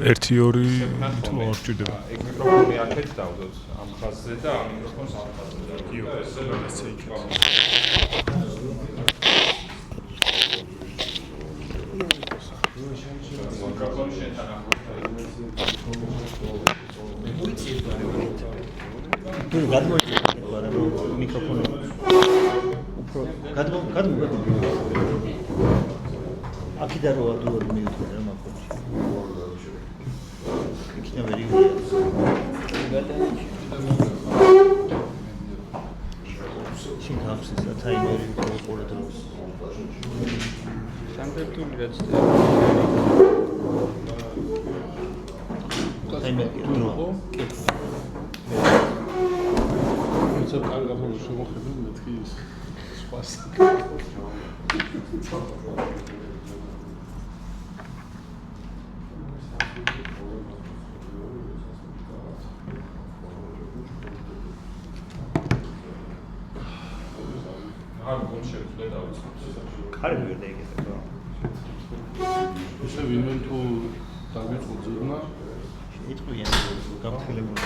1-2 თუ არ ჭირდება. ეგ მიკროფონი აქეთ დავდოთ ამ ხაზზე და ამ მიკროფონს ამ ხაზზე დავდოთ. იო, ესე იქნება. მიკროფონი შენთან თუ გადმოიწევ მიკროფონი უფრო გადმო აქედან რო ადუარ მივიდნენ რა მაგოჩი იქნა ვერიგია შენ გახსენს რა ტაიმერი ყურა დროს სამპერტული რაც ტაიმერი დრო ცოტა კარგად შემოხედე მეთქი სხვას არ გონშევდე დავიწყოთ. კარგი ვერ დაიგეთა. ისე ვინმე თუ დავიწყო ძებნა იტყვიან გამთხილებული.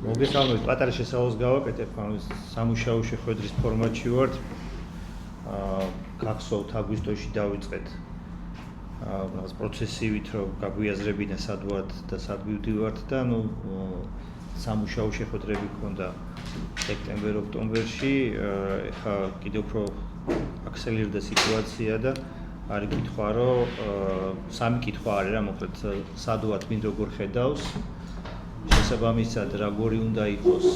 მოგესალმებით, პატარა შესავალს გავაკეთებ, ანუ სამუშაო შეხვედრის ფორმატში ვართ. გახსოვთ აგვისტოში დავიწყეთ რაღაც პროცესივით, რომ გაგვიაზრებინა სად ვართ და სად მივდივართ და ანუ სამუშაო შეხვედრები გქონდა სექტემბერ-ოქტომბერში. ეხლა კიდევ უფრო აქსელირდა სიტუაცია და არის კითხვა, რომ სამი კითხვა არის რა, მოკლედ სად ვართ, ვინ როგორ ხედავს. შესაბამისად, როგორი უნდა იყოს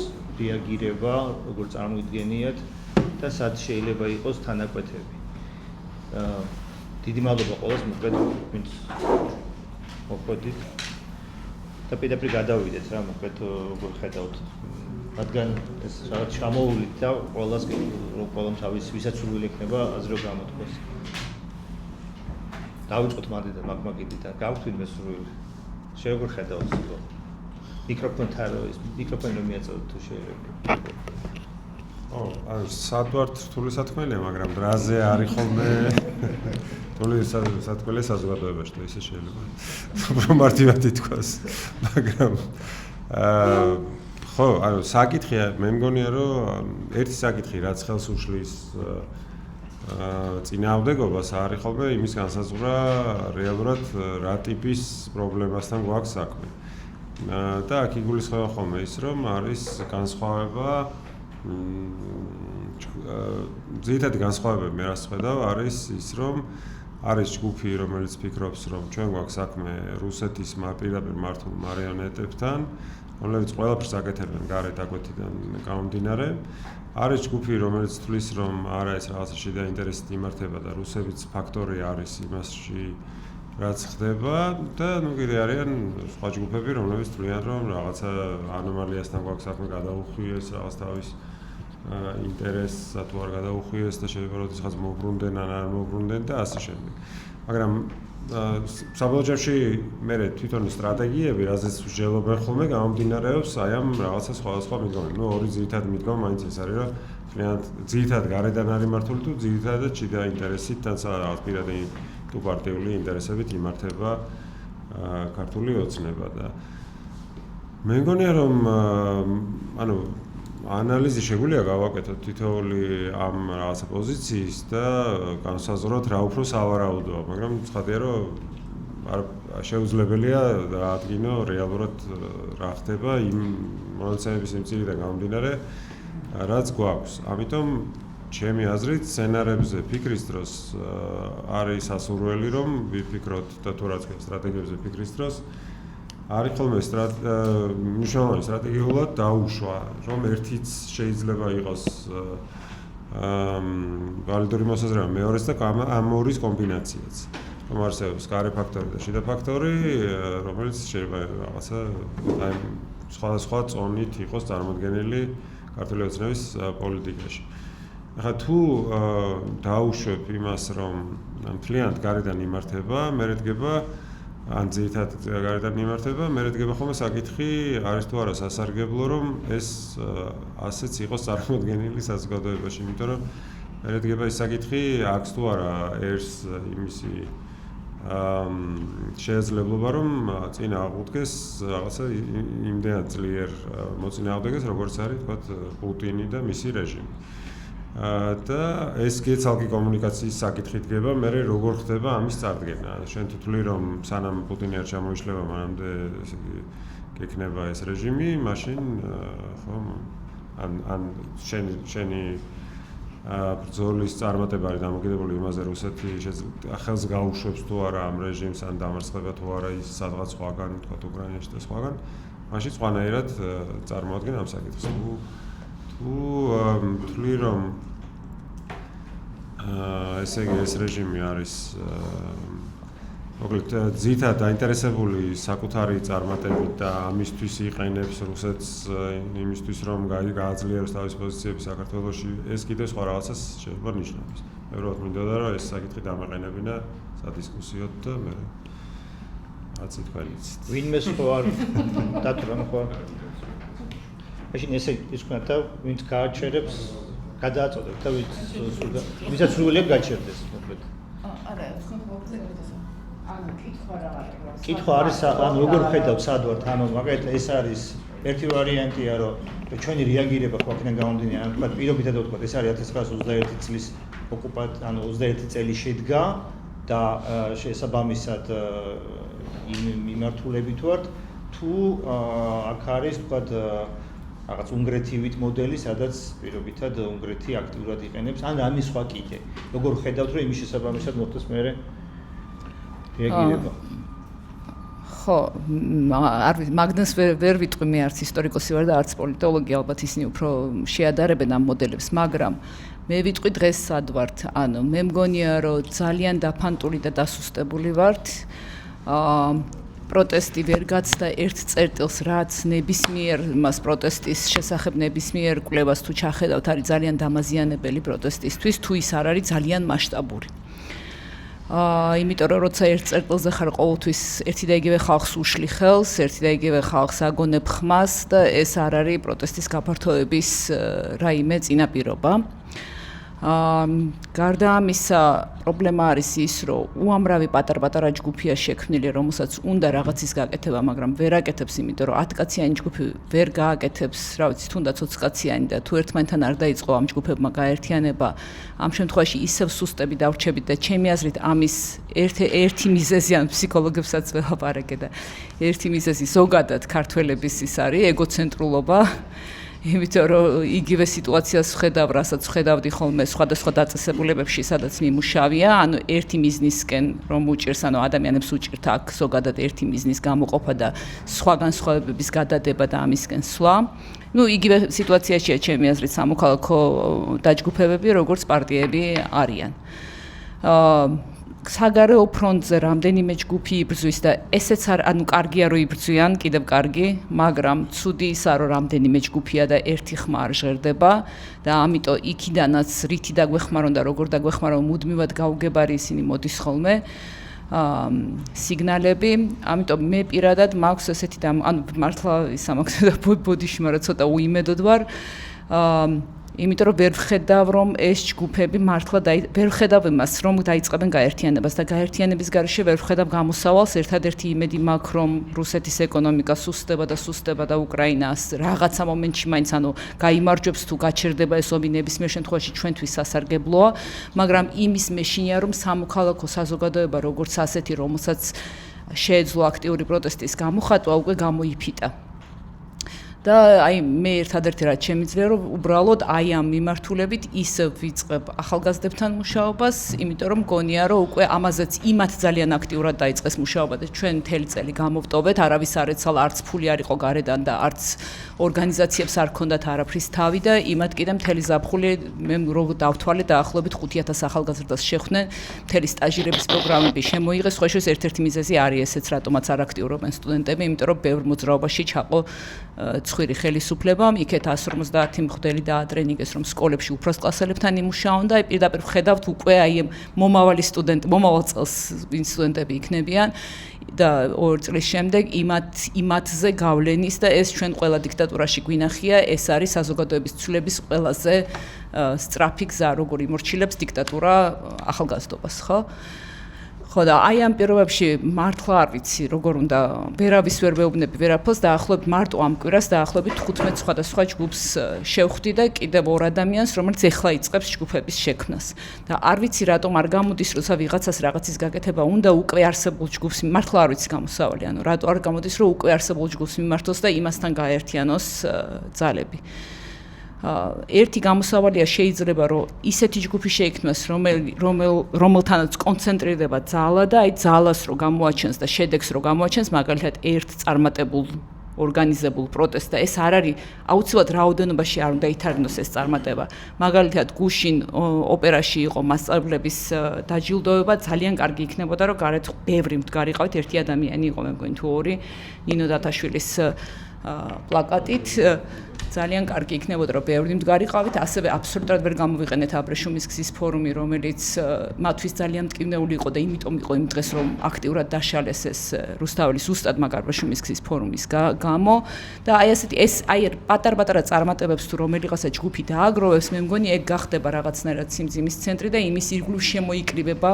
რეაგირება, როგორ წარმოიდგენიათ და სად შეიძლება იყოს თანაკვეთები. დიდი მადლობა ყველას, მოკლედ ვინც მოხვედით და პირდაპირ გადავიდეთ რა, მოკლედ როგორ ხედავთ. რადგან ეს რაღაც ჩამოვლით და ყველას ყველამ თავის ვისაც სურვილი ექნება აზრი რომ გამოთქვას. დავიწყოთ მანდ მაგმაგიდით და გაქვთ ვინმე სურვილი. შენ როგორ ხედავთ სულ? მიკროფონი რომ მიაწოდოთ თუ შეიძლება. ანუ სად ვართ რთული სათქმელია, მაგრამ დრაზე არის ხოლმე რთული სათქმელია საზოგადოებაში და ისე შეიძლება. უფრო მარტივად ითქვას. მაგრამ ხო, ანუ საკითხია, მე მგონია რომ ერთი საკითხი რაც ხელს უშლის წინააღმდეგობას არის ხოლმე იმის განსაზღვრა რეალურად რა ტიპის პრობლემასთან გვაქვს საქმე. და აქ იგულისხმება ხოლმე ის, რომ არის განსხვავება ძირითადი განსხვავებები მე რას ხედავ არის ის, რომ არის ჯგუფი, რომელიც ფიქრობს, რომ ჩვენ გვაქვს საქმე რუსეთის პირდაპირ მართულ მარიონეტებთან, რომლებიც ყველაფერს აკეთებენ გარეთ აკვეთიდან გამომდინარე. არის ჯგუფი, რომელიც თვლის, რომ არა ეს რაღაცა შიდა ინტერესით იმართება და რუსებიც ფაქტორი არის იმასში რაც ხდება და ნუ კიდე არიან სხვა ჯგუფები, რომლებიც თვლიან, რომ რაღაცა ანომალიასთან გვაქვს საქმე გადაუხვიეს, რაღაც თავის ინტერესსა თუ არ გადაუხვიეს და შეიძლება როდესაც მოbrunდნენ ან არ მოbrunდნენ და ასე შემდეგ. მაგრამ საბოლოო ჯამში მე თვითონ სტრატეგიები, რაზეც ვსჯელობენ ხოლმე, გამომდინარეობს აი ამ რაღაცა სხვადასხვა მიდგომები. ნუ ორი ძირითადი მიდგომა მაინც ეს არის, რომ ძალიან ძირითადად გარედან არის მართული თუ ძირითადად შიდა ინტერესით და რაღაც პირადი თუ პარტიული ინტერესებით იმართება ქართული ოცნება და მე მგონია რომ ანუ ანალიზი შეგვიძლია გავაკეთოთ თითოეული ამ რაღაცა პოზიციის და განსაზღვროთ რა უფრო სავარაუდოა, მაგრამ ცხადია რომ არ შეუძლებელია დაადგინო რეალურად რა ხდება იმ მონაცემების სიმწირიდან გამომდინარე რაც გვაქვს. ამიტომ ჩემი აზრით სცენარებზე ფიქრის დროს არის სასურველი რომ ვიფიქროთ და თუ რაც სტრატეგიებზე ფიქრის დროს არის ხოლმე მნიშვნელოვანი სტრატეგიულად დაუშვა, რომ ერთიც შეიძლება იყოს ვალიდური მოსაზრება მეორეც და ამ ორის კომბინაციაც. რომ არსებობს გარე ფაქტორი და შიდა ფაქტორი, რომელიც შეიძლება რაღაცა აი სხვადასხვა წონით იყოს წარმოდგენილი ქართული ოცნების პოლიტიკაში. ახლა თუ დაუშვებ იმას, რომ მთლიანად გარედან იმართება, მე რდგება ან ძირითადად გარედან მიმართება, მე დგება ხოლმე საკითხი არის თუ არა სასარგებლო, რომ ეს ასეც იყოს წარმოდგენილი საზოგადოებაში, იმიტომ რომ მე დგება ის საკითხი აქვს თუ არა ერთს იმისი შესაძლებლობა რომ წინა აღუდგეს რაღაცა იმდენად ძლიერ მოწინააღმდეგეს, როგორც არის თქვათ პუტინი და მისი რეჟიმი. და ეს კეცალკი კომუნიკაციის საკითხი დგება, მე როგორ ხდება ამის წარდგენა. შენ თუ თვლი რომ სანამ პუტინი არ ჩამოიშლება, მანამდე ესე იგი გექნება ეს რეჟიმი, მაშინ ხო ან შენი ბრძოლის წარმატება არის დამოკიდებული იმაზე, რუსეთი ხელს გაუშვებს თუ არა ამ რეჟიმს, ან დამარცხება თუ არა ის სადღაც სხვაგან, თქვათ უკრაინაში და სხვაგან, მაშინ სხვანაირად წარმოადგენს ამ საკითხს. თუ თვლი რომ ესე იგი ეს რეჟიმი არის მოკლედ ძირითადად დაინტერესებული საკუთარი წარმატებით და ამისთვის იყენებს რუსეთს იმისთვის რომ გააძლიეროს თავის პოზიციები საქართველოში, ეს კიდევ სხვა რაღაცას შეიძლება ნიშნავს. მე უბრალოდ მინდოდა რომ ეს საკითხი დამეყენებინა სადისკუსიოდ და მე რაც თქვენ იცით. ვინმე სხვა არ დათრა ხო? მაშინ ესე ის ვქნათ და ვინც გააჩერებს, გადააწოდეთ და ვისაც სრულიად გაჩერდეს მოკლედ. არა, თქვენ მოგწევთ ანუ კითხვა რა არის? კითხვა არის ანუ როგორ ხედავთ სად ვართ? ანუ მაგალითად ეს არის ერთი ვარიანტია, რომ ჩვენი რეაგირება ხო აქედან გამომდინარე, ანუ თქვა პირობითად ვთქვა, ეს არის 1921 წლის ანუ 21 წელი შედგა და შესაბამისად მიმართულებით ვართ, თუ აქ არის თქვა რაღაც უნგრეთივით მოდელი, სადაც პირობითად უნგრეთი აქტიურად იყენებს, ან ამის სხვა კიდე. როგორ ხედავთ, რომ იმის შესაბამისად მოხდეს მერე რეაგირება? ხო, მაგნეს ვერ ვიტყვი, მე არც ისტორიკოსი ვარ და არც პოლიტოლოგი, ალბათ ისინი უფრო შეადარებენ ამ მოდელებს, მაგრამ მე ვიტყვი დღეს სად ვართ. ანუ მე მგონია, რომ ძალიან დაფანტული და დასუსტებული ვართ. პროტესტი ვერ გაცდა ერთ წერტილს, რაც ნებისმიერ მას პროტესტის შესახებ ნებისმიერ კვლევას თუ ჩახედავთ, არის ძალიან დამაზიანებელი პროტესტისთვის, თუ ის არ არის ძალიან მასშტაბური. იმიტომ რომ როცა ერთ წერტილზე ხარ ყოველთვის ერთი და იგივე ხალხს უშლი ხელს, ერთი და იგივე ხალხს აგონებ ხმას და ეს არ არის პროტესტის გაფართოების რაიმე წინაპირობა. გარდა ამისა, პრობლემა არის ის, რომ უამრავი პატარ-პატარა ჯგუფია შექმნილი, რომელსაც უნდა რაღაცის გაკეთება, მაგრამ ვერ აკეთებს, იმიტომ რომ 10 კაციანი ჯგუფი ვერ გააკეთებს, რა ვიცი, თუნდაც 20 კაციანი და თუ ერთმანეთთან არ დაიწყო ამ ჯგუფებმა გაერთიანება, ამ შემთხვევაში ისევ სუსტები დავრჩებით და ჩემი აზრით ამის ერთი მიზეზი ან ფსიქოლოგებსაც ველაპარაკე და ერთი მიზეზი ზოგადად ქართველების ის არის ეგოცენტრულობა. იმიტომ რომ იგივე სიტუაციას ვხედავ, რასაც ვხედავდი ხოლმე სხვადასხვა დაწესებულებებში, სადაც მიმუშავია, ანუ ერთი მიზნისკენ რომ უჭირს, ანუ ადამიანებს უჭირთ აქ ზოგადად ერთი მიზნის გამოყოფა და სხვა განსხვავებების გადადება და ამისკენ სვლა. ნუ იგივე სიტუაციაშია ჩემი აზრით სამოქალაქო დაჯგუფებები, როგორც პარტიები არიან. საგარეო ფრონტზე რამდენიმე ჯგუფი იბრძვის და ესეც ანუ კარგია რომ იბრძვიან, კიდევ კარგი, მაგრამ ცუდი ისაა რომ რამდენიმე ჯგუფია და ერთი ხმა არ ჟღერდება და ამიტომ იქიდანაც რითი დაგვეხმარონ და როგორ დაგვეხმარონ მუდმივად გაუგებარი ისინი მოდის ხოლმე სიგნალები, ამიტომ მე პირადად მაქვს ესეთი ანუ მართლა ისა მაქვს და ბოდიში, მაგრამ ცოტა უიმედოდ ვარ. იმიტომ რომ ვერ ვხედავ რომ ეს ჯგუფები მართლა ვერ ვხედავ იმას რომ დაიწყებენ გაერთიანებას და გაერთიანების გარეშე ვერ ვხედავ გამოსავალს, ერთადერთი იმედი მაქვს რომ რუსეთის ეკონომიკა სუსტდება და უკრაინას რაღაცა მომენტში მაინც ანუ გაიმარჯვებს თუ გაჩერდება ეს ომი ნებისმიერ შემთხვევაში ჩვენთვის სასარგებლოა, მაგრამ იმის მეშინია რომ სამოქალაქო საზოგადოება როგორც ასეთი, რომელსაც შეეძლო აქტიური პროტესტის გამოხატვა, უკვე გამოიფიტა. და აი მე ერთადერთი რაც შემიძლია რომ უბრალოდ აი ამ მიმართულებით ისევ ვიწყებ ახალგაზრდებთან მუშაობას, იმიტომ რომ მგონია რომ უკვე ამაზეც იმათ ძალიან აქტიურად დაიწყეს მუშაობა და ჩვენ მთელი წელი გამოვტოვეთ, არავის არ ეცალა, არც ფული არ იყო გარედან და არც ორგანიზაციებს არ ქონდათ არაფრის თავი და იმათ კიდე მთელი ზაფხული მე რო დავთვალე დაახლოებით 5000 ახალგაზრდას შეხვდნენ, მთელი სტაჟირების პროგრამები შემოიღეს, ხო ეს ერთ-ერთი მიზეზი არის ესეც, რატომაც არ აქტიურობენ სტუდენტები, იმიტომ რომ ბევრ მოძრაობაში ჩაყო მსხვილი ხელისუფლებამ, იქეთ 150 მღვდელი დაადრენიგეს, რომ სკოლებში უფროს კლასელებთან იმუშაონ და პირდაპირ ვხედავთ უკვე აი მომავალ წელს ვინ სტუდენტები იქნებიან და 2 წლის შემდეგ იმათზე გავლენის და ეს ჩვენ ყველა დიქტატურაში გვინახია, ეს არის საზოგადოების ცვლილების ყველაზე სწრაფი გზა, როგორ იმორჩილებს დიქტატურა ახალგაზრდობას, ხო? ხო და აი ამ პირობებში მართლა არ ვიცი როგორ უნდა ვერავის ვერ ვეუბნები ვერაფერს დაახლოებით მარტო ამ კვირას დაახლოებით 15 სხვადასხვა ჯგუფს შევხვდი და კიდევ 2 ადამიანს რომელიც ეხლა იწყებს ჯგუფების შექმნას და არ ვიცი რატომ არ გამოდის როცა ვიღაცას რაღაცის გაკეთება უნდა უკვე არსებულ ჯგუფს მართლა არ ვიცი გამოსავალი ანუ რატო არ გამოდის რომ უკვე არსებულ ჯგუფს მიმართოს და იმასთან გაერთიანოს ძალები ერთი გამოსავალია შეიძლება რომ ისეთი ჯგუფი შეიქმნას რომელთანაც კონცენტრირდება ძალა და აი ძალას რო გამოაჩენს და შედეგს რო გამოაჩენს მაგალითად ერთ წარმატებულ ორგანიზებულ პროტესტს და ეს არ არის აუცილებლად რაოდენობაში არ უნდა ითარგმნოს ეს წარმატება მაგალითად გუშინ ოპერაში იყო მასწავლებლების დაჯილდოება ძალიან კარგი იქნებოდა რომ გარეთ ბევრი მდგარიყავით ერთი ადამიანი იყო მე მგონი თუ ორი ნინო დათაშვილის პლაკატით ძალიან კარგი იქნებოდა რომ ბევრი მდგარიყავით ასევე აბსოლუტურად ვერ გამოვიყენეთ აბრეშუმის გზის ფორუმი რომელიც მათთვის ძალიან მტკივნეული იყო და იმიტომ იყო იმ დღეს რომ აქტიურად დაშალეს ეს რუსთაველის უსტად მაგ აბრეშუმის გზის ფორუმის გამო და აი ასეთი ეს აი პატარ-პატარა წარმატებებს თუ რომელიღაცა ჯგუფი დააგროვებს მე მგონი ეგ გახდება რაღაცნაირად სიმძიმის ცენტრი და იმის ირგვლივ შემოიკრიბება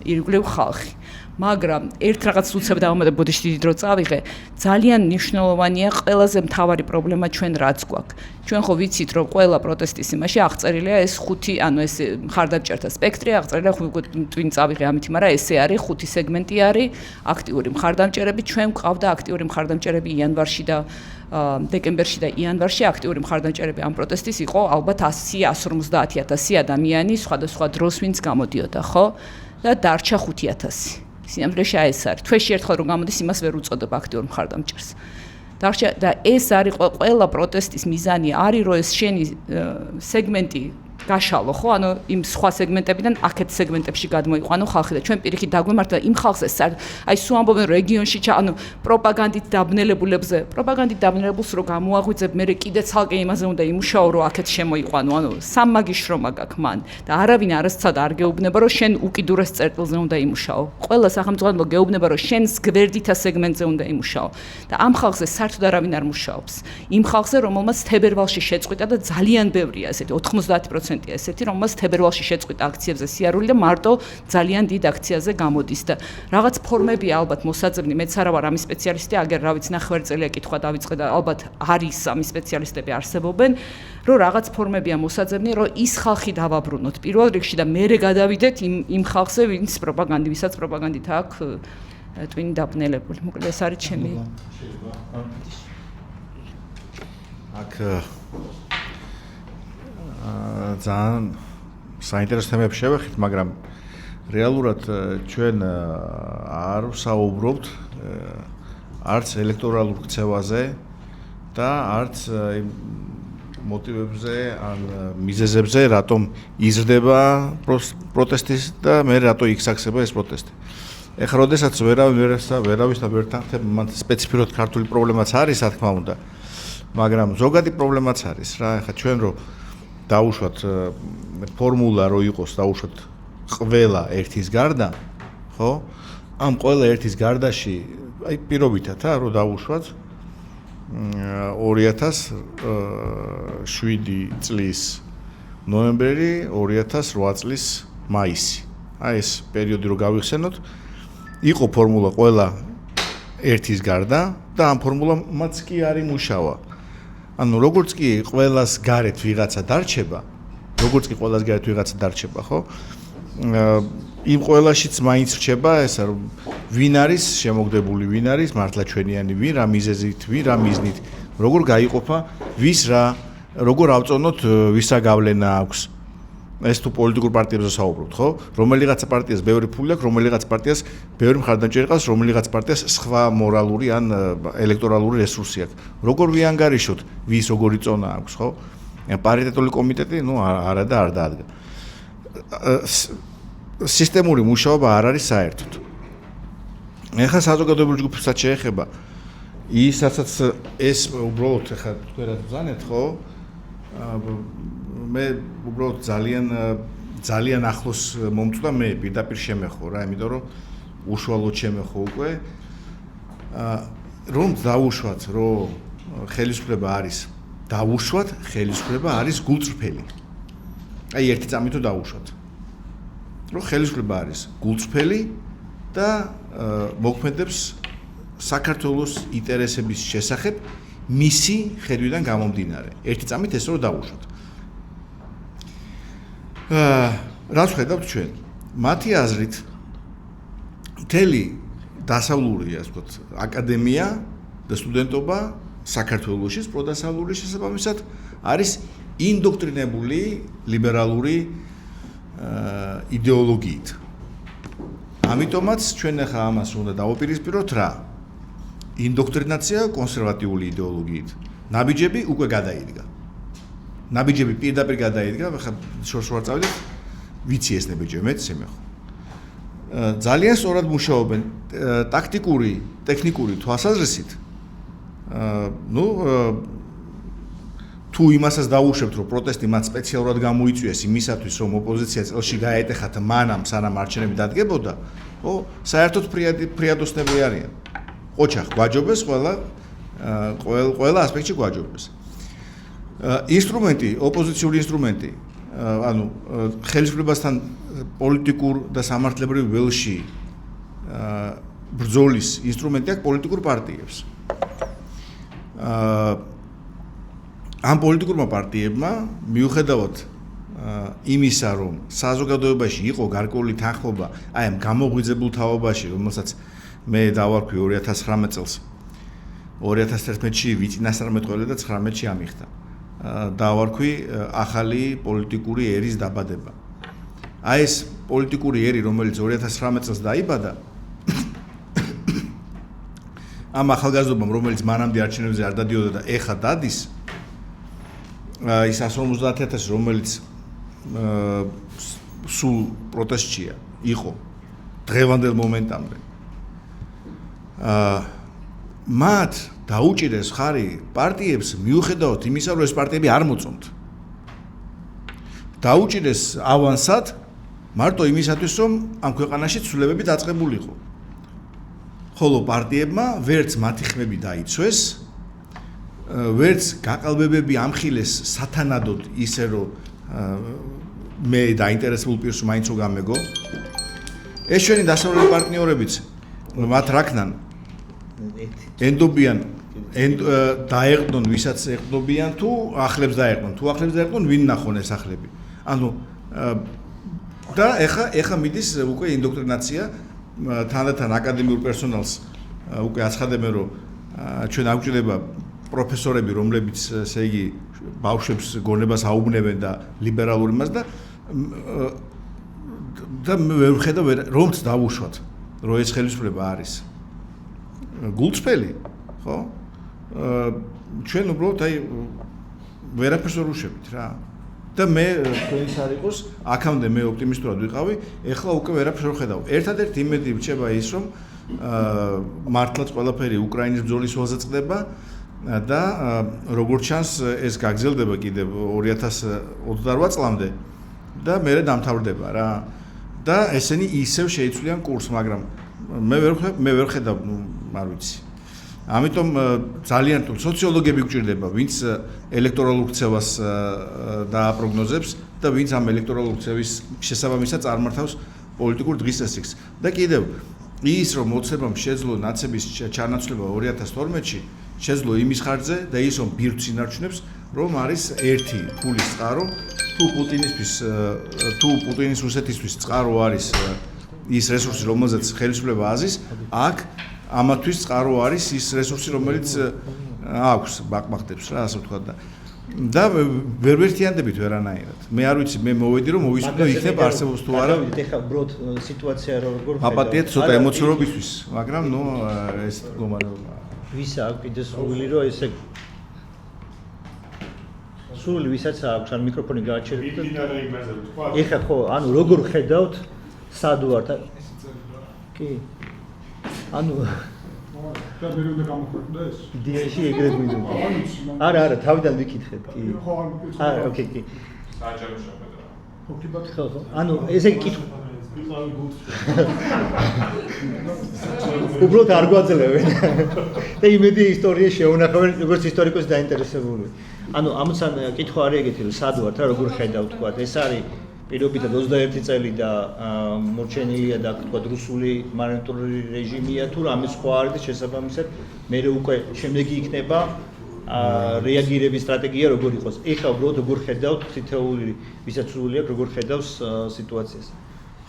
ირგვლივ ხალხი მაგრამ ერთ რაღაც უცებ დავამატებ ბოდიში დიდი დრო წავიღე ძალიან მნიშვნელოვანია ყველაზე მთავარი პრობლემა ჩვენ რაც გვაქვს ჩვენ ხო ვიცით რომ ყველა პროტესტის იმაში აღწერილია ეს 5 ანუ ეს მხარდამჭერთა სპექტრი აღწერილია twin წავიღე ამით მაგრამ ესე არის 5 სეგმენტი არის აქტიური მხარდამჭერები ჩვენ გვყავდა აქტიური მხარდამჭერები იანვარში და დეკემბერში და იანვარში აქტიური მხარდამჭერები ამ პროტესტის იყო ალბათ 100-150,000 ადამიანი სხვადასხვა დროს ვინც გამოდიოდა ხო და დარჩა 5,000 სინამდვილეში ეს არის თვეში ერთხელ რომ გამოდის იმას ვერ უწოდებ აქტიურ მხარდამჭერს და ეს არის ყველა პროტესტის მიზანი არის რომ ეს შენი სეგმენტი გაშალო ხო ანუ იმ სხვა სეგმენტებიდან აქეთ სეგმენტებში გადმოიყვანო ხალხი და ჩვენ პირიქით დაგვემართა იმ ხალხზე აი სულ ამბობენ რეგიონში ანუ პროპაგანდით დაბნელებულს რო გამოაღვიძებ მე კიდე ცალკე იმაზე უნდა იმუშაო რომ აქეთ შემოიყვანო ანუ სამმაგი შრომა გაქვს მან და არავინ არასცად არ გეუბნება რომ შენ უკიდურეს წერტილზე უნდა იმუშაო ყველა სახელმწიფო გეუბნება რომ შენ გვერდითა სეგმენტზე უნდა იმუშაო და ამ ხალხზე საერთოდ არავინ არ მუშაობს იმ ხალხზე რომელმაც თებერვალში შეწყვიტა და ძალიან ბევრია ესეთი 90% ესეთი რომელსაც თებერვალში შეწყვიტა აქციებზე სიარული და მარტო ძალიან დიდ აქციაზე გამოდის და რაღაც ფორმებია ალბათ მოსაძებნი მეც არა ვარ ამის სპეციალისტი აგერ რა ვიცი ნახევარწელია კითხვა დავიწყე და ალბათ არის ამის სპეციალისტები არსებობენ რომ რაღაც ფორმებია მოსაძებნი რომ ის ხალხი დავაბრუნოთ პირველ რიგში და მერე გადავიდეთ იმ ხალხზე ვინც ვისაც პროპაგანდით აქვს twin დაბნელებული მოკლედ ეს არის ჩემი აქ ძალიან საინტერესო თემებს შევეხით, მაგრამ რეალურად ჩვენ არ ვსაუბრობთ არც ელექტორალურ ქცევაზე და არც მოტივებზე ან მიზეზებზე, რატომ იზრდება პროტესტის და მე რატო იქსახსება ეს პროტესტი. ეხლა როდესაც ვერავის და ვერთან მან სპეციფიურად ქართული პრობლემაც არის, რა თქმა უნდა, მაგრამ ზოგადი პრობლემაც არის რა, ეხლა ჩვენ რო დაუშვათ ფორმულა რო იყოს დაუშვათ ყველა ერთის გარდა, ხო? ამ ყველა ერთის გარდაში აი პირობითად რო დაუშვათ 2007 წლის ნოემბერი, 2008 წლის მაისი. აი ეს პერიოდი რო გავიხსენოთ, იყო ფორმულა ყველა ერთის გარდა და ამ ფორმულამაც კი არ იმუშავა. ანუ როგორც კი ყველას გარეთ ვიღაცა დარჩება, ხო? იმ ყველაშიც მაინც რჩება ესა რომ ვინ არის შემოგდებული, ვინ არის მართლა ჩვენიანი, ვინ რა მიზეზით, ვინ რა მიზნით, როგორ გაიყოფა, ვის რა, როგორ ავწონოთ, ვისა გავლენა აქვს. ეს თუ პოლიტიკურ პარტიებზე საუბრობთ, ხო? რომელიღაცა პარტიას ბევრი ფული აქვს, რომელიღაცა პარტიას ბევრი მხარდამჭერი ყავს, რომელიღაცა პარტიას სხვა მორალური ან ელექტორალური რესურსი აქვს. როგორ ვიანგარიშოთ, ვის როგორი წონა აქვს, ხო? პარიტეტული კომიტეტი, არა და არ დაადგა. სისტემური მუშაობა არ არის საერთოდ. ეხლა საზოგადოებრივ ჯგუფებსაც შეეხება ისაც ეს უბრალოდ ხა თქვენად ბრძანეთ, ხო? მე უბრალოდ ძალიან ახლოს მომწვა მე პირდაპირ შემეხო რა, იმიტომ რომ უშუალოდ შემეხო უკვე. რომ დაუშვათ, რომ ხელისუფლება არის დაუშვათ, ხელისუფლება არის გულწრფელი. აი ერთი წამით თუ დაუშვათ. რომ ხელისუფლება არის გულწრფელი და მოქმედებს საქართველოს ინტერესების შესახებ მისი ხედვიდან გამომდინარე. ერთი წამით ეს რომ დაუშვათ. რაც ხედავთ ჩვენ, მათი აზრით მთელი დასავლური, ასე ვთქვათ, აკადემია და სტუდენტობა საქართველოში პროდასავლური შესაბამისად არის ინდოქტრინებული ლიბერალური იდეოლოგიით. ამიტომაც ჩვენ ახლა ამას უნდა დავუპირისპიროთ რა? ინდოქტრინაცია კონსერვატიული იდეოლოგიით. ნაბიჯები უკვე გადაიდგა. ნაბიჯები პირდაპირ გადაიდგა, ახლა შორს ვარ წავიდეთ, ვიცი ეს ნაბიჯები, მეც შემეხო. ძალიან სწორად მუშაობენ ტაქტიკური, ტექნიკური თვალსაზრისით. თუ იმასაც დავუშვებთ, რომ პროტესტი მათ სპეციალურად გამოიწვიეს იმისათვის, რომ ოპოზიცია წელში გაეტეხათ მანამ, სანამ არჩევნები დადგებოდა, ხო, საერთოდ ფრიადოსნები არიან. ოჩახ გვაჯობეს ყველა ასპექტში გვაჯობეს. ინსტრუმენტი, ოპოზიციური ინსტრუმენტი, ანუ ხელისუფლებასთან პოლიტიკურ და სამართლებრივ ველში ბრძოლის ინსტრუმენტი აქვს პოლიტიკურ პარტიებს. ამ პოლიტიკურმა პარტიებმა მიუხედავად იმისა, რომ საზოგადოებაში იყო გარკვეული თანხმობა აი ამ გამოღვიძებულ თაობაში, რომელსაც მე დავარქვი 2019 წელს 2011-ში ვიწინასწარმეტყველე და 2019-ში ამიხდა. დავარქვი ახალი პოლიტიკური ერის დაბადება. აი ეს პოლიტიკური ერი, რომელიც 2019 წელს დაიბადა, ამ ახალგაზრდობამ, რომელიც მანამდე არჩევნებზე არ დადიოდა და ეხა დადის, ის 150,000, რომელიც სულ პროტესტშია, იყო დღევანდელ მომენტამდე. მათ დაუჭირეს ხარი პარტიებს მიუხედავად იმისა, რომ ეს პარტიები არ მოწონთ. დაუჭირეს ავანსად მარტო იმისათვის, რომ ამ ქვეყანაში ცვლილებები დაწყებულიყო. ხოლო პარტიებმა ვერც მათი ხმები დაიცვეს, ვერც გაყალბებები ამხილეს სათანადოდ ისე, რომ მე დაინტერესებულ პირს მაინც რო გამეგო. ეს ჩვენი დასავლელი პარტნიორებიც მათ რაკნან ენდობიან დაეყნონ ვისაც ეყნობიან თუ ახლებს დაეყნონ. თუ ახლებს დაეყნონ ვინ ნახონ ეს ახლები. ანუ და ეხა მიდის უკვე ინდოქტრინაცია თანდათან აკადემიურ პერსონალს უკვე აცხადებენ, რომ ჩვენ აგვჭირდება პროფესორები, რომლებიც ესე იგი ბავშვებს გონებას აუბნევენ და ლიბერალურ იმას და მე ვხედავ რომც დავუშვათ, რომ ეს ხელისუფლება არის გულწრფელი, ხო? ჩვენ უბრალოდ აი ვერაფერს ვერ უშვებით რა. და მე თქვენს არ იყოს, აქამდე მე ოპტიმისტურად ვიყავი, ეხლა უკვე ვერაფერს ვერ ხედავ. ერთადერთი იმედი რჩება ის, რომ მართლაც ყველაფერი უკრაინის ბრძოლის ველზე წყდება და როგორც ჩანს ეს გაგრძელდება კიდევ 2028 წლამდე და მერე დამთავრდება რა. და ესენი ისევ შეიცვლიან კურსს, მაგრამ მე ვერ ხედავ, არ ვიცი. ამიტომ ძალიან თუ სოციოლოგები გვჭირდება, ვინც ელექტორალურ ქცევას დააპროგნოზებს და ვინც ამ ელექტორალურ ქცევის შესაბამისად წარმართავს პოლიტიკურ დღესასწაულს. და კიდევ ის რომ მოცემამ შეძლო ნაცების ჩანაცვლება 2012-ში, შეძლო იმის ხარჯზე და ის რომ ბირთვს ინარჩუნებს, რომ არის ერთი ფულის წყარო, თუ პუტინის რუსეთისთვის წყარო არის ის რესურსი, რომელზეც ხელისუფლება აზის, აქ ამათვის წყარო არის ის რესურსი, რომელიც აქვს ბაკმახტებს რა, ასე ვთქვათ და ვერ ვერთიანდებით ვერანაირად. მე არ ვიცი, მე მოვედი რომ მოვისმინო იქნებ არსებობს თუ არა. ეხლა უბრალოდ სიტუაცია როგორ აპატიეთ ცოტა ემოციურობისთვის, მაგრამ ნუ ეს მდგომარეობა. ვის აქვს კიდე სრული რომ ესე სრული ვისაც აქვს ან მიკროფონი გააჩერებთ და ეხლა ხო, ანუ როგორ ხედავთ სად ვართ? კი. ანუ და მე უნდა გამოხატდეს? იდეაში ეგრეთ მინდოდა. არა, თავიდან ვიკითხეთ, კი. არა, ოკეი, კი. საჯარო შეხედა. ხო, ანუ ესე კითხვა. უბრალოდ არ გვაძლევენ. და იმედი ისტორია შეუნახავენ, როგორც ისტორიკოსი დაინტერესებული. ანუ ამცან კითხვა არის ეგეთი, რომ სად ვართ რა, როგორ ხედავ თქვა, ეს არის პირობითად 21 წელი და მორჩენილია და თქვა რუსული მარიონეტული რეჟიმია თუ რამე სხვა არის და შესაბამისად მე უკვე შემდეგი იქნება რეაგირების სტრატეგია როგორ იყოს. ეხლა უბრალოდ როგორ ხედავთ თითოეული ვისაც სრული აქვს როგორ ხედავს სიტუაციას.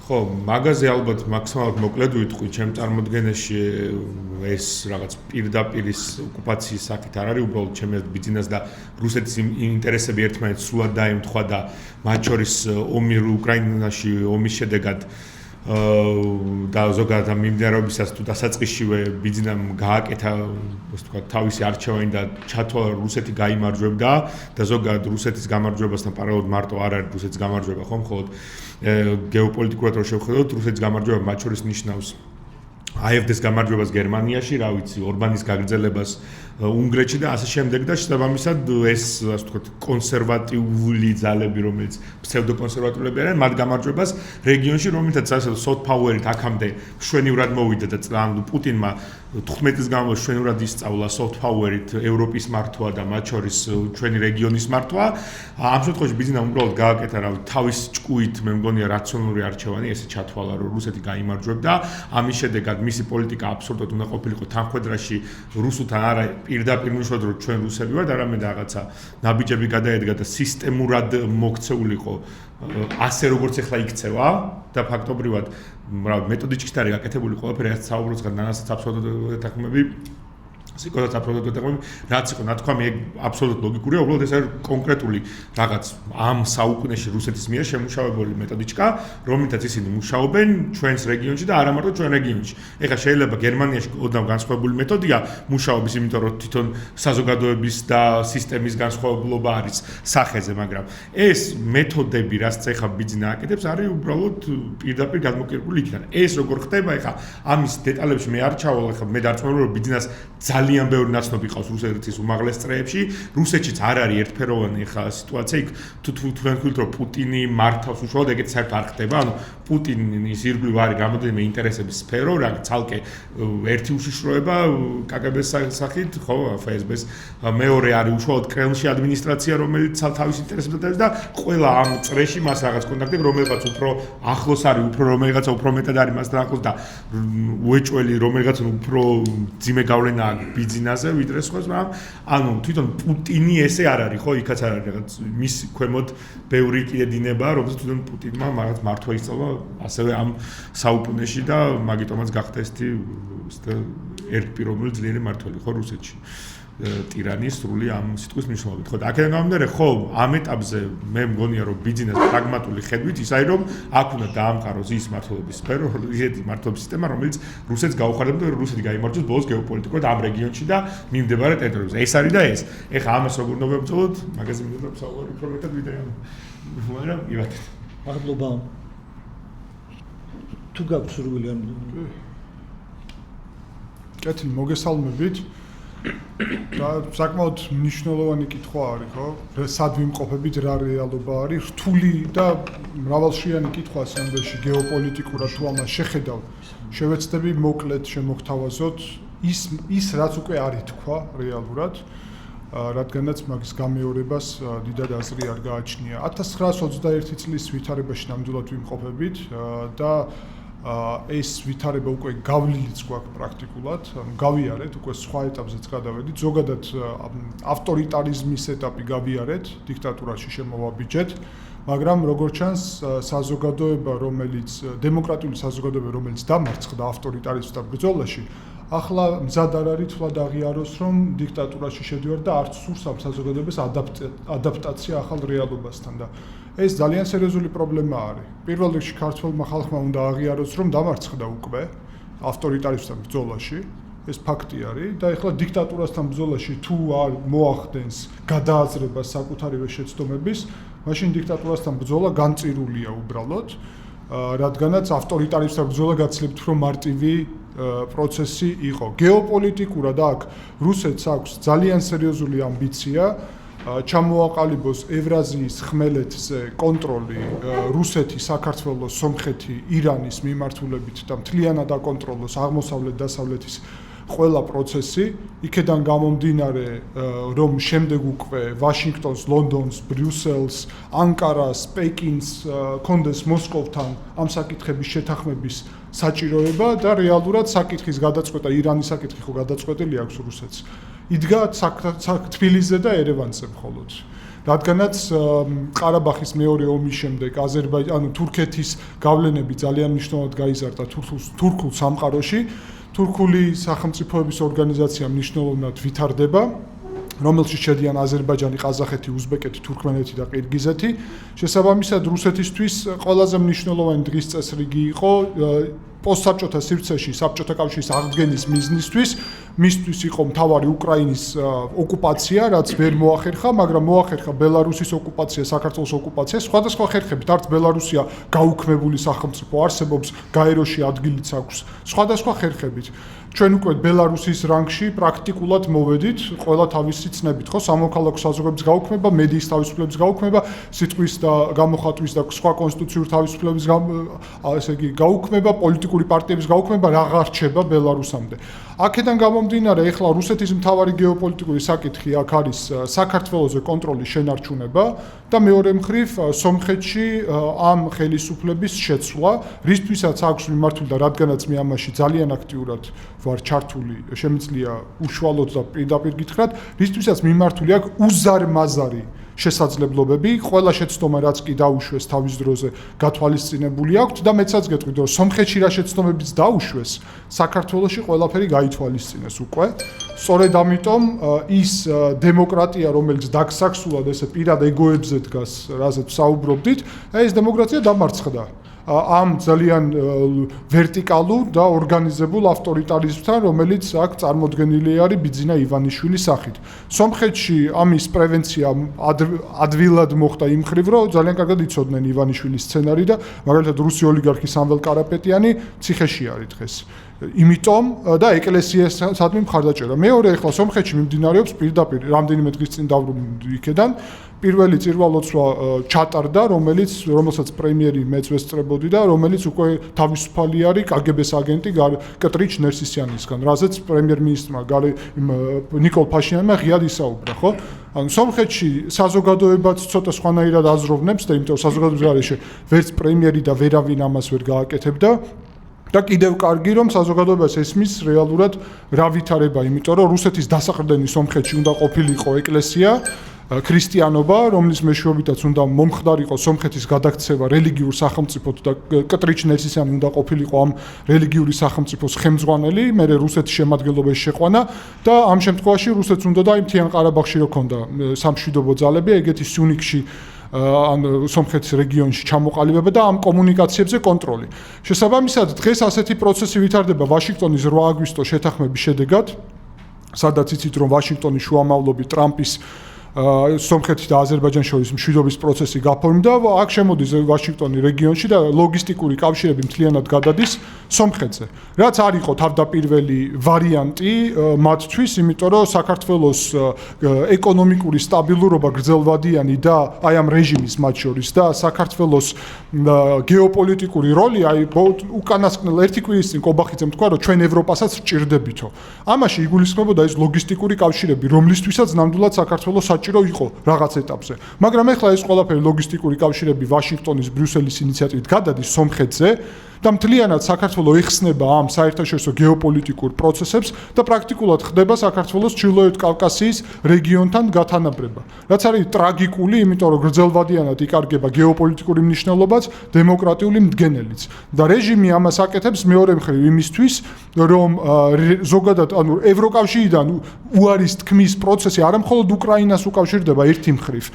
ხო, მაგაზე ალბათ მაქსიმალურად მოკლედ ვიტყვი, ჩემ წარმოდგენაში ეს რაღაც პირდაპირის ოკუპაციის საკითხი არ არის, უბრალოდ ჩემი ბიზნეს და რუსეთის ინტერესები ერთმანეთს სრულად დაემთხვა და მათ შორის ომი უკრაინაში ომის შედეგად და ზოგადად ამ მიმდინარეობისას თუ დასაწყისშივე ბიზნესამ გააკეთა, ასე ვთქვათ, თავისი არჩევანი და ჩათვალა რუსეთი გაიმარჯვებდა და ზოგადად რუსეთის გამარჯვებასთან პარალელურად მარტო არ არის რუსეთის გამარჯვება, ხო, მხოლოდ გეოპოლიტიკურად რო შევხედოთ, რუსეთის გამარჯვება მათ შორის ნიშნავს AfD-ს გამარჯვებას გერმანიაში, რა ვიცი, ორბანის გაგრძელებას უნგრეთში და ასე შემდეგ და შესაბამისად ეს, ასე ვთქვათ, კონსერვატიული ძალები, რომელიც ფსევდოკონსერვატულები არიან, მათ გამარჯვებას რეგიონში, რომელთაც ასე soft power-ით აქამდე მშვენივრად მოვიდა და პუტინმა 15 წლის განმავლობაში მშვენივრად ისწავლა soft power-ით ევროპის მართვა და მათ შორის ჩვენი რეგიონის მართვა. ამ შემთხვევაში ბიზნესმა უბრალოდ გააკეთა, რა ვიცი, თავის ჭკუით, მე მგონია რაციონალური არჩევანი, ესე ჩათვალა, რომ რუსეთი გაიმარჯვებდა. ამის შედეგად მისი პოლიტიკა აბსოლუტურად უნდა ყოფილიყო თანხმედრაში რუსულთან არა პირდაპირ ნიშნავდა რომ ჩვენ რუსები ვართ, არამედ რაღაცა ნაბიჯები გადაედგა და სისტემურად მოქცეულიყო ასე როგორც ახლა იქცევა და ფაქტობრივად მეთოდიკით არის გაკეთებული ყველაფერი, რაც საუბრობს განასაც აბსოლუტურად ეთანხმები სიკოსაც აბსოლუტურად ეთანხმები, რაც იყო ნათქვამი ეგ აბსოლუტურად ლოგიკურია, უბრალოდ ეს არის კონკრეტული რაღაც ამ საუკუნეში რუსეთის მიერ შემუშავებული მეთოდიკა, რომლითაც ისინი მუშაობენ ჩვენს რეგიონში და არა მარტო ჩვენ რეგიონში. ეხლა შეიძლება გერმანიაში ოდნავ განსხვავებული მეთოდია მუშაობის, იმიტომ რომ თვითონ საზოგადოების და სისტემის განსხვავებულობა არის სახეზე, მაგრამ ეს მეთოდები, რაც ეხლა ბიზნესი აკეთებს, არის უბრალოდ პირდაპირ გადმოკერებული იქიდან. ეს როგორ ხდება ეხლა ამის დეტალებში მე არ ჩავალ, ეხლა მე დარწმუნებული რომ ბიზნეს ძალიან ბევრი ნაცნობი ყავს რუსეთის უმაღლეს წრეებში. რუსეთშიც არ არის ერთფეროვანი ეხლა სიტუაცია. იქ თუ თქვენ გქონთ რომ პუტინი მართავს უშუალოდ ეგეთ საერთოდ არ ხდება. ანუ პუტინის ირგვლივ არის რამოდენიმე ინტერესების სფერო, რა ცალკე ერთი უშიშროება კგბ-ს სახით, ხო, FSB-ს, მეორე არის უშუალოდ კრემლში ადმინისტრაცია, რომელიც თავის ინტერესებს ატარებს და ყველა ამ წრეში მას რაღაც კონტაქტები, რომელიღაც უფრო ახლოს არის, რომელიღაც უფრო მეტად არის მასთან ახლოს და უეჭველი, რომელიღაც უფრო ძიმე გავლენა ბიზნესზე ვიდრე სხვა, მაგრამ ანუ თვითონ პუტინი ესე არ არის, ხო, იქაც არ არის რაღაც მის ქვემოთ ბევრი კიდე დინება, რომელსაც თვითონ პუტინმა რაღაც მართვა ისწავლა ასევე ამ საუკუნეში და მაგიტომაც გახდა ესეთი ერთპიროვნული ძლიერი მართველი, ხო, რუსეთში. ტირანის სრული ამ სიტყვის მნიშვნელობით. ხო, და აქედან გამომდინარე, ხო, ამ ეტაპზე მე მგონია, რომ ბიზნეს პრაგმატული ხედვით ის არის, რომ აქ უნდა დაამყაროს ის მართლობის სფერო, ისეთი მართლობის სისტემა, რომელიც რუსეთს გაუხარდება და რუსეთი გაიმარჯვოს ბოლოს გეოპოლიტიკურად ამ რეგიონში და მიმდებარე ტერიტორიებზე. ეს არის და ეს. ეხლა ამას როგორ უნდა ვებრძოლოთ? მაგაზე მინდოდა საუბარი უფრო მეტად ვიდრე ამ. მაგრამ ივათეთ. მადლობა. თუ გაქვს სურვილი ამ კეთილი, მოგესალმებით. და საკმაოდ მნიშვნელოვანი კითხვა არის, ხო? სად ვიმყოფებით, რა რეალობა არის, რთული და მრავალშრიანი კითხვაა სამდეში გეოპოლიტიკურად თუ ამას შეხედავ. შევეცდები მოკლედ შემოგთავაზოთ ის რაც უკვე არის თქვა რეალურად, რადგანაც მაგის გამეორებას დიდად აზრი არ გააჩნია. 1921 წლის ვითარებაში ნამდვილად ვიმყოფებით და ეს ვითარება უკვე გავლილიც გვაქვს პრაქტიკულად, გავიარეთ, უკვე სხვა ეტაპზეც გადავედით, ზოგადად ავტორიტარიზმის ეტაპი გავიარეთ, დიქტატურაში შემოვაბიჯეთ, მაგრამ როგორც ჩანს, საზოგადოება, რომელიც დემოკრატიული საზოგადოება, რომელიც დამარცხდა ავტორიტარიზმთან ბრძოლაში, ახლა მზად არ არის თვლად აღიაროს, რომ დიქტატურაში შედივარ და არც სურს ამ საზოგადოების ადაპტაცია ახალ რეალობასთან და ეს ძალიან სერიოზული პრობლემა არის. პირველ რიგში ქართველმა ხალხმა უნდა აღიაროს, რომ დამარცხდა უკვე ავტორიტარიზმთან ბრძოლაში, ეს ფაქტი არის და ეხლა დიქტატურასთან ბრძოლაში თუ არ მოახდენს გადააზრებას საკუთარივე შეცდომების, მაშინ დიქტატურასთან ბრძოლა განწირულია უბრალოდ, რადგანაც ავტორიტარიზმთან ბრძოლა გაცილებით უფრო მარტივი პროცესი იყო. გეოპოლიტიკურად აქ რუსეთს აქვს ძალიან სერიოზული ამბიცია ჩამოაყალიბოს ევრაზიის ხმელეთზე კონტროლი რუსეთი, საქართველოს, სომხეთი, ირანის მიმართულებით და მთლიანად აკონტროლოს აღმოსავლეთ-დასავლეთის ყველა პროცესი, იქედან გამომდინარე, რომ შემდეგ უკვე ვაშინგტონს, ლონდონს, ბრიუსელს, ანკარას, პეკინს კონდეს მოსკოვთან ამ საკითხების შეთანხმების საჭიროება და რეალურად საკითხის გადაწყვეტა, ირანის საკითხი ხო გადაწყვეტილი აქვს რუსეთს. იდგა თბილისზე და ერევანზე მხოლოდ. რადგანაც ყარაბაღის მეორე ომის შემდეგ თურქეთის გავლენები ძალიან მნიშვნელოვნად გაიზარდა თურქულ სამყაროში. თურქული სახელმწიფოების ორგანიზაცია მნიშვნელოვნად ვითარდება, რომელშიც შედიან აზერბაიჯანი, ყაზახეთი, უზბეკეთი, თურქმენეთი და ყირგიზეთი. შესაბამისად, რუსეთისთვის ყველაზე მნიშვნელოვანი დღის წესრიგი იყო პოსტსაბჭოთა სივრცეში საბჭოთა კავშირის აღდგენის მიზნისთვის, მისთვის იყო მთავარი უკრაინის ოკუპაცია, რაც ვერ მოახერხა, მაგრამ მოახერხა ბელარუსის ოკუპაცია, საქართველოს ოკუპაცია, სხვადასხვა ხერხებით, არც ბელარუსია გაუქმებული სახელმწიფო არსებობს, გაეროში ადგილიც აქვს, სხვადასხვა ხერხებით. ჩვენ უკვე ბელარუსის რანგში პრაქტიკულად მოვედით, ყველა თავისი ცნებით, ხო, სამოქალაქო საზოგადოების გაუქმება, მედიის თავისუფლების გაუქმება, სიტყვის და გამოხატვის და სხვა კონსტიტუციური თავისუფლების ესე იგი გაუქმება, პოლიტიკური პარტიების გაუქმება რა რჩება ბელარუსამდე. აქედან გამომდინარე, ეხლა რუსეთის მთავარი გეოპოლიტიკური საკითხი აქ არის საქართველოზე კონტროლის შენარჩუნება და მეორე მხრივ სომხეთში ამ ხელისუფლების შეცვლა, რისთვისაც აქვს მიმართული და რადგანაც მე ამაში ძალიან აქტიურად ვარ ჩართული, შემიძლია უშუალოდ და პირდაპირ გითხრათ, რისთვისაც მიმართული აქვს უზარმაზარი შესაძლებლობები, ყველა შეცდომა რაც კი დაუშვეს თავის დროზე გათვალისწინებული აქვს და მეცაც გეტყვით, რომ სომხეთში რა შეცდომებიც დაუშვეს, საქართველოში ყველაფერი გაითვალისწინეს უკვე. სწორედ ამიტომ ის დემოკრატია, რომელიც დაგსაქსულად ესე პირად ეგოებზე დგას, რაზეც საუბრობდით, ეს დემოკრატია დამარცხდა. ამ ძალიან ვერტიკალურ და ორგანიზებულ ავტორიტარიზმთან, რომელიც აქ წარმოდგენილი არის ბიძინა ივანიშვილის სახით. სომხეთში ამის პრევენცია ადვილად მოხდა იმ მხრივ, რომ ძალიან კარგად იცოდნენ ივანიშვილის სცენარი და მაგალითად რუსი ოლიგარქი სამվել კარაპეტიანი ციხეში არის დღეს. იმიტომ და ეკლესიასადმი მხარდაჭერა. მეორე ახლა სომხეთში მიმდინარეობს პირდაპირ რამდენიმე დღის წინ დავრუნდი იქედან. პირველი წირვალოცვა ჩატარდა, რომელსაც პრემიერი მეც ვესწრებოდი და რომელიც უკვე თავისუფალი არის კგბ-ს აგენტი კატრიჩ ნერსისიანისგან, რაზეც პრემიერ-მინისტრმა ნიკოლ ფაშინიანმა ღიად ისაუბრა, ხო? ანუ სომხეთში საზოგადოებაც ცოტა სხვანაირად აზროვნებს და იმიტომ საზოგადოების გარეშე ვერც პრემიერი და ვერავინ ამას ვერ გააკეთებდა. და კიდევ კარგი რომ საზოგადოებას ესმის რეალურად რა ვითარება, იმიტომ რომ რუსეთის დასაყრდენი სომხეთში უნდა ყოფილიყო ეკლესია, ქრისტიანობა, რომლის მეშვეობითაც უნდა მომხდარიყო სომხეთის გადაქცევა რელიგიურ სახელმწიფოდ და კატრიჩ ნერსისიანი უნდა ყოფილიყო ამ რელიგიური სახელმწიფოს ხელმძღვანელი, მერე რუსეთის შემადგენლობაში შეყვანა და ამ შემთხვევაში რუსეთს უნდა და იმ მთიან ყარაბაღში რო ქონდა სამშვიდობო ძალები, ეგეთი სიუნიქში ან სომხეთის რეგიონში ჩამოყალიბება და ამ კომუნიკაციებზე კონტროლი. შესაბამისად, დღეს ასეთი პროცესი ვითარდება ვაშინგტონის 8 აგვისტოს შეთანხმების შედეგად, სადაც იცით რომ ვაშინგტონის შუამავლობით ტრამპის სომხეთის და აზერბაიჯანის შორის მშვიდობის პროცესი გაფორმდა, აქ შემოდის ვაშინგტონი რეგიონში და ლოგისტიკური კავშირები მთლიანად გადადის სომხეთზე. რაც არ იყო თავდაპირველი ვარიანტი მათთვის, იმიტომ რომ საქართველოს ეკონომიკური სტაბილურობა გრძელვადიანი და აი ამ რეჟიმის მათ შორის და საქართველოს გეოპოლიტიკური როლი, აი უკანასკნელ ერთი კვირის წინ კობახიძემ თქვა, რომ ჩვენ ევროპასაც ვჭირდებითო. ამაში იგულისხმებოდა ეს ლოგისტიკური კავშირები, რომლისთვისაც ნამდვილად საქართველოს საჭირო იყო რაღაც ეტაპზე. მაგრამ ეხლა ეს ყველაფერი ლოგისტიკური კავშირები ვაშინგტონის, ბრიუსელის ინიციატივით გადადის სომხეთზე და მთლიანად საქართველოს ეხსნება ამ საერთაშორისო გეოპოლიტიკურ პროცესებს და პრაქტიკულად ხდება საქართველოს ჩრდილოეთ კავკასიის რეგიონთან გათანაბრება. რაც არის ტრაგიკული, იმიტომ რომ გრძელვადიანად იკარგება გეოპოლიტიკური მნიშვნელობაც, დემოკრატიული მდგენელიც. და რეჟიმი ამას აკეთებს მეორე მხრივ იმისთვის, რომ ზოგადად ანუ ევროკავშირიდან უარის თქმის პროცესი არა მხოლოდ უკრაინას უკავშირდება ერთი მხრივ,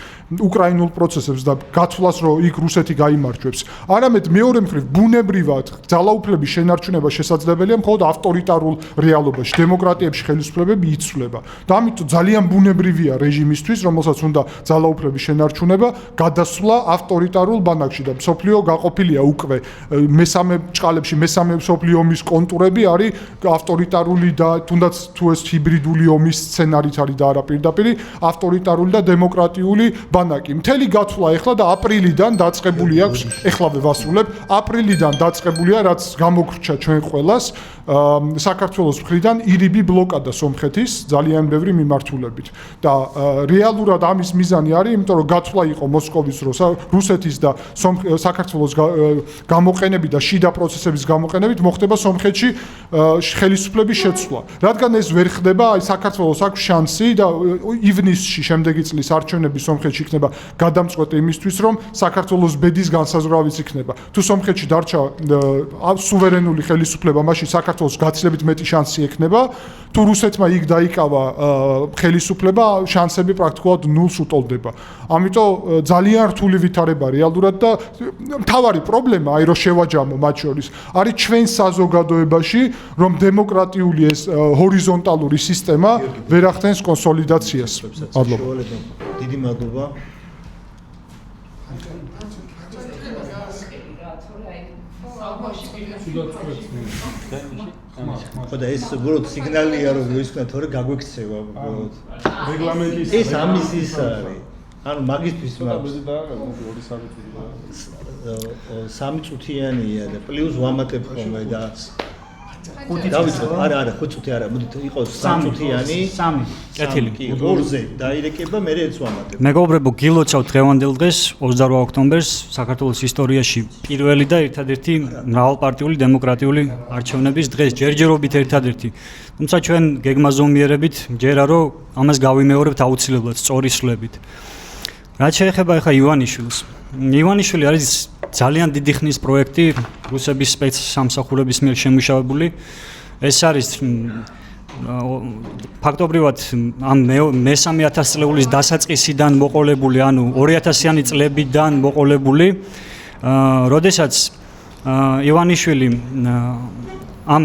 უკრაინულ პროცესებს და გაცვლას, რომ იქ რუსეთი გაიმარჯვებს, არამედ მეორე მხრივ ბუნებრივად ამიტომაც ძალაუფლების შენარჩუნება შესაძლებელია მხოლოდ ავტორიტარულ რეალობაში, დემოკრატიებში ხელისუფლებები იცვლება. და ამიტომ ძალიან ბუნებრივია რეჟიმისთვის, რომელსაც უნდა ძალაუფლების შენარჩუნება, გადასვლა ავტორიტარულ ბანაკში და მსოფლიო გაყოფილია უკვე მესამე ჭყალებში მესამე მსოფლიო ომის კონტურები არის ავტორიტარული და თუნდაც თუ ეს ჰიბრიდული ომის სცენარით არის და არა პირდაპირი ავტორიტარული და დემოკრატიული ბანაკი. მთელი გათვლა ეხლა და აპრილიდან დაწყებული აქვს, ეხლავე ვასრულებ, აპრილიდან დაწყებულია, რაც გამოგვრჩა ჩვენ ყველას, საქართველოს მხრიდან ირიბი ბლოკადა სომხეთის ძალიან ბევრი მიმართულებით. და რეალურად ამის მიზანი არის, იმიტომ რომ გათვლა იყო მოსკოვის რუსეთის და საქართველოს გამოყენებით და შიდა პროცესების გამოყენებით მოხდება სომხეთში ხელისუფლების შეცვლა. რადგან ეს ვერ ხდება, აი საქართველოს აქვს შანსი და ივნისში შემდეგი წლის არჩევნები სომხეთში იქნება გადამწყვეტი იმისთვის, რომ საქართველოს ბედის განსაზღვრავიც იქნება. თუ სომხეთში დარჩა სუვერენული ხელისუფლება, მაშინ საქართველოს გაცილებით მეტი შანსი ექნება. თუ რუსეთმა იქ დაიკავა ხელისუფლება, შანსები პრაქტიკულად ნულს უტოლდება. ამიტომ ძალიან რთული ვითარება რეალურად და მთავარი პრობლემა, აი რომ შევაჯამო მათ შორის, არის ჩვენ საზოგადოებაში, რომ დემოკრატიული ეს ჰორიზონტალური სისტემა ვერ ახდენს კონსოლიდაციას. მადლობა. დიდი მადლობა. ხოდა ეს უბრალოდ სიგნალია რომ ვისკნა თორე გაგვექცევა უბრალოდ რეგლამენტის ეს ამის ის არის ანუ მაგისტრის მაქვს 3 წუთიანია და პლუს ვამატებ ხოლმე და 5 დავიწყოთ არა 5 წუთი არა მოდით იყოს 3 წუთიანი 3 კეთილი კი 2-ზე დაირეკება მე ეც ვამატებ მეგობრებო გილოცავთ დღევანდელ დღეს 28 ოქტომბერს საქართველოს ისტორიაში პირველი და ერთადერთი მრავალპარტიული დემოკრატიული არჩევნების დღეს ჯერჯერობით ერთადერთი თუმცა ჩვენ გეგმაზომიერებით ჯერა რომ ამას გავიმეორებთ აუცილებლად სწორი სვლებით რაც შეეხება ახლა ივანიშვილი არის ძალიან დიდი ხნის პროექტი რუსების სპეცსამსახურების მიერ შემუშავებული ეს არის ფაქტობრივად ამ მესამე 1000 წლეულის დასაწყისიდან მოყოლებული ანუ 2000-იანი წლებიდან მოყოლებული როდესაც ივანიშვილი ამ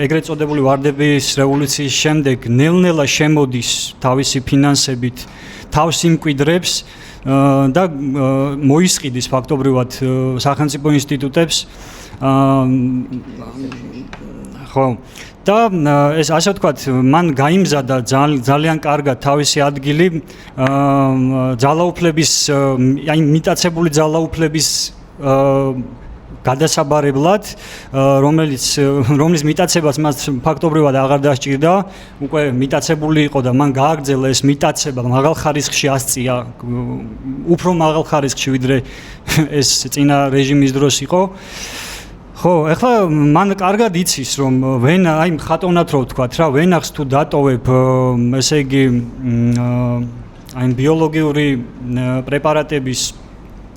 ეგრეთ წოდებული ვარდების რევოლუციის შემდეგ ნელ-ნელა შემოდის თავისი ფინანსებით თავს იმკვიდრებს და მოისყიდის ფაქტობრივად სახელმწიფო ინსტიტუტებს ხო და ეს ასე ვთქვათ მან გაიმზადა ძალიან კარგად თავისი ადგილი ძალაუფლების აი მიტაცებული ძალაუფლების გადასაბარებლად რომლის მიტაცებას მას ფაქტობრივად აღარ დასჭირდა უკვე მიტაცებული იყო და მან გააგრძელა ეს მიტაცება მაღალ ხარისხში ასწია უფრო მაღალ ხარისხში ვიდრე ეს წინა რეჟიმის დროს იყო ხო ეხლა მან კარგად იცის რომ ვენა აი ხატოვნად რო ვთქვათ რა ვენახს თუ დატოვებ ესე იგი აი ბიოლოგიური პრეპარატების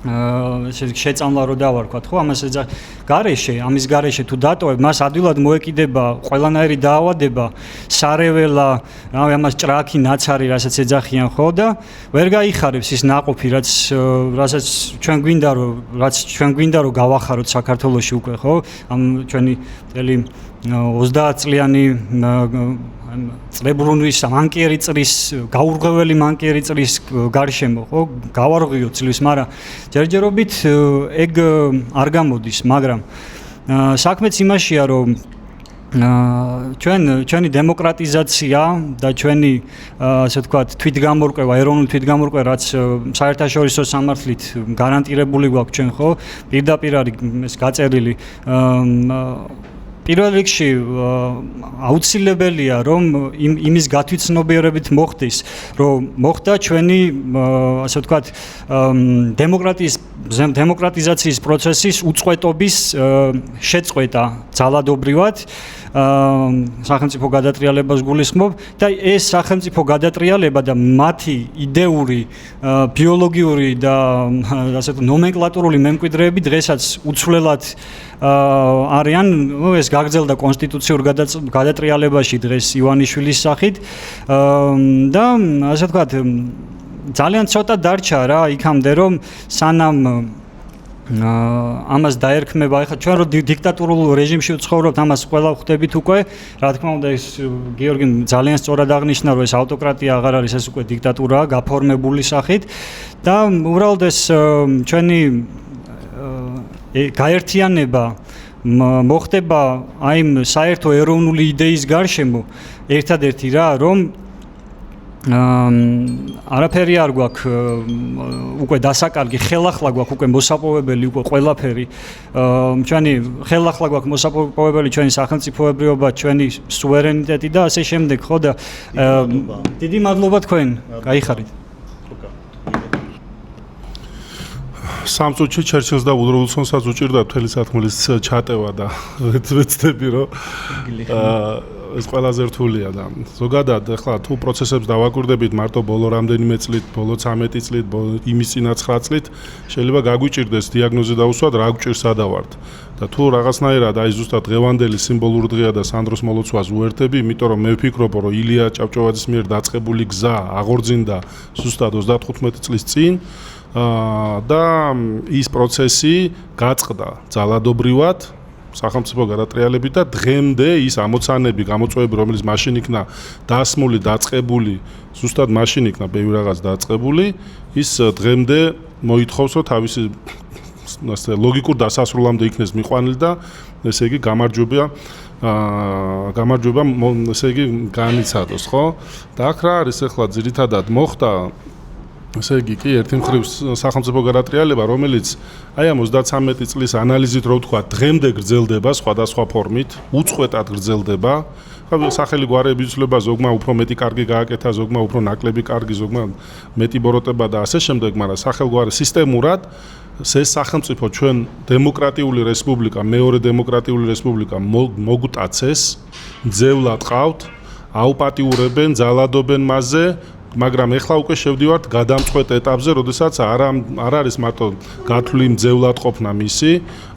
ესე შეწამლა რო დავარქვათ ხო ამას ამის გარეშე თუ დატოვებ მას ადვილად მოეკიდება ყველანაირი დაავადება სარეველა რავი ამას ჭრაქი ნაცარი რასაც ეძახიან ხო და ვერ გაიხარებს ის ناقოფი რასაც ჩვენ გვინდა რომ გავახაროთ საქართველოში უკვე ხო ამ ჩვენი მთელი 30 წლიანი წრებრუნვის მანკიერი წრის გაურღვეველი მანკიერი წრის გარშემო ხო გავარღვიო წლის მაგრამ ჯერჯერობით ეგ არ გამოდის მაგრამ საქმეც იმაშია რომ ჩვენი დემოკრატიზაცია და ჩვენი ასე ვთქვათ თვითგამორკვევა ეროვნული თვითგამორკვევა რაც საერთაშორისო სამართლით გარანტირებული გვაქვს ჩვენ ხო პირდაპირ არის ეს გაწერილი პირველ რიგში აუცილებელია რომ იმის გათვითცნობიერებით მოხდეს რომ მოხდა ჩვენი ასე ვთქვათ დემოკრატიზაციის პროცესის უწყვეტობის შეწყვეტა ძალადობრივად სახელმწიფო გადატრიალებას გულისხმობ და ეს სახელმწიფო გადატრიალება და მათი იდეური ბიოლოგიური და ასე ვთქვათ ნომენკლატურული მემკვიდრეები დღესაც უცვლელად არიან ეს გაგრძელდა კონსტიტუციურ გადატრიალებაში დღეს ივანიშვილის სახით და ასე ვთქვათ ძალიან ცოტა დარჩა რა იქამდე რომ სანამ ამას დაერქმება. ეხლა ჩვენ რო დიქტატურულ რეჟიმში ვცხოვრობთ, ამას ყველა ხვდებით უკვე. რა თქმა უნდა, ეს გიორგი ძალიან სწორად აღნიშნა, რომ ეს ავტოკრატია აღარ არის, ეს უკვე დიქტატურაა გაფორმებული სახით და უბრალოდ ეს ჩვენი გაერთიანება მოხდება აი იმ საერთო ეროვნული იდეის გარშემო, ერთადერთი რა, რომ არაფერი არ გვაქვს უკვე დასაკარგი, ხელახლა გვაქვს უკვე მოსაპოვებელი უკვე ყველაფერი. ჩვენი ხელახლა გვაქვს მოსაპოვებელი ჩვენი სახელმწიფოებრიობა, ჩვენი სუვერენიტეტი და ასე შემდეგ, ხო და დიდი მადლობა თქვენ, გაიხარით. სამ წუთში ჩერჩილს და უდროულსონსაც უჭირდა მთელი სათქმლის ჩატევა და ვეცდები რომ ეს ყველაზე რთულია და ზოგადად ახლა თუ პროცესებს დავაკვირდებით მარტო ბოლო რამდენიმე წლით, ბოლო 13 წლით, იმის წინა 9 წლით შეიძლება გაგვიჭირდეს დიაგნოზი დაუსვათ რა გვჭირს ადავართ და თუ რაღაცნაირად აი ზუსტად დღევანდელი სიმბოლური დღეა და სანდროს მოლოცვას უერთები, იმიტომ რომ მე ვფიქრობ რომ ილია ჭავჭავაძის მიერ დაწყებული გზა აღორძინდა ზუსტად 35 წლის წინ და ის პროცესი გაწყდა ძალადობრივად სახელმწიფო გადატრიალებით და დღემდე ის ამოცანები, გამოწვევები, რომელიც მაშინ იქნა დასმული, დაწყებული, ზუსტად მაშინ იქნა ბევრი რაღაც დაწყებული, ის დღემდე მოითხოვს, რომ თავისი ლოგიკურ დასასრულამდე იქნეს მიყვანილი და ესე იგი გამარჯვება ესე იგი განიცადოს, ხო? და აქ რა არის ახლა ძირითადად მოხდა ესე იგი კი ერთი მხრივ სახელმწიფო გადატრიალება, რომელიც აი ამ 33 წლის ანალიზით რო ვთქვა, დღემდე გრძელდება სხვადასხვა ფორმით, უწყვეტად გრძელდება. ხა სახელი გვარების ცვლილება ზოგმა უფრო მეტი კარგი გააკეთა, ზოგმა უფრო ნაკლები კარგი, ზოგმა მეტი ბოროტება და ასე შემდეგ, მაგრამ სახელგვარი სისტემურად ეს სახელმწიფო ჩვენ დემოკრატიული რესპუბლიკა, მეორე დემოკრატიული რესპუბლიკა მოგუტაცეს, ძევლად ყავთ, აუპატიურებენ, ძალადობენ მასზე მაგრამ ეხლა უკვე შევდივართ გადამწყვეტ ეტაპზე, როდესაც არ არის მარტო გათვლი მძევლად ყოფნა მისი,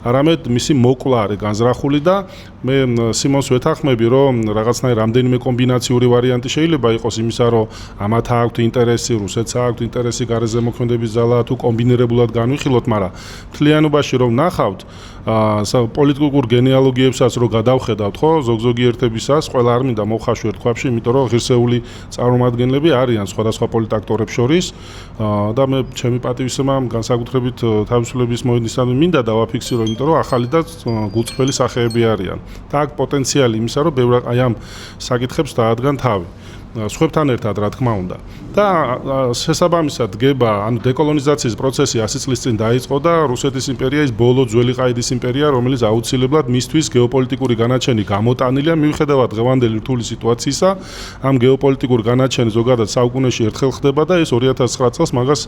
არამედ მისი მოკლა არის განზრახული და მე სიმონს ვეთანხმები, რომ რაღაცნაირ რამდენიმე კომბინაციური ვარიანტი შეიძლება იყოს იმისა, რომ ამათ აქვთ ინტერესი, რუსეთს აქვთ ინტერესი გარეზე მოქმედების ძალა თუ კომბინირებულად განვიხილოთ, მაგრამ მთლიანობაში რომ ნახავთ პოლიტიკურ გენეალოგიებსაც რო გადავხედავთ, ხო, ზოგზოგიერთებისას, ყველა არ მინდა მოვხაშვი ერთქვაფში, იმიტომ რომ ღირსეული წარმომადგენლები არიან სხვადასხვა პოლიტაქტორებს შორის და მე ჩემი პატივისცემამ განსაკუთრებით თავისუფლების მოედნისთან მინდა დავაფიქსირო, იმიტომ რომ ახალი და გულწრფელი სახეები არიან. და აქ პოტენციალი იმისა, რომ ბევრი აი ამ საკითხებს დაადგან თავი. სხვებთან ერთად რა თქმა უნდა. და შესაბამისად დგება, ანუ დეკოლონიზაციის პროცესი 100 წლის წინ დაიწყო და რუსეთის იმპერია ის ბოლო ძველი ყაიდის იმპერია, რომელიც აუცილებლად მისთვის გეოპოლიტიკური განაჩენი გამოტანილია, მიუხედავად დღევანდელი რთული სიტუაციისა, ამ გეოპოლიტიკური განაჩენი ზოგადად საუკუნეში ერთხელ ხდება და ეს 2009 წელს მაგას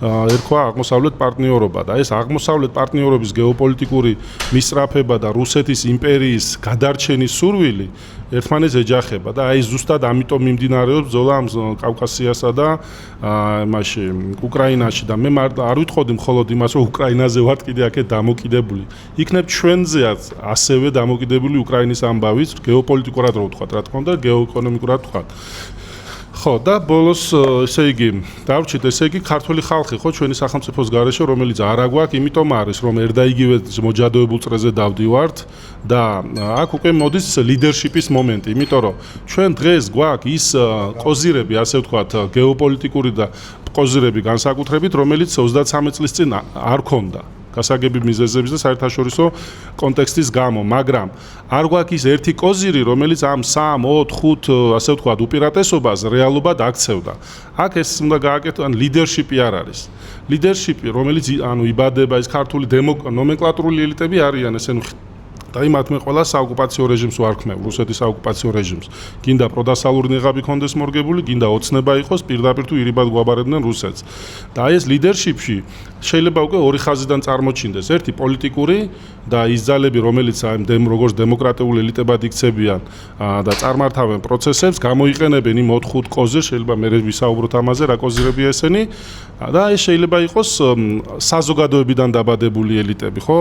ერქვა აღმოსავლეთ პარტნიორობა და ეს აღმოსავლეთ პარტნიორობის გეოპოლიტიკური მისწრაფება და რუსეთის იმპერიის გადარჩენის სურვილი ერთმანეთს ეჯახება და აი ზუსტად ამიტომ მიმდინარეობს ბრძოლა კავკასიასა და იმაში უკრაინაში და მე არ ვითხოვდი მხოლოდ იმას, რომ უკრაინაზე ვართ კიდე აქეთ დამოკიდებული. იქნებ ჩვენზეაც ასევე დამოკიდებული უკრაინის ამბავიც, გეოპოლიტიკურად რო ვთქვათ, რა თქმა უნდა, გეოეკონომიკურად ვთქვათ. ხო და ბოლოს ესე იგი დავრჩით ესე იგი ქართული ხალხი ხო ჩვენი სახელმწიფოს გარეშე რომელიც არ აგვაქვს იმიტომ არის რომ ერთ და იგივე მოჯადოებულ წრეზე დავდივართ და აქ უკვე მოდის ლიდერშიპის მომენტი იმიტომ რომ ჩვენ დღეს გვაქვს ის ყოზირები ასე ვთქვათ გეოპოლიტიკური და ყოზირები განსაკუთრებით რომელიც 33 წლის წინ არ ქონდა გასაგები მიზეზების და საერთაშორისო კონტექსტის გამო, მაგრამ არ გვაქვს ის ერთი კოზირი, რომელიც ამ 3-4-5 ასე ვთქვათ უპირატესობას რეალურად აქცევდა. აქ ეს უნდა გააკეთო, ან ლიდერშიპი არ არის. ლიდერშიპი, რომელიც ანუ იბადება ის ქართული ნომენკლატურული ელიტები არიან, ესე და იმათ მე ყველა საოკუპაციო რეჟიმს ვარქმევ, რუსეთის საოკუპაციო რეჟიმს. გინდა პროდასალური ნიღაბი კონდეს მორგებული, გინდა ოცნება იყოს, პირდაპირ თუ ირიბად გვაბარებდნენ რუსეთს. და აი ეს ლიდერშიპში შეიძლება უკვე ორი ხაზიდან წარმოჩინდეს. ერთი პოლიტიკური და ის ძალები, რომელიც აი როგორც დემოკრატიული ელიტებად იქცებიან და წარმართავენ პროცესებს, გამოიყენებენ იმ 4-5 კოზირს, შეიძლება მე ვისაუბროთ ამაზე, რა კოზირებია ესენი. და ეს შეიძლება იყოს საზოგადოებიდან დაბადებული ელიტები, ხო?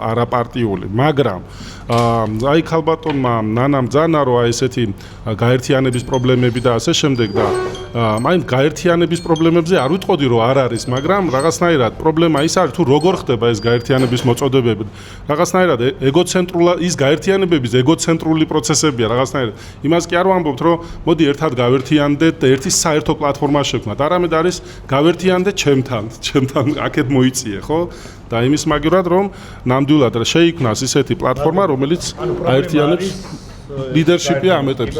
არაპარტიული, მაგრამ აი ქალბატონმა ნანამ ძანა რომ აი ესეთი გაერთიანების პრობლემები და ასე შემდეგ და მაინც გაერთიანების პრობლემებზე არ ვიტყოდი რომ არ არის, მაგრამ რაღაცნაირად პრობლემა ის არის თუ როგორ ხდება ეს გაერთიანების მოწოდებები. რაღაცნაირად ის გაერთიანებების ეგოცენტრული პროცესებია რაღაცნაირად. იმას კი არ ვამბობთ რომ მოდი ერთად გავერთიანდეთ და ერთი საერთო პლატფორმა შევქმნათ. არამედ არის გავერთიანდეთ ჩემთან აქეთ მოიწიე, ხო? და იმის მაგივრად რომ ნამდვილად შეიქმნას ისეთი პლატფორმა, რომელიც აერთიანებს ლიდერშიპი ამეტებს.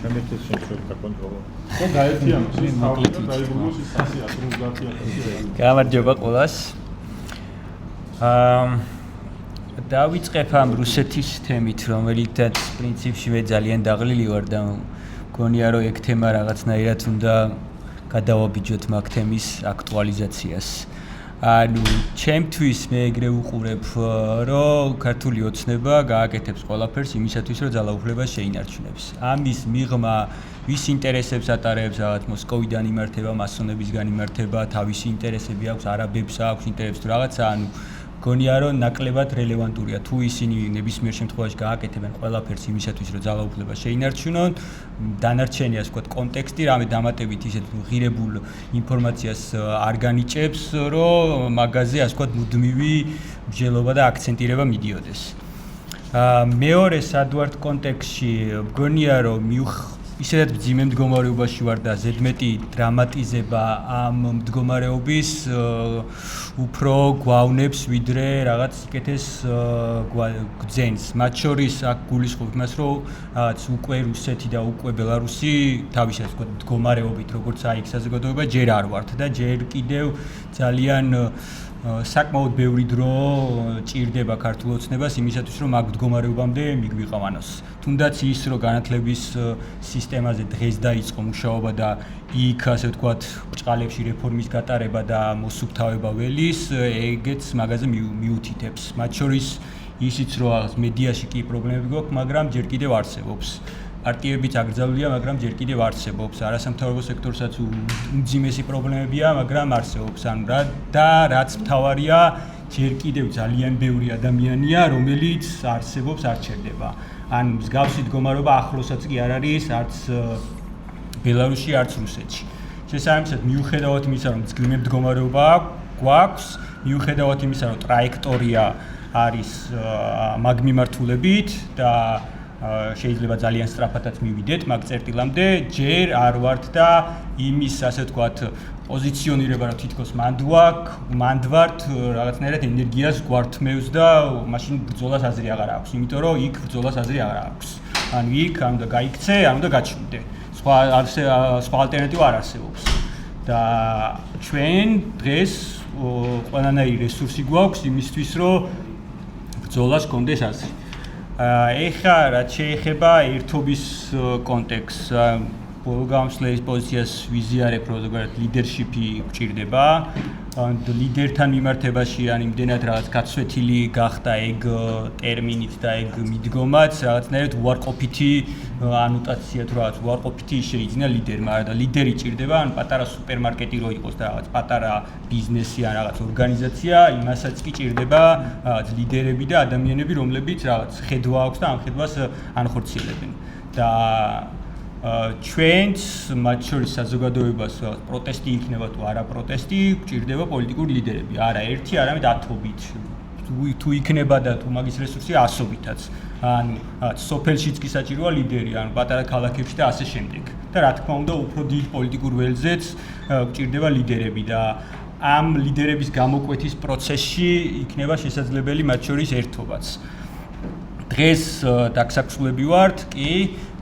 ჩემთვის შეიძლება გაკონტროლო. ხო გაერთიანოს ის თავი და დაიბრუნოს ის 150.000. გამარჯობა ყველას. დავიწყებ ამ რუსეთის თემით, რომელიცაც პრინციპში მე ძალიან დაღლილი ვარ და მგონია რომ ეგ თემა რაღაცნაირად უნდა გადავაბიჯოთ მაგ თემის აქტუალიზაციას. ანუ ჩემთვის მე ეგრე ვუყურებ, რომ ქართული ოცნება გააკეთებს ყველაფერს იმისათვის, რომ ძალაუფლებას შეინარჩუნებს. ამის მიღმა ვის ინტერესებს ატარებს, რაღაც მოსკოვიდან იმართება, მასონებისგან იმართება, თავისი ინტერესები აქვს, არაბებს აქვს ინტერესებს თუ რაღაცა, ანუ გონია რომ ნაკლებად რელევანტურია თუ ისინი ნებისმიერ შემთხვევაში გააკეთებენ ყველაფერს იმისათვის რომ ძალაუფლება შეინარჩუნონ დანარჩენი ასე ვთქვათ კონტექსტი რამე დამატებით ისეთ ღირებულ ინფორმაციას არ განიჭებს რომ მაგაზე ასე ვთქვათ მუდმივი მსჯელობა და აქცენტირება მიდიოდეს მეორე სადვართ კონტექსტში გონია რომ ისედაც მძიმე მდგომარეობაში ვარ და ზედმეტი დრამატიზება ამ მდგომარეობის უფრო გვავნებს ვიდრე რაღაც სიკეთეს გძენს. მათ შორის აქ გულისხმობ იმას, რომ რაღაც უკვე რუსეთი და უკვე ბელარუსი თავის ასე ვთქვათ მდგომარეობით როგორც აი საზოგადოება ჯერ არ ვართ და ჯერ კიდევ ძალიან საკმაოდ ბევრი დრო ჭირდება ქართულ ოცნებას იმისათვის რომ მაგ მდგომარეობამდე მიგვიყავანოს. თუნდაც ის რომ განათლების სისტემაზე დღეს დაიწყო მუშაობა და იქ ასე ვთქვათ ბრჭყალებში რეფორმის გატარება და მოსუფთავება ველის, ეგეც მაგაზე მიუთითებს. მათ შორის ისიც რომ მედიაში კი პრობლემები გვაქვს, მაგრამ ჯერ კიდევ არსებობს. პარტიებიც აკრძალულია, მაგრამ ჯერ კიდევ არსებობს. არასამთავრობო სექტორსაც უმძიმესი პრობლემებია, მაგრამ არსებობს. ანუ და რაც მთავარია, ჯერ კიდევ ძალიან ბევრი ადამიანია, რომელიც არსებობს, არ ჩერდება. ან მსგავსი მდგომარეობა ახლოსაც კი არ არის, არც ბელარუსში, არც რუსეთში. შესაბამისად, მიუხედავად იმისა, რომ მძიმე მდგომარეობა გვაქვს, მიუხედავად იმისა, რომ ტრაექტორია არის მაგ მიმართულებით და შეიძლება ძალიან სწრაფადაც მივიდეთ მაგ წერტილამდე, ჯერ არ ვართ და იმის ასე ვთქვათ პოზიციონირება რომ თითქოს მანდ ვართ რაღაცნაირად ენერგიას გვართმევს და მაშინ ბრძოლას აზრი აღარ აქვს, იმიტომ რომ იქ ბრძოლას აზრი აღარ აქვს. ანუ იქ არ უნდა გაიქცე, არ უნდა გაჩვიდე. სხვა ალტერნატივა არ არსებობს. და ჩვენ დღეს ყველანაირი რესურსი გვაქვს იმისთვის, რომ ბრძოლას გქონდეს აზრი. ეხლა რაც შეეხება ერთობის კონტექსტს, ბოლო გამოსვლის პოზიციას ვიზიარებ, რომ ზოგადად ლიდერშიპი გვჭირდება. ლიდერთან მიმართებაში ან იმდენად რაღაც გაცვეთილი გახდა ეგ ტერმინით და ეგ მიდგომაც, რაღაცნაირად უარყოფითი ანოტაცია თუ რაღაც უარყოფითი შეიძლება ლიდერმა და ლიდერი ჭირდება, ან პატარა სუპერმარკეტი რო იყოს და რაღაც პატარა ბიზნესი ან რაღაც ორგანიზაცია, იმასაც კი ჭირდება რაღაც ლიდერები და ადამიანები, რომლებიც რაღაც ხედვა აქვს და ამ ხედვას ანხორციელებენ. და ჩვენც მათ შორის საზოგადოებას პროტესტი იქნება თუ არა პროტესტი, გჭირდება პოლიტიკური ლიდერები. არა ერთი, არამედ ათობით. თუ იქნება და თუ მაგის რესურსია ასობითაც. ანუ სოფელშიც კი საჭიროა ლიდერი, ანუ პატარა ქალაქებში და ასე შემდეგ. და რა თქმა უნდა, უფრო დიდ პოლიტიკურ ველზეც გჭირდება ლიდერები და ამ ლიდერების გამოკვეთის პროცესში იქნება შესაძლებელი მათ შორის ერთობაც. დღეს დაქსაქსულები ვართ, კი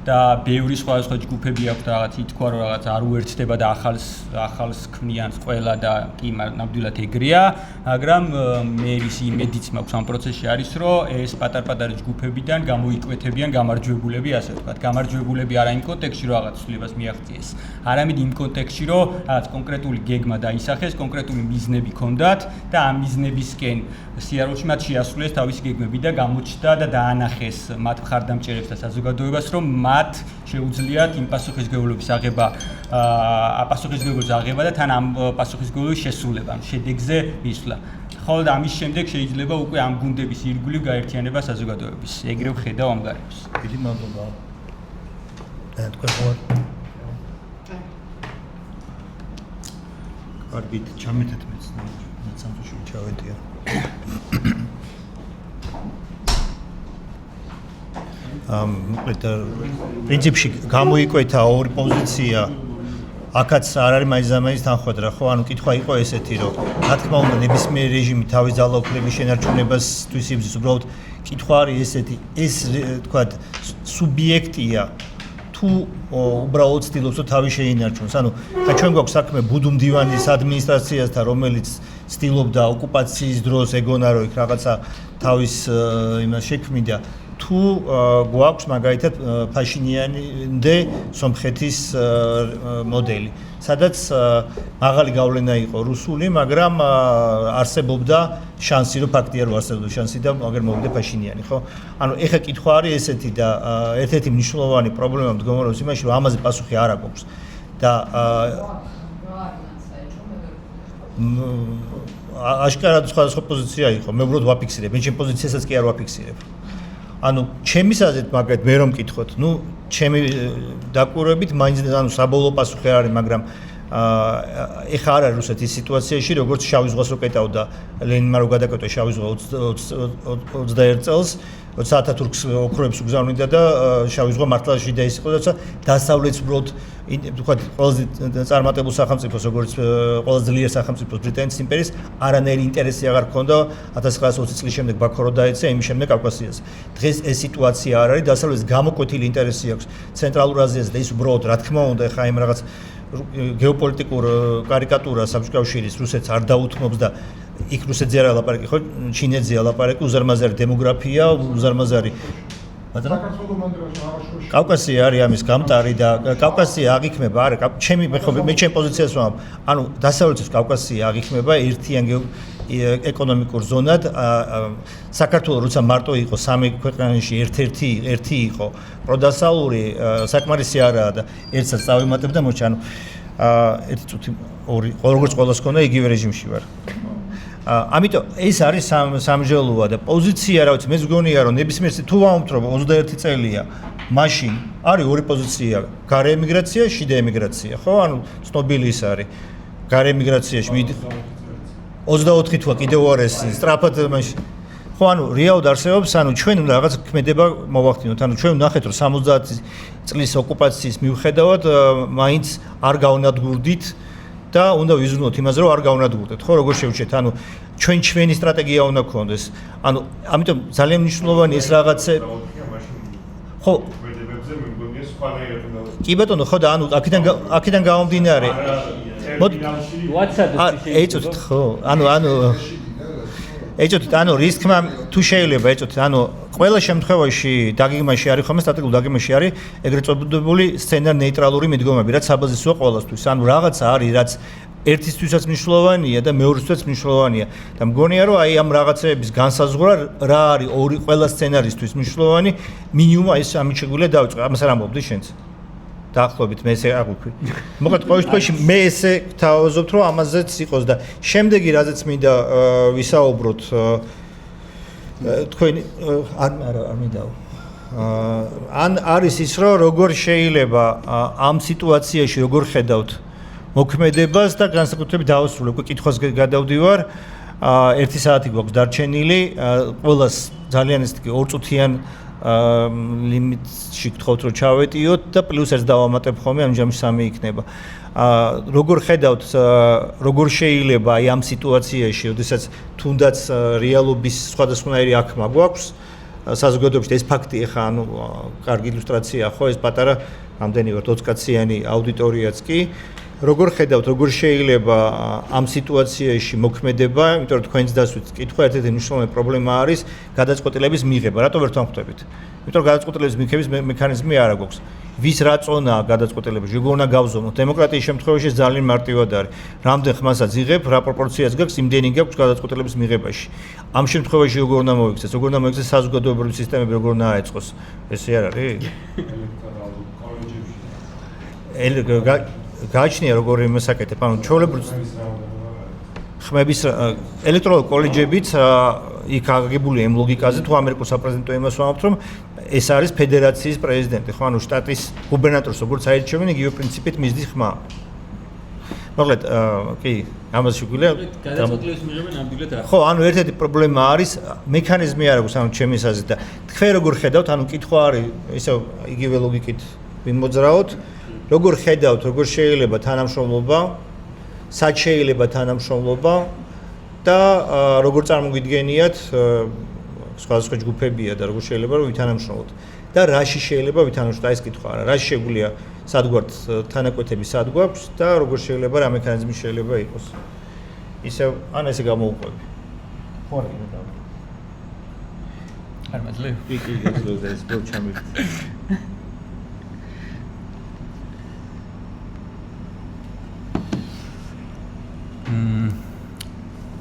და ბევრი სხვადასხვა ჯგუფები აქვს და რაღაც ითქვა რომ რაღაც არ უერთდება და ახალს ქმნიან ყველა და კი ნამდვილად ეგრეა, მაგრამ მე ისი იმედიც მაქვს ამ პროცესში არის რომ ეს პატარ-პატარა ჯგუფებიდან გამოიკვეთებიან გამარჯვებულები, ასე ვთქვათ, გამარჯვებულები არა იმ კონტექსტში რომ რაღაც ცვლილებას მიაღწიეს, არამედ იმ კონტექსტში რომ რაღაც კონკრეტული გეგმა დაისახეს, კონკრეტული მიზნები ქონდათ და ამ მიზნებისკენ სიარულში მათ შეასრულეს თავისი გეგმები და გამოჩნდა და დაანახეს მათ მხარდამჭერებს და საზოგადოებას რომ მათ შეუძლიათ იმ პასუხისმგებლობის აღება, პასუხისმგებლობის აღება და თან ამ პასუხისმგებლობის შესრულება, შედეგზე მისვლა. ხოლო ამის შემდეგ შეიძლება უკვე ამ გუნდების ირგვლივ გაერთიანება საზოგადოების. ეგრე ვხედავ ამ გარემოს. დიდი მადლობა. თქვენ კარგით, ჩამეთეთ მეც. სამწუხაროდ ჩავეტია. პრინციპში გამოიკვეთა ორი პოზიცია. აქაც არ არის მაინც თანხმდრა, ხო? ანუ კითხვა იყო ესეთი, რომ რა თქმა უნდა ნებისმიერი რეჟიმი თავის ძალაუფლების შენარჩუნებასთვის იბრძვის, უბრალოდ კითხვა არის ესეთი, ეს თქვა სუბიექტია თუ უბრალოდ ცდილობს რომ თავი შეინარჩუნოს. ანუ ხა ჩვენ გვაქვს საქმე ბუდუ მდივანის ადმინისტრაციასთან, რომელიც ცდილობდა ოკუპაციის დროს ეგონა რომ იქ რაღაცა თავის იმას შექმნიდა. თუ გვაქვს მაგალითად ფაშინიანამდე სომხეთის მოდელი, სადაც მაღალი გავლენა იყო რუსული, მაგრამ არსებობდა შანსი, რომ ფაქტია რომ არსებობდა შანსი და მაგერ მოვიდა ფაშინიანი, ხო? ანუ ეხა კითხვა არის ესეთი და ერთ-ერთი მნიშვნელოვანი პრობლემა მდგომარეობს იმაში, რომ ამაზე პასუხი არ აქვს და აშკარად სხვადასხვა პოზიცია იყო, მე უბრალოდ ვაფიქსირებ, მე ჩემ პოზიციასაც კი არ ვაფიქსირებ. ანუ ჩემის აზრით მაგათ მე რომ მკითხოთ, ნუ ჩემი დაკვირვებით მაინც ანუ საბოლოო პასუხი არის, მაგრამ ეხა არ არის რუსეთის სიტუაციაში, როგორც შავი ზღვას რო კეტავდა ლენინმა რო გადაკეტა შავი ზღვა 21 წელს, როცა ათათურქს ოქროებს უგზავნიდა და შავი ზღვა მართლა შიდა ის იყო, როცა დასავლეთს უბრალოდ თქვა ყველაზე წარმატებულ სახელმწიფოს, როგორც ყველაზე ძლიერ სახელმწიფოს ბრიტანეთის იმპერიის არანაირი ინტერესი აღარ ჰქონდა 1920 წლის შემდეგ ბაქო დაეცა, იმის შემდეგ კავკასიას. დღეს ეს სიტუაცია არ არის, დასავლეთს გამოკვეთილი ინტერესი აქვს ცენტრალურ აზიაზე და ის უბრალოდ რა თქმა უნდა ეხა იმ რაღაც გეოპოლიტიკურ კარიკატურას საბჭოთა კავშირის რუსეთს არ დაუთმობს და იქ რუსეთზე არ ლაპარაკი, ხო, ჩინეთზეა ლაპარაკი, უზარმაზარი დემოგრაფია, უზარმაზარი კავკასია არის ამის გამტარი და კავკასია აღიქმება, არა, მე ჩემ პოზიციას ვამბობ, ანუ დასავლეთის კავკასია აღიქმება ერთიან ეკონომიკურ ზონად, საქართველოს როცა მარტო იყო სამი ქვეყანაში ერთი იყო, პროდასალური საკმარისი არაა და ერთსაც წავიმატებ და მოჩა, ანუ ერთი წუთი ორი, როგორც ყოველას ქონდა იგივე რეჟიმში ვარ. ამიტომ ეს არის სამჟელოა და პოზიცია, რა ვიცი, მე ზგონია რომ ნებისმიერ თუ ვამბობთ რომ 21 წელია, მაშინ არის ორი პოზიცია, გარე ემიგრაცია, შიდა ემიგრაცია, ხო? ანუ ცნობილი ის არის. გარე ემიგრაციაში მიდი 24 თვე კიდევ არ ეს სწრაფად მაშინ. ხო, ანუ რეალურად არსებობს, ანუ ჩვენ უნდა რაღაც ქმედება მოვახდინოთ. ანუ ჩვენ ვნახეთ რომ 70 წლის ოკუპაციის მიუხედავად მაინც არ გავნადგურდით და უნდა ვიზრუნოთ იმაზე, რომ არ გავნადგურდეთ, ხო, როგორ შევჩეთ, ანუ ჩვენი სტრატეგია უნდა გქონდეს. ანუ ამიტომ ძალიან მნიშვნელოვანი ეს რაღაცე ხო, მეგონია სხვანაირად უნდა. კი ბატონო, ხო და ანუ აქედან გამომდინარე. ეჭვთ, ხო, ეჭვთ, ანუ რისკმა თუ შეიძლება ეჭვთ, ანუ ყველა შემთხვევაში დაგეგმაში არის ხომ სტრატეგიულ დაგეგმაში არის ეგრეთ წოდებული სცენარ ნეიტრალური მიდგომები, რაც საბაზისოა ყველასთვის. ანუ რაღაცა არის, რაც ერთისთვისაც მნიშვნელოვანია და მეორისთვისაც მნიშვნელოვანია. და მგონია რომ აი ამ რაღაცების განსაზღვრა რა არის ორი ყველა სცენარისთვის მნიშვნელოვანი, მინიმუმ ეს ამით შეგვიძლია დავიწყო. ამას არ ამბობდი შენც. დაახლოებით მე ესე აღვიქვი. მოკლედ ყოველ შემთხვევაში მე ესე თავაზობთ რომ ამაზეც იყოს და შემდეგი რაზეც მინდა ვისაუბროთ თქვენი არ მინდაო. ან არის ის რომ როგორ შეიძლება ამ სიტუაციაში როგორ ხედავთ მოქმედებას და განსაკუთრებით დავასრულებ კითხვას გადავდივარ. 1 საათი გვაქვს დარჩენილი, ყველას ძალიან ეს ორწუთიან ლიმიტში გთხოვთ რომ ჩავეტიოთ და პლუს ერთ დავამატებ ხოლმე, ამჟამად 3 იქნება. როგორ ხედავთ, როგორ შეიძლება აი ამ სიტუაციაში, როდესაც თუნდაც რეალობის სხვადასხვანაირი აქმა გვაქვს, საზოგადოებაში ეს ფაქტი ახლა ანუ კარგი ილუსტრაცია ხო, ეს პატარა რამდენი ვართ 20 კაციანი აუდიტორიაც კი. როგორ ხედავთ, როგორ შეიძლება ამ სიტუაციაში მოქმედება, იმიტომ რომ თქვენს დასვით კითხვა ერთ-ერთი მნიშვნელოვანი პრობლემა არის გადაწყვეტილების მიღება. რატო ვერ თამხმდებით? იმიტომ რომ გადაწყვეტილების მიღების მექანიზმი არ აქვს. ვის რა წონაა გადაწყვეტილების, როგორ უნდა გავზომოთ? დემოკრატიის შემთხვევაში ძალიან მარტივად არის. რამდენ ხმასაც იღებ, რა პროპორციას გაქვს, იმდენი გაქვს გადაწყვეტილების მიღებაში. ამ შემთხვევაში როგორ უნდა მოიქცეს? როგორ უნდა მოიქცეს საზოგადოებრივი სისტემები, როგორ უნდა აეწყოს? ესე არ არის? გააჩნია როგორი მოსაკეთებ, ანუ ჩვეულებრივ ხმების ელექტრონული კოლეჯებიც იქ აგებულია იმ ლოგიკაზე, თუ ამერიკულ საპრეზიდენტო იმას ვამბობთ, რომ ეს არის ფედერაციის პრეზიდენტი, ხო, ანუ შტატის გუბერნატორს როგორც აირჩევენ, იგივე პრინციპით მისდის ხმა. მოკლედ, კი, ამას შეგვიძლია გადაწყვეტილების მიღება ნამდვილად არ. ხო, ანუ ერთ-ერთი პრობლემა არის მექანიზმი არ აქვს, ანუ ჩემი აზრით და თქვენ როგორ ხედავთ, ანუ კითხვა არის ისე იგივე ლოგიკით ვიმოძრაოთ, როგორ ხედავთ, როგორ შეიძლება თანამშრომლობა, სად შეიძლება თანამშრომლობა და როგორ წარმოგიდგენიათ სხვადასხვა ჯგუფებია და როგორ შეიძლება რომ ვითანამშრომლოთ და რაში შეიძლება ვითანამშრომლოთ, აი ეს კითხვა არა, რაში შეგვიძლია სადგვართ თანაკვეთები სად გვაქვს და როგორ შეიძლება რა მექანიზმი შეიძლება იყოს. ისე ან ესე გამოვყვები. ხო არა კიდე და. არ მაძლევ. კი, ეს ბოლო ჩამი.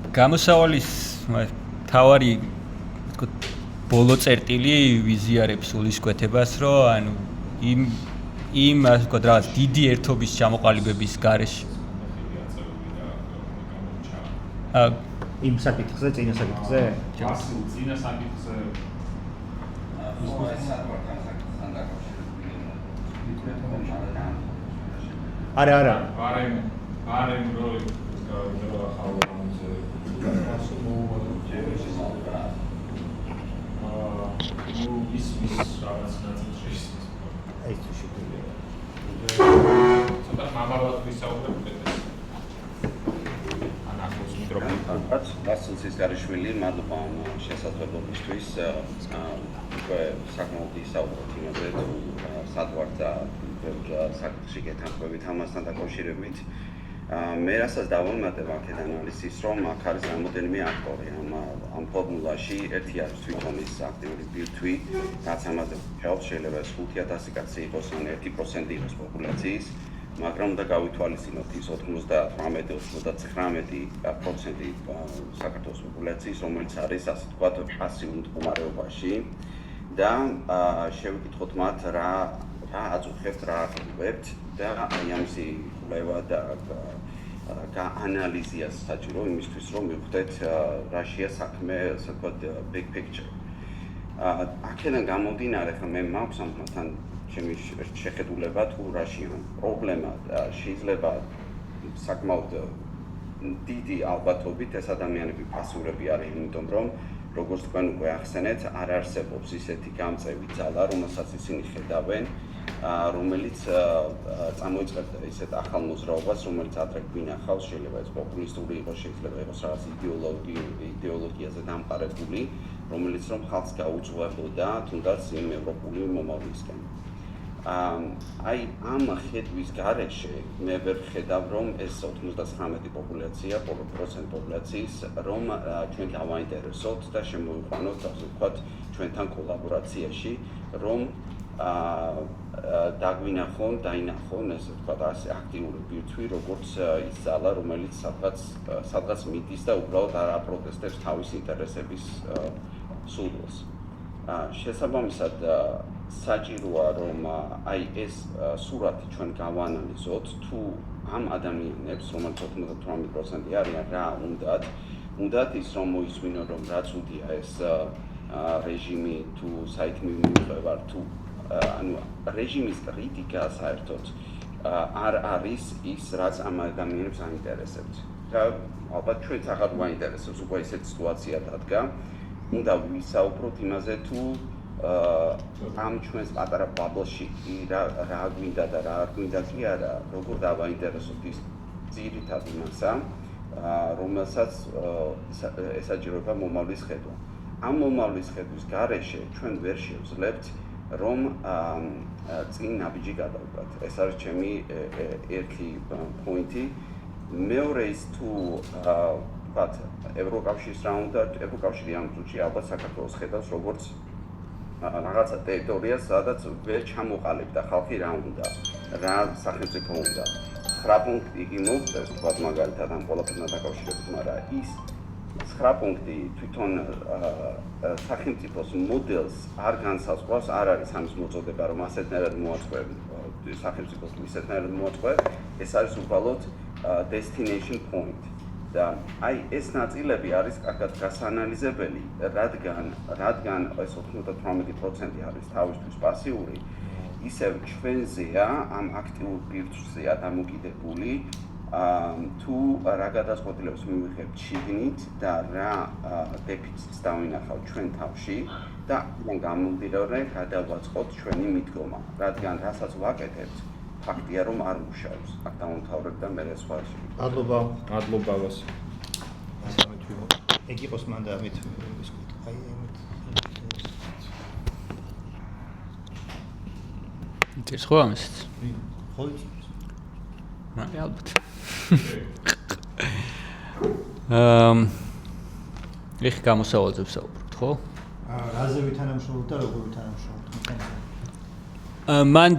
გამოსავალის თავარი თქო ბოლო წერტილი ვიზიარებს სულისკვეთებას, რომ ანუ იმ ასე ვთქვათ რაღაც დიდი ერთობის ჩამოყალიბების გარეშე იმ საკითხზე, წინა საკითხზე? წინა საკითხზე არა. არემ როლი გავიდება ხალხზე. ის რაღაც ნაწილში აი ეს შეგვიძლია. ცოტა მამარად ვისაუბრებ ეს. ანახოს მიკროფონი. ვასილ გარეშვილი, მადლობა შესაძლებლობისთვის. უკვე საკმაოდ ისაუბროთ იმაზე, თუ სად ვართ და საკითხში გეთანხმებით ამასთან დაკავშირებით. მე რასაც დავამატებ აქედან არის ის, რომ აქ არის რამოდენიმე აქტორი ამ ფორმულაში. ერთი არის თვითონ ის აქტიური ბირთვი, რაც ამაზე ხელს შეიძლება ეს 5000 კაცი იყოს ან 1% იყოს პოპულაციის, მაგრამ უნდა გავითვალისწინოთ ის 98-99% საქართველოს პოპულაციის, რომელიც არის ასე ვთქვათ პასიურ მდგომარეობაში და შევიკითხოთ მათ რა აწუხებთ, რა ახლობებთ და აი ამისი კვლევა და ანალიზია საჭირო იმისთვის, რომ მივხვდეთ რაშია საქმე, ასე ვთქვათ, big picture. აქედან გამომდინარე, ხა მე მაქვს ამასთან ჩემი შეხედულება თუ რაშია პრობლემა შეიძლება საკმაოდ დიდი ალბათობით ეს ადამიანები პასიურები არიან, იმიტომ რომ როგორც თქვენ უკვე ახსენეთ, არ არსებობს ისეთი გამწევი ძალა, რომელსაც ისინი ხედავენ, რომელიც წამოიწყებდა ისეთ ახალ მოძრაობას, რომელიც ადრე გვინახავს, შეიძლება ეს პოპულისტური იყოს, შეიძლება იყოს რაღაც იდეოლოგიაზე დამყარებული, რომელიც რომ ხალხს გაუძღვებოდა თუნდაც იმ ევროპული მომავლისკენ. აი ამ ხედვის გარეშე მე ვერ ხედავ, რომ ეს 99% პოპულაციის, რომ ჩვენ გავაინტერესოთ და შემოვიყვანოთ, ასე ვთქვათ, ჩვენთან კოლაბორაციაში, რომ დაგვინახონ, დაინახონ, ესე ვთქვათ, ასე აქტიური ბირთვი, როგორც ის ძალა, რომელიც სადღაც მიდის და უბრალოდ არ აპროტესტებს თავის ინტერესების სურვილს. შესაბამისად, საჭიროა, რომ აი ეს სურათი ჩვენ გავაანალიზოთ, თუ ამ ადამიანებს, რომელიც 98% არიან, რა უნდათ ის, რომ მოისმინონ, რომ რაც უდია ეს რეჟიმი თუ საითმი მიუღებარ, თუ ანუ რეჟიმის კრიტიკა საერთოდ არ არის ის, რაც ამ ადამიანებს აინტერესებს. და ალბათ ჩვენც აღარ გვაინტერესებს, უკვე ესეთი სიტუაცია დადგა. უნდა ვისაუბროთ იმაზე, თუ ამ ჩვენს პატარა ბაბლში რა გვინდა და რა არ გვინდა კი არა, როგორ დავაინტერესოთ ის ძირითად იმასა, რომელსაც ესაჭიროება მომავლის ხედვა. ამ მომავლის ხედვის გარეშე ჩვენ ვერ შევძლებთ, რომ წინ ნაბიჯი გადავდგათ. ეს არის ჩემი ერთი პოინტი. მეორე ის თუ ვთქვათ, ევროკავშირის რა უნდა, ევროკავშირი ამ წუთში ალბათ საქართველოს ხედავს როგორც რაღაცა ტერიტორიას, სადაც ვერ ჩამოყალიბდა ხალხი რა უნდა, რა სახელმწიფო უნდა. 9 პუნქტი იგი მოვწერს, ვთქვათ, მაგალითად ამ ყველაფერთან დაკავშირებით, მაგრამ ის 9 პუნქტი თვითონ სახელმწიფოს მოდელს არ განსაზღვრავს, არ არის ამის მოწოდება, რომ ასეთნაირად მოაწყობენ სახელმწიფოს ისეთნაირად მოაწყობენ, ეს არის უბრალოდ destination point. და აი ეს ნაწილები არის კარგად გასაანალიზებელი, რადგან ეს 98% არის თავისთვის პასიური, ისევ ჩვენზეა ამ აქტიურ ბირთვზეა დამოკიდებული თუ რა გადაწყვეტილებას მივიღებთ შიგნით და რა დეფიციტს დავინახავთ ჩვენ თავში და ამან გამომდინარე გადავაწყოთ ჩვენი მიდგომა, რადგან რასაც ვაკეთებთ, ფაქტია რომ არ მუშაობს. აქ დავუმთავრებ და მე სხვა მადლობა. მადლობა ვასი. ეგ იყოს მანდა ამით ის აი ეს ხო ამის? ხო ალბათ. ეხ გამოსავალებს საუბრობთ, ხო? რაზე ვითანამშრომლობთ და როგორ ვითანამშრომლობთ? მან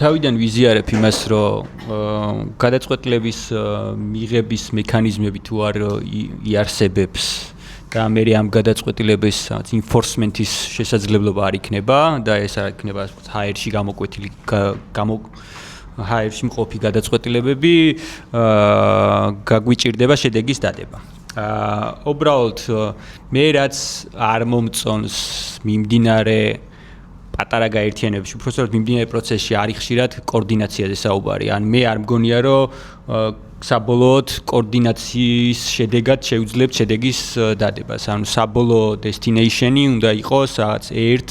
თავიდან ვიზიარებ იმას, რომ გადაწყვეტილების მიღების მექანიზმები თუ არ იარსებებს და მე ამ გადაწყვეტილების enforcement-ის შესაძლებლობა არ იქნება და ეს არ იქნება HR-ში გამოკვეთილი HR-ში მყოფი გადაწყვეტილებები გაგვიჭირდება შედეგის დადება. უბრალოდ მე რაც არ მომწონს მიმდინარე პატარა გაერთიანებებში, უბრალოდ მიმდინარე პროცესში არის ხშირად კოორდინაციაზე საუბარი. ან მე არ მგონია რომ საბოლოოდ კოორდინაციის შედეგად შეუძლებთ შედეგის დადებას. ანუ საბოლოო destination-ი უნდა იყოს რაღაც ერთ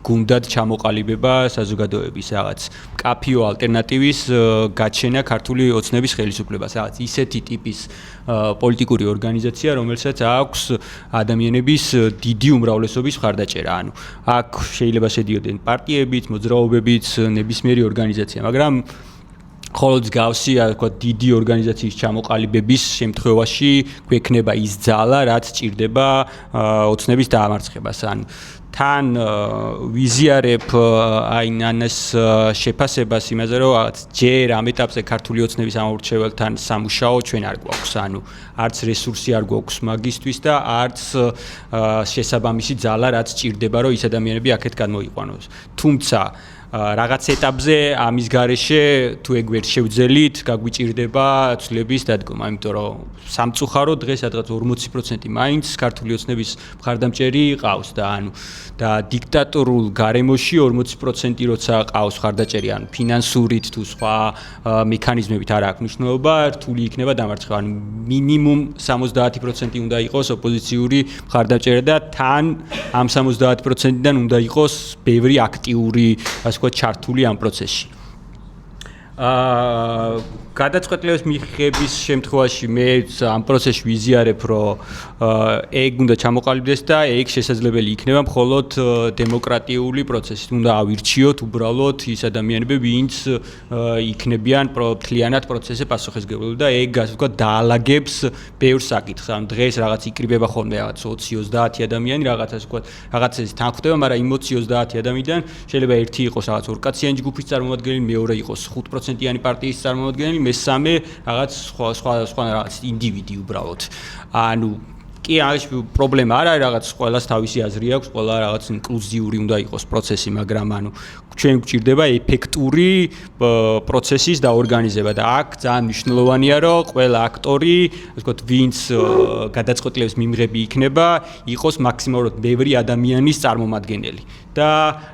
გუნდად ჩამოყალიბება საზოგადოების რაღაც კაფიო ალტერნატივის გაჩენა ქართული ოცნების ხელისუფლებას. რაღაც ისეთი ტიპის პოლიტიკური ორგანიზაცია, რომელსაც აქვს ადამიანების დიდი უმრავლესობის მხარდაჭერა. ანუ აქ შეიძლება შედიოდნენ პარტიებიც, მოძრაობებიც, ნებისმიერი ორგანიზაცია, მაგრამ ხოლო მსგავსი, ასე ვთქვათ, დიდი ორგანიზაციის ჩამოყალიბების შემთხვევაში გვექნება ის ძალა, რაც ჭირდება ოცნების დაამარცხებას. ანუ თან ვიზიარებ აი ნანას შეფასებას იმაზე, რომ ჯერ ამ ეტაპზე ქართული ოცნების ამორჩეველთან სამუშაო ჩვენ არ გვაქვს. ანუ არც რესურსი არ გვაქვს მაგისტვის და არც შესაბამისი ძალა, რაც ჭირდება, რომ ის ადამიანები აქეთ გადმოიყვანოს. თუმცა რაღაც ეტაპზე ამის გარეშე თუ ეგ ვერ შევძელით, გაგვიჭირდება ცვლილების დადგომა, იმიტომ რომ სამწუხარო დღეს სადღაც 40% მაინც ქართული ოცნების მხარდამჭერი ყავს და ანუ და დიქტატორულ გარემოში 40% როცა ყავს მხარდაჭერი, ანუ ფინანსურით თუ სხვა მექანიზმებით არ აქვს მნიშვნელობა, რთული იქნება დამარცხება. ანუ მინიმუმ 70% უნდა იყოს ოპოზიციური მხარდაჭერა და თან ამ 70%-დან უნდა იყოს ბევრი აქტიური ჩართული ამ პროცესში. გადაწყვეტილების მიღების შემთხვევაში მე ამ პროცესში ვიზიარებ, რომ ეგ უნდა ჩამოყალიბდეს და ეგ შესაძლებელი იქნება მხოლოდ დემოკრატიული პროცესით. უნდა ავირჩიოთ უბრალოდ ის ადამიანები, ვინც იქნებიან მთლიანად პროცესზე პასუხისმგებელი და ეგ ასე ვთქვათ დაალაგებს ბევრ საკითხს. ანუ დღეს რაღაც იკრიბება ხოლმე რაღაც 20-30 ადამიანი, რაღაც ასე ვთქვათ, რაღაცის თანხმდება, მაგრამ იმ 20-30 ადამიანიდან შეიძლება ერთი იყოს რაღაც ორკაციანი ჯგუფის წარმომადგენელი, მეორე იყოს 5%-იანი პარტიის წარმომადგენელი, მესამე რაღაც სხვა რაღაც ინდივიდი უბრალოდ. ანუ კი არის პრობლემა არ არის რაღაც ყველას თავისი აზრი აქვს, ყველა რაღაც ინკლუზიური უნდა იყოს პროცესი, მაგრამ ანუ ჩვენ გვჭირდება ეფექტური პროცესის დაორგანიზება და აქ ძალიან მნიშვნელოვანია, რომ ყველა აქტორი, ასე ვთქვათ, ვინც გადაწყვეტილების მიმღები იქნება, იყოს მაქსიმალურად ბევრი ადამიანის წარმომადგენელი და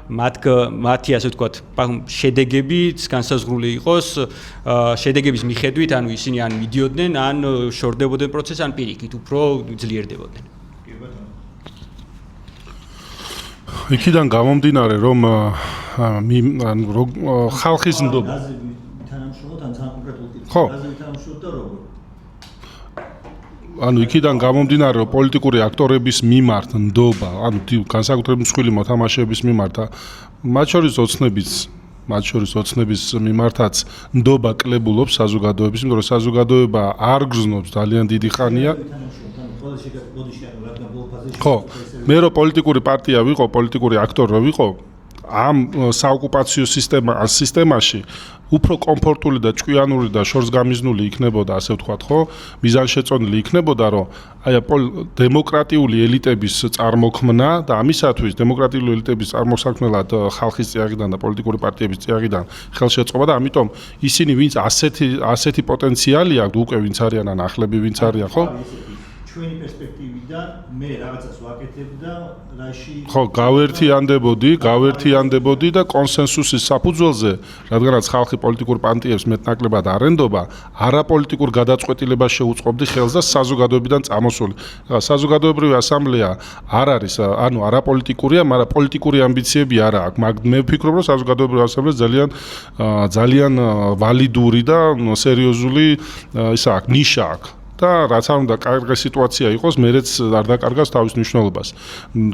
მათი ასე ვთქვათ, შედეგებიც განსაზღვრული იყოს შედეგების მიხედვით, ანუ ისინი ან მიდიოდნენ, ან შორდებოდნენ პროცესს, ან პირიქით უფრო ძლიერდებოდნენ. იქიდან გამომდინარე, რომ ხალხის ნდობა ხო ანუ იქიდან გამომდინარე, რომ პოლიტიკური აქტორების მიმართ ნდობა, ანუ განსაკუთრებით მსხვილი მოთამაშეების მიმართ, მათ შორის ოცნების მიმართაც ნდობა კლებულობს საზოგადოების, იმიტომ რომ საზოგადოება არ გრძნობს ძალიან დიდი ხანია. ხო, მე რო პოლიტიკური პარტია ვიყო, პოლიტიკური აქტორი რო ვიყო, ამ საოკუპაციო სისტემაში უფრო კომფორტული და ჭკვიანური და შორს გამიზნული იქნებოდა, ასე ვთქვათ, ხო? მიზანშეწონილი იქნებოდა, რომ აი დემოკრატიული ელიტების წარმოქმნა და ამისათვის დემოკრატიული ელიტების წარმოსაქმნელად ხალხის წიაღიდან და პოლიტიკური პარტიების წიაღიდან ხელშეწყობა და ამიტომ ისინი ვინც ასეთი პოტენციალი აქვს, უკვე ვინც არიან ან ახლები ვინც არიან, ხო? ჩვენი პერსპექტივიდან მე რაღაცას ვაკეთებ და რაში ხო, გავერთიანდებოდი და კონსენსუსის საფუძველზე, რადგანაც ხალხი პოლიტიკურ პარტიებს მეტნაკლებად არ ენდობა, არაპოლიტიკურ გადაწყვეტილებას შეუწყობდი ხელს და საზოგადოებიდან წამოსული. საზოგადოებრივი ასამბლეა არ არის, ანუ არაპოლიტიკურია, მაგრამ პოლიტიკური ამბიციები არა აქვს. მე ვფიქრობ, რომ საზოგადოებრივი ასამბლეა ძალიან ვალიდური და სერიოზული ისა აქვს, ნიშა აქვს. და რაც არ უნდა კარგი სიტუაცია იყოს, მეც არ დაკარგავს თავის მნიშვნელობას,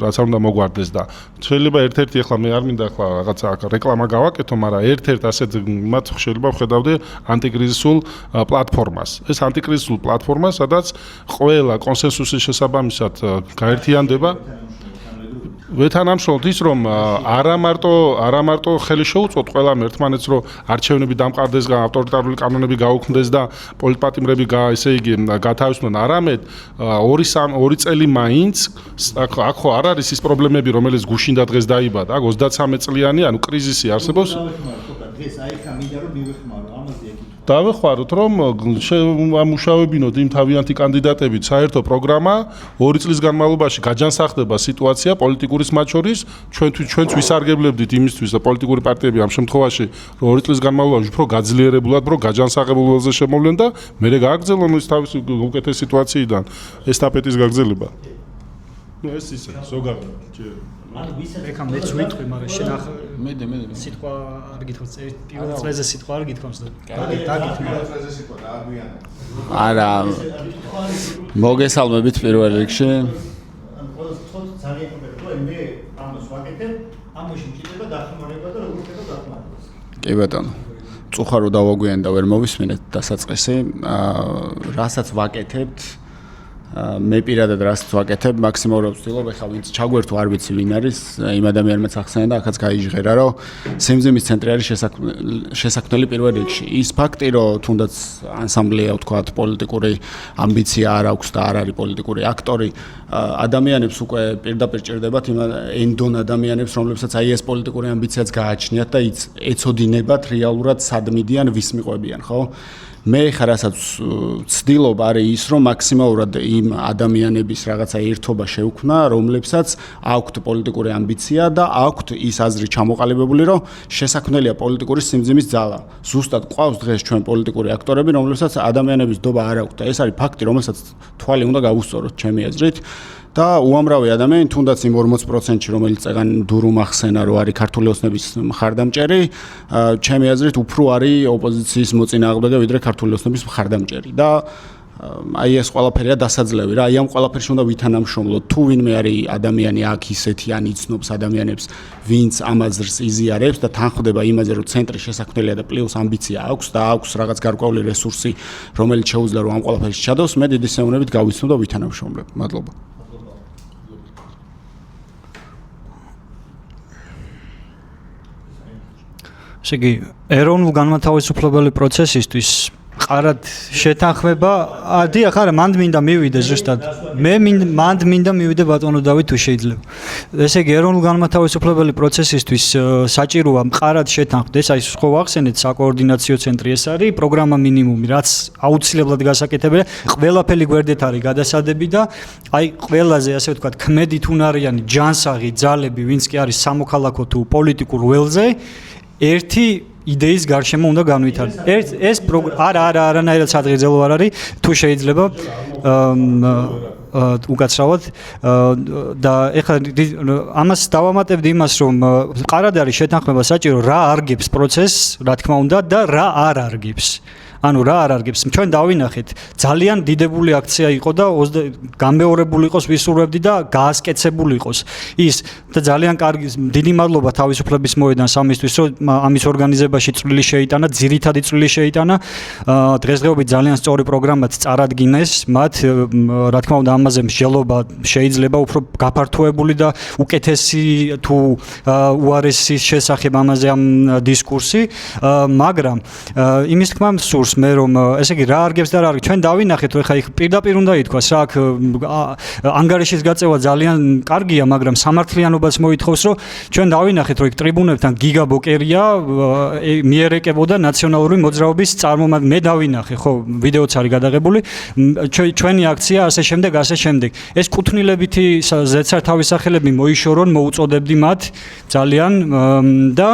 რაც არ უნდა მოგვარდეს და შეიძლება ერთ-ერთი ახლა მე არ მინდა ახლა რაღაცა რეკლამა გავაკეთო, მაგრამ ერთ-ერთ ასეთ მათ შეიძლება ვხედავდე ანტიკრიზისულ პლატფორმას. ეს ანტიკრიზისულ პლატფორმა, სადაც ყველა კონსენსუსის შესაბამისად გაერთიანდება. ვეთანამშრომლობთ ის, რომ არა მარტო ხელი შეუწყოთ ყველამ ერთმანეთს, რომ არჩევნები დამყარდეს, ავტორიტარული კანონები გაუქმდეს და პოლიტპატიმრები გათავისუფლდნენ, არამედ 2 წელი მაინც აქ ხო არ არის ის პრობლემები, რომელიც გუშინ და დღეს დაიბადა, აქ 33 წლიანი, ანუ კრიზისი არსებობს. დღეს აი ხა მინდა რომ მივეხმარო ამაზე ეკითხო. დავეხმაროთ, რომ ამუშავებინოთ იმ თავიანთი კანდიდატებით საერთო პროგრამა, 2 წლის განმავლობაში გაჯანსაღდება სიტუაცია პოლიტიკურის მათ შორის, ჩვენც ვისარგებლებდით იმისთვის და პოლიტიკური პარტიები ამ შემთხვევაში 2 წლის განმავლობაში უფრო გაძლიერებულად, უფრო გაჯანსაღებულზე შემოვლენ და მერე გააგრძელონ ის თავისი უკეთეს სიტუაციიდან ესტაფეტის გაგრძელება. ეს ისე, ზოგადად, ჯერ ანუ ვისაც მეც ვიტყვი, მაგრამ შენ მე სიტყვა არ გითხოვს, პირველ წელზე სიტყვა არ გითხოვს და დაგითხრა. არა, მოგესალმებით პირველ რიგში. ანუ ყველა თქო ძალიან პრობლემა, მე ამას ვაკეთებ, ამაში მჭირდება დახმარება და როგორ ხდება დახმარებას. კი ბატონო. წუხარო დავაგვიან და ვერ მოვისმინეთ დასაწყისი. რასაც ვაკეთებთ მე პირადად რასაც ვაკეთებ, მაქსიმალურად ვცდილობ, ეხლა ვინც ჩაგვერთო არ ვიცი ვინ არის, იმ ადამიანმაც ახსენა და ახაც გაიჟღერა, რომ სიმძიმის ცენტრი არის შესაქმნელი პირველ რიგში. ის ფაქტი, რომ თუნდაც ანსამბლეა ვთქვათ, პოლიტიკური ამბიცია არ აქვს და არ არის პოლიტიკური აქტორი, ადამიანებს უკვე პირდაპირ ჭირდებათ ენდონ ადამიანებს, რომლებსაც აი ეს პოლიტიკური ამბიციაც გააჩნიათ და ეცოდინებათ რეალურად სად მიდიან, ვის მიყვებიან, ხო? მე ხა რასაც ვცდილობ არის ის, რომ მაქსიმალურად იმ ადამიანების რაღაცა ერთობა შევქმნა, რომლებსაც აქვთ პოლიტიკური ამბიცია და აქვთ ის აზრი ჩამოყალიბებული, რომ შესაქმნელია პოლიტიკური სიმძიმის ძალა. ზუსტად ყავს დღეს ჩვენ პოლიტიკური აქტორები, რომლებსაც ადამიანების დობა არ აქვთ და ეს არის ფაქტი, რომელსაც თვალი უნდა გავუსწოროთ ჩემი აზრით. და უამრავი ადამიანი თუნდაც იმ 40%-ში, რომელიც წეგან დურუმ ახსენა, რომ არის ქართული ოცნების მხარდამჭერი, ჩემი აზრით უფრო არის ოპოზიციის მოწინააღმდეგე, ვიდრე ქართული ოცნების მხარდამჭერი და აი ეს ყველაფერია დასაძლევი რა, აი ამ ყველაფერში უნდა ვითანამშრომლოთ. თუ ვინმე არის ადამიანი აქ ისეთი ან იცნობს ადამიანებს, ვინც ამ აზრს იზიარებს და თანხდება იმაზე, რომ ცენტრი შესაქმნელია და პლუს ამბიცია აქვს და აქვს რაღაც გარკვეული რესურსი, რომელიც შეუძლია რომ ამ ყველაფერში ჩადოს, მე დიდი სიამოვნებით გავიცნობ და ვითანამშრომლებ. მადლობა. ესე იგი, ეროვნულ განმათავისუფლებელი პროცესისთვის ყარად შეთანხმება, დიახ, არა, მანდ მინდა მივიდე ზუსტად. მე მანდ მინდა მივიდე ბატონო დავით თუ შეიძლება. ესე იგი, ეროვნულ განმათავისუფლებელი პროცესისთვის საჭიროა ყარად შეთანხმდეს, აი სხვა ახსენეთ საკოორდინაციო ცენტრი ეს არის, პროგრამა მინიმუმი, რაც აუცილებლად გასაკეთებელია, ყველაფერი გვერდით არის გადასადები და აი ყველაზე ასე ვთქვათ, ქმედით უნარიანი ჯანსაღი ძალები, ვინც კი არის სამოქალაქო თუ პოლიტიკურ ველზე ერთი იდეის გარშემო უნდა განვითარდეს. ეს არა, არანაირად სადღერძელო არ არის, თუ შეიძლება უკაცრავად და ეხლა ამას დავამატებდი იმას, რომ ყარად არის შეთანხმება საჭირო, რა არგებს პროცესს, რა თქმა უნდა და რა არ არგებს. ანუ რა არ არგებს. ჩვენ დავინახეთ, ძალიან დიდებული აქცია იყო და გამეორებული იყოს ვისურვებდი და გაასკეცებული იყოს. ის და ძალიან კარგი დიდი მადლობა თავისუფლების მოედანს ამისთვის, რომ ამის ორგანიზებაში წვლილი შეიტანა, ძირითადი წვლილი შეიტანა. დღესდღეობით ძალიან სწორი პროგრამაც წარადგინეს, მათ რა თქმა უნდა ამაზე მსჯელობა შეიძლება უფრო გაფართოებული და უკეთესი თუ უარესის შესახებ ამაზე ამ დისკურსი, მაგრამ იმის თქმა სურს გსურს მე რომ ესე იგი რა არგებს და რა არის ჩვენ დავინახეთ რომ ხა იქ პირდაპირ უნდა ითქვას რა აქ ანგარიშის გაწევა ძალიან კარგია მაგრამ სამართლიანობას მოითხოვს რომ ჩვენ დავინახეთ რომ იქ ტრიბუნებთან გიგა ბოკერია მიერეკებოდა ნაციონალური მოძრაობის წარმომადგენლ მე დავინახე ხო ვიდეოც არის გადაღებული ჩვენი აქცია ასე შემდეგ ეს კუთვნილებითი ზეცართავის სახელები მოიშორონ მოუწოდებდი მათ ძალიან და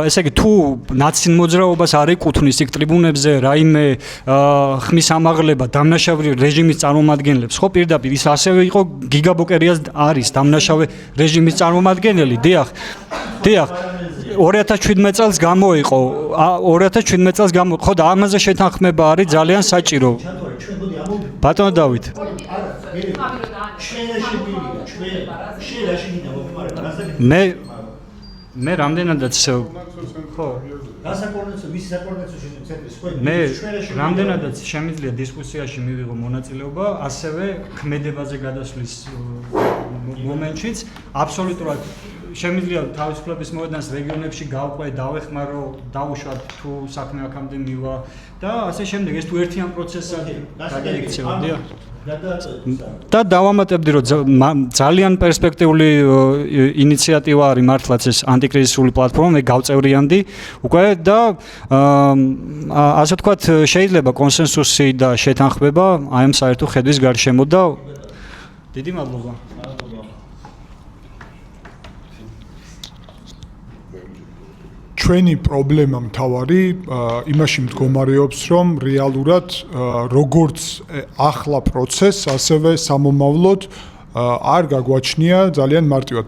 ესე იგი თუ ნაცინ მოძრაობას არ ეკუთვნის იქ ტრიბუნებზე რაიმე ხმის ამაღლება დამნაშავე რეჟიმის წარმომადგენლებს ხო პირდაპირ ის ასევე იყო გიგა ბოკერიას არის დამნაშავე რეჟიმის წარმომადგენელი დიახ 2017 წელს გამოიყო 2017 წელს ხო და ამაზე შეთანხმება არის ძალიან საჭირო ბატონო დავით მე რამდენადაც ხო მე რამდენადაც შემიძლია დისკუსიაში მივიღო მონაწილეობა ასევე ქმედებაზე გადასვლის მომენტშიც აბსოლუტურად შემიძლია თავისუფლების მოედანს რეგიონებში გავყვე დავეხმარო დაუშვათ თუ საქმე აქამდე მივა და ასე შემდეგ ეს თუ ერთიან პროცესად გადაიქცევა და დავამატებდი რომ ძალიან პერსპექტიული ინიციატივა არის მართლაც ეს ანტიკრიზისული პლატფორმა მე გავწევრიანდი უკვე და ასე ვთქვათ შეიძლება კონსენსუსი და შეთანხმება აი ამ საერთო ხედვის გარშემო და დიდი მადლობა ჩვენი პრობლემა მთავარი იმაში მდგომარეობს, რომ რეალურად როგორც ახლა პროცესს, ასევე სამომავლოდ არ გაგვაჩნია ძალიან მარტივად.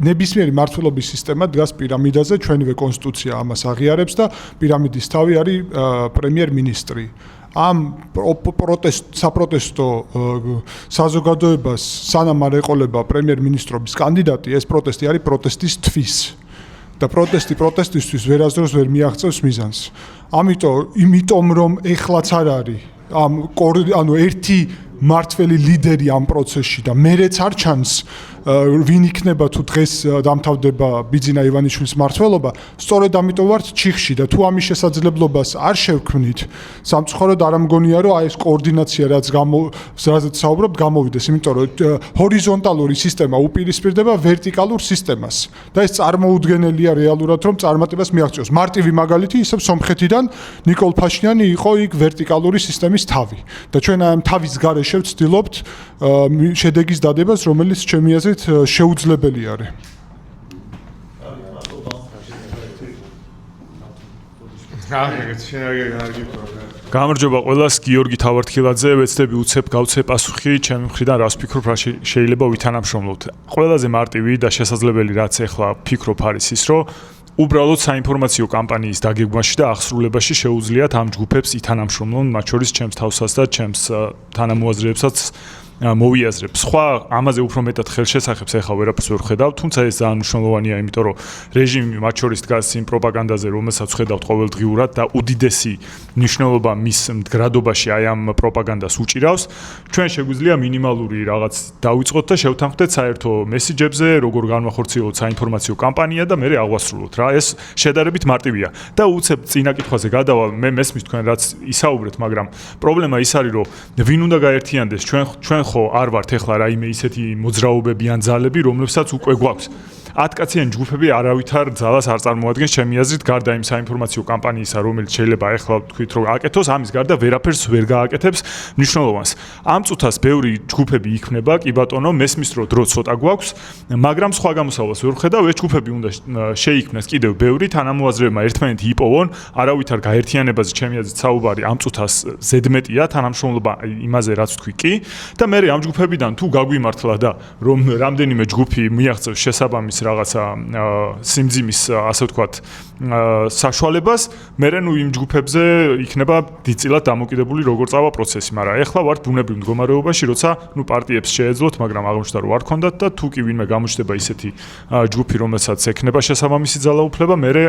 ნებისმიერი მმართველობის სისტემა დგას პირამიდაზე, ჩვენივე კონსტიტუცია ამას აღიარებს და პირამიდის თავი არის პრემიერ-მინისტრი. ამ საპროტესტო საზოგადოებას სანამ არ ეყოლება პრემიერ-მინისტრობის კანდიდატი, ეს პროტესტი არის პროტესტის თვის. და პროტესტისთვის ვერასდროს ვერ მიაღწევს მიზანს. იმიტომ რომ ეხლაც არ არის ანუ ერთი მართველი ლიდერი ამ პროცესში და მერეც არ ჩანს ვინ იქნება თუ დღეს დამთავრდება ბიძინა ივანიშვილის მმართველობა, სწორედ ამიტომ ვართ ჩიხში და თუ ამის შესაძლებლობას არ შევქმნით, სამწუხაროდ არ ამგონია რომ აი ეს კოორდინაცია რაც საუბრობთ გამოვიდეს, იმიტომ რომ ჰორიზონტალური სისტემა უპირისპირდება ვერტიკალურ სისტემას და ეს წარმოუდგენელია რეალურად რომ წარმატებას მიაღწევს. მარტივი მაგალითი ისევ სომხეთიდან ნიკოლ ფაშინიანი იყო იქ ვერტიკალური სისტემის თავი და ჩვენ აი ამ თავის გარეშე ვცდილობთ შედეგის დადებას, რომელიც ჩემი აზრით შეუძლებელი არის. გამარჯობა ყველას, გიორგი თავართხილაძე, ვეცდები უცებ გავცე პასუხი ჩემი მხრიდან რას ვფიქრობ, რა შეიძლება ვითანამშრომლოთ. ყველაზე მარტივი და შესაძლებელი რაც ეხლა ვფიქრობ არის ის, რომ უბრალოდ საინფორმაციო კამპანიის დაგეგმვაში და აღსრულებაში შეუძლიათ ამ ჯგუფებს ითანამშრომლონ, მათ შორის ჩემს თავსაც და ჩემს თანამოაზრეებსაც მოვიაზრებ. სხვა ამაზე უფრო მეტად ხელშესახებს ეხლა ვერაფერს ვერ ხედავ, თუმცა ეს ძალიან მნიშვნელოვანია, იმიტომ რომ რეჟიმი მათ შორის დგას იმ პროპაგანდაზე, რომელსაც ხედავთ ყოველდღიურად და უდიდესი მნიშვნელობა მის მდგრადობაში აი ამ პროპაგანდას უჭირავს. ჩვენ შეგვიძლია მინიმალური რაღაც დავიწყოთ და შევთანხმდეთ საერთო მესიჯებზე, როგორ განვახორციელოთ საინფორმაციო კამპანია და მერე აღვასრულოთ რა. ეს შედარებით მარტივია. და უცებ წინა კითხვაზე გადავალ, მე მესმის თქვენ რაც ისაუბრეთ, მაგრამ პრობლემა ის არის, რომ ვინ უნდა გაერთიანდეს ჩვენ ხო არ ვართ ეხლა რაიმე ისეთი მოძრაობები ან ძალები, რომლებსაც უკვე გვაქვს. 10 კაციანი ჯგუფები არავითარ ძალას არ წარმოადგენს ჩემი აზრით, გარდა იმ საინფორმაციო კამპანიისა, რომელიც შეიძლება ეხლა თქვით რომ აკეთოს, ამის გარდა ვერაფერს ვერ გააკეთებს მნიშვნელოვანს. ამ წუთას ბევრი ჯგუფები იქმნება, კი ბატონო, მესმის რომ დრო ცოტა გვაქვს, მაგრამ სხვა გამოსავალს ვერ ვხედავ, ეს ჯგუფები უნდა შეიქმნას კიდევ ბევრი, თანამოაზრეებმა ერთმანეთი იპოვონ, არავითარ გაერთიანებაზე ჩემი აზრით საუბარი ამ წუთას ზედმეტია, თანამშრომლობა იმაზე რაც თქვი კი და მე ამ ჯგუფებიდან თუ გაგვიმართლა და რომ რამდენიმე ჯგუფი მიაღწევს შესაბამის რაღაცა სიმძიმის ასე ვთქვათ საშუალებას, მერე ნუ იმ ჯგუფებზე იქნება დიდწილად დამოკიდებული როგორ წავა პროცესი, მაგრამ ეხლა ვართ ბუნებრივ მდგომარეობაში, როცა ნუ პარტიებს შეეძლოთ, მაგრამ აღმოჩნდა რომ არ ქონდათ და თუ კი ვინმე გამოჩნდება ისეთი ჯგუფი, რომელსაც ექნება შესაბამისი ძალაუფლება, მერე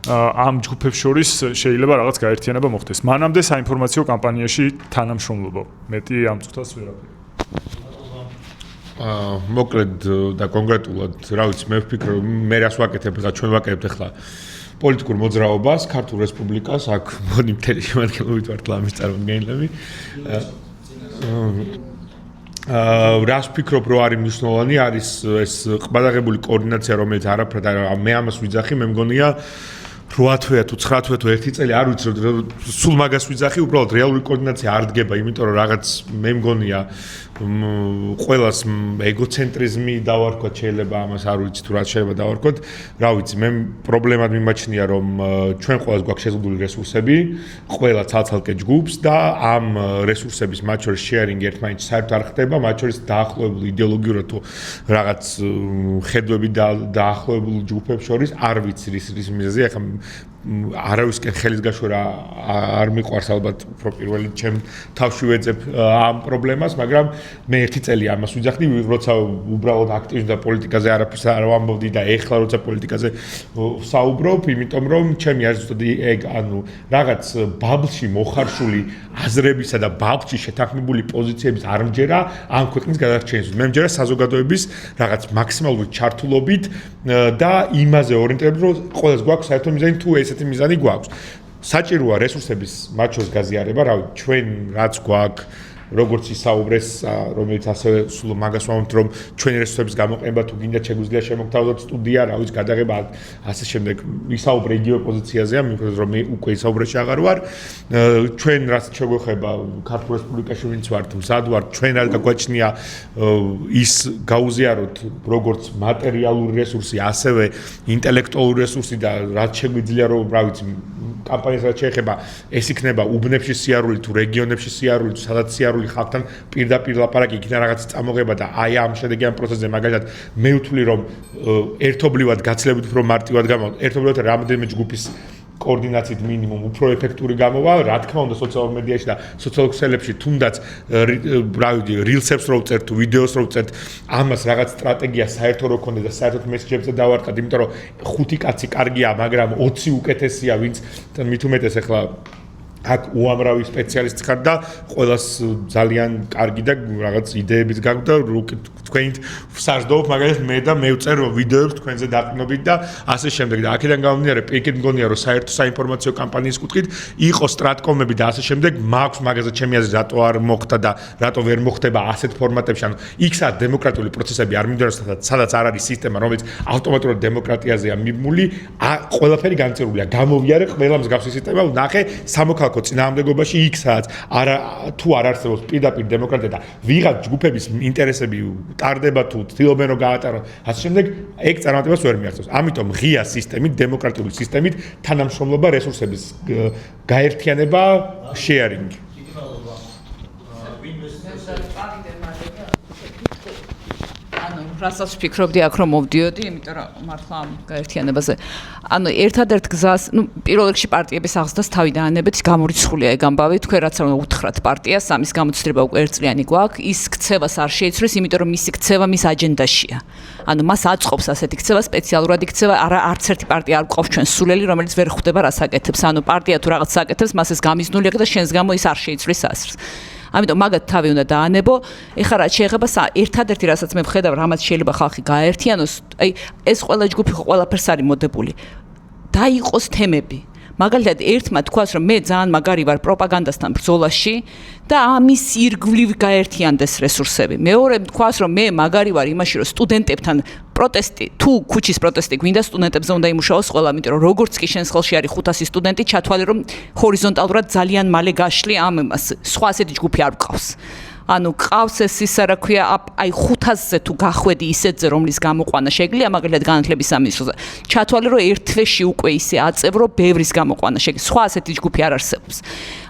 ამ ჯგუფებს შორის შეიძლება რაღაც გაერთიანება მოხდეს. მანამდე საინფორმაციო კამპანიაში თანამშრომლობა. მეტი ამ წუთას ვერაფერი. მოკლედ და კონკრეტულად, რა ვიცი, მე ვფიქრობ, მე რას ვაკეთებ, ხა ჩვენ ვაკეთებთ ახლა პოლიტიკურ მოძრაობას, ქართულ რესპუბლიკას, აქ მoni მთელი შემადგენლობით ვართ ლამის წარმომადგენლები. რას ვფიქრობ, რომ არის მნიშვნელოვანი, არის ეს ყბადაღებული კოორდინაცია, რომელიც არაფრად მე ამას ვიძახი, მე მგონია 8 თვეა თუ 9 თვეა თუ 1 წელი არ ვიცი, სულ მაგას ვიძახი, უბრალოდ რეალური კოორდინაცია არ დგება, იმიტომ რომ რაღაც მე მგონია ყველას ეგოცენტრიზმი დავარქვათ, შეიძლება ამას არ ვიცი თუ რა შეიძლება დავარქვათ. რა ვიცი, მე პრობლემად მიმაჩნია, რომ ჩვენ ყველას გვაქვს შეზღუდული რესურსები, ყველა ცალ-ცალკე ჯგუფს და ამ რესურსების მათ შორის შეარინგი ერთმანეთს საერთოდ არ ხდება, მათ შორის დაახლოებული იდეოლოგიურად თუ რაღაც ხედვები დაახლოებული ჯგუფებს შორის არ ვიცი რის მიზეზი, ახლა არავისკენ ხელის გაშვერა არ მიყვარს ალბათ უფრო პირველი ჩემ თავში ვეძებ ამ პრობლემას, მაგრამ მე 1 წელი ამას ვიძახდი, როცა უბრალოდ აქტივიზმი და პოლიტიკაზე არაფერს არ ვამბობდი და ეხლა როცა პოლიტიკაზე ვსაუბრობ, იმიტომ რომ ჩემი აზრით ზუსტად ეგ, ანუ რაღაც ბაბლში მოხარშული აზრებისა და ბაბლში შეთანხმებული პოზიციებისარმჯერა ამ ქვეყნის გადარჩენისთვის. მე მჯერა საზოგადოების რაღაც მაქსიმალური ჩართულობით და იმაზე ორიენტირებით, რომ ყველას გვაქვს საერთო მიზანი თუ ესეთი მიზანი გვაქვს. საჭიროა რესურსების მათ შორის გაზიარება, რავი, ჩვენ რაც გვაქვს როგორც ისაუბრეს, რომელიც ასევე სულ მაგას ვამბობთ, რომ ჩვენი რესურსების გამოყენება თუ გინდა შეგვიძლია შემოგთავაზოთ სტუდია, რა ვიცი, გადაღება, ასე შემდეგ. ისაუბრე იგივე პოზიციაზეა, მიუხედავად რომ მე უკვე ისაუბრეში აღარ ვარ. ჩვენ რაც შეგვეხება ქართულ რესპუბლიკაში ვინც ვართ, მზად ვართ, ჩვენ არ გაგვაჩნია ის გაუზიაროთ როგორც მატერიალური რესურსი, ასევე ინტელექტუალური რესურსი და რაც შეგვიძლია რომ, რა ვიცი, კამპანიას რაც შეეხება, ეს იქნება უბნებში სიარული თუ რეგიონებში სიარული თუ სადაც სიარული ხალხთან პირდაპირ ლაპარაკი, იქიდან რაღაც წამოღება და აი ამ შედეგი ამ პროცესზე მაგალითად მე ვთვლი რომ ერთობლივად გაცილებით უფრო მარტივად გამოვიდა, ერთობლივად რამდენიმე ჯგუფის კოორდინაციით მინიმუმ უფრო ეფექტური გამოვა, რა თქმა უნდა სოციალურ მედიაში და სოციალურ ქსელებში თუნდაც რა ვიცი rilsებს რო ვწერთ თუ ვიდეოს რო ვწერთ, ამას რაღაც სტრატეგია საერთო რო ქონდეს და საერთოდ მესეჯებზე დავარქად, იმიტომ რომ 5 კაცი კარგია, მაგრამ 20 უკეთესია, ვინც მით უმეტეს ახლა აქ უამრავი სპეციალისტი ხარ და ყველას ძალიან კარგი და რაღაც იდეებიც გაქვს და თქვენ ვსარდობ მაგალითად მე და მე ვწერ ვიდეოებს თქვენზე დაყრდნობით და ასე შემდეგ და აქედან გამომდინარე პირიქით მგონია რომ საერთო საინფორმაციო კამპანიის კუთხით იყო სტრატკომები და ასე შემდეგ მაქვს მაგაზე ჩემი აზრით რატო არ მოხდა და რატო ვერ მოხდება ასეთ ფორმატებში, ანუ იქსაც დემოკრატიული პროცესები არ მიმდინარეობს, სადაც არ არის სისტემა, რომელიც ავტომატურად დემოკრატიაზეა მიმული, ყველაფერი განწერულია, გამოვიარე ყველა მსგავსი სისტემა, ნახე სამოქალაქო წინააღმდეგობაში იქსაც თუ არ არსებობს პირდაპირ დემოკრატია და ვიღაც ჯგუფების ინტერესები ტარდება თუ ცდილობენ რომ გაატარონ, ასე შემდეგ ეგ წარმატებას ვერ მიაღწევს. ამიტომ ღია სისტემით, დემოკრატიული სისტემით თანამშრომლობა, რესურსების გაერთიანება, შეარინგი. რასაც ვფიქრობდი აქ რომ მოვდიოდი, იმიტომ რომ მართლა ამ გაერთიანებაზე. ანუ ერთადერთ გზას, პირველ რიგში პარტიების აღზრდას თავიდან ანებეთ, გამორიცხულია ეგ ამბავი, თქვენ რაც რომ უთხრათ პარტიას, ამის გამოცდილება უკვე ერთწლიანი გვაქვს, ის ქცევას არ შეიცვლის, იმიტომ რომ მისი ქცევა მის აჯენდაშია. ანუ მას აწყობს ასეთი ქცევა, სპეციალურად იქცევა, არც ერთი პარტია არ გვყავს ჩვენ სულელი, რომელიც ვერ ხვდება რას აკეთებს. ანუ პარტია თუ რაღაც აკეთებს, მას ეს გამიზნული აქვს და შენს გამო ის არ შეიცვლის ასრს. ამიტომ მაგათ თავი უნდა დაანებო. ეხლა რაც შეეხება ერთადერთი რასაც მე ვხედავ, რამაც შეიძლება ხალხი გააერთიანოს, აი ეს ყველა ჯგუფი ხო ყველაფერს არის მოდებული. დაიყოს თემები. მაგალითად ერთმა თქვას რომ მე ძალიან მაგარი ვარ პროპაგანდასთან ბრძოლაში და ამის ირგვლივ გაერთიანდეს რესურსები. მეორე თქვას რომ მე მაგარი ვარ იმაში რომ სტუდენტებთან პროტესტი თუ ქუჩის პროტესტი გვინდა სტუდენტებზე უნდა იმუშაოს ყველა, იმიტომ რომ როგორც კი შენს ხელში არის 500 სტუდენტი, ჩათვალე რომ ჰორიზონტალურად ძალიან მალე გაშლი ამ იმას. სხვა ასეთი ჯგუფი არ გყავს. ანუ ყავს ეს ისა რა ქვია, აი 500-ზე თუ გახვედი ისეთზე, რომლის გამოყვანა შეგიძლია, მაგალითად განათლების სამინისტროზე. ჩათვალე რომ ერთ თვეში უკვე ისე აწევ, რომ ბევრის გამოყვანა შეგიძლია. სხვა ასეთი ჯგუფი არ არსებობს.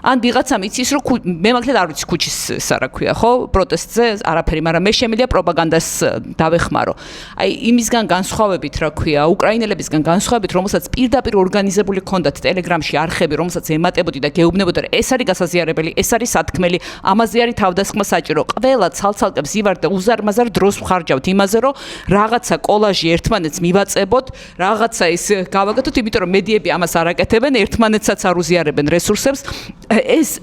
ან ვიღაცამ იცის რომ მე მაგალითად არ ვიცი ქუჩის ისა რა ქვია, ხო, პროტესტზე არაფერი, მაგრამ მე შემიძლია პროპაგანდას დავეხმარო. აი იმისგან განსხვავებით რა ქვია, უკრაინელებისგან განსხვავებით, რომელსაც პირდაპირ ორგანიზებული ჰქონდათ ტელეგრამში არხები, რომელსაც ემატებოდი და გეუბნებოდი, რომ ეს არის გასაზიარებელი, ეს არის სათქმელი, ამაზე არის თავდასხმა საჭირო. ყველა ცალ-ცალკე ვივარ და უზარმაზარ დროს ვხარჯავთ იმაზე, რომ რაღაცა კოლაჟი ერთმანეთს მივაწებოთ, რაღაცა ის გავაკეთოთ, იმიტომ რომ მედიები ამას არ აკეთებენ, ერთმანეთსაც არ უზიარებენ რესურსებს. ეს